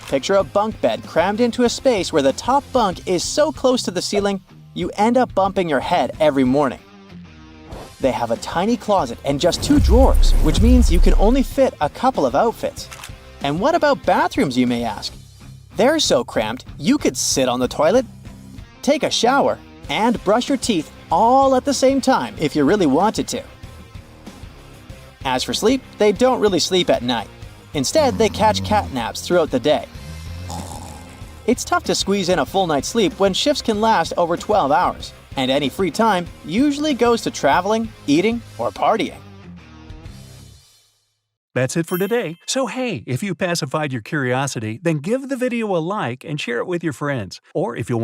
Picture a bunk bed crammed into a space where the top bunk is so close to the ceiling, you end up bumping your head every morning. They have a tiny closet and just 2 drawers, which means you can only fit a couple of outfits. And what about bathrooms, you may ask? They're so cramped, you could sit on the toilet, take a shower, and brush your teeth all at the same time if you really wanted to. As for sleep, they don't really sleep at night. Instead, they catch cat naps throughout the day. It's tough to squeeze in a full night's sleep when shifts can last over 12 hours, and any free time usually goes to traveling, eating, or partying. That's it for today. So hey, if you pacified your curiosity, then give the video a like and share it with your friends. Or if you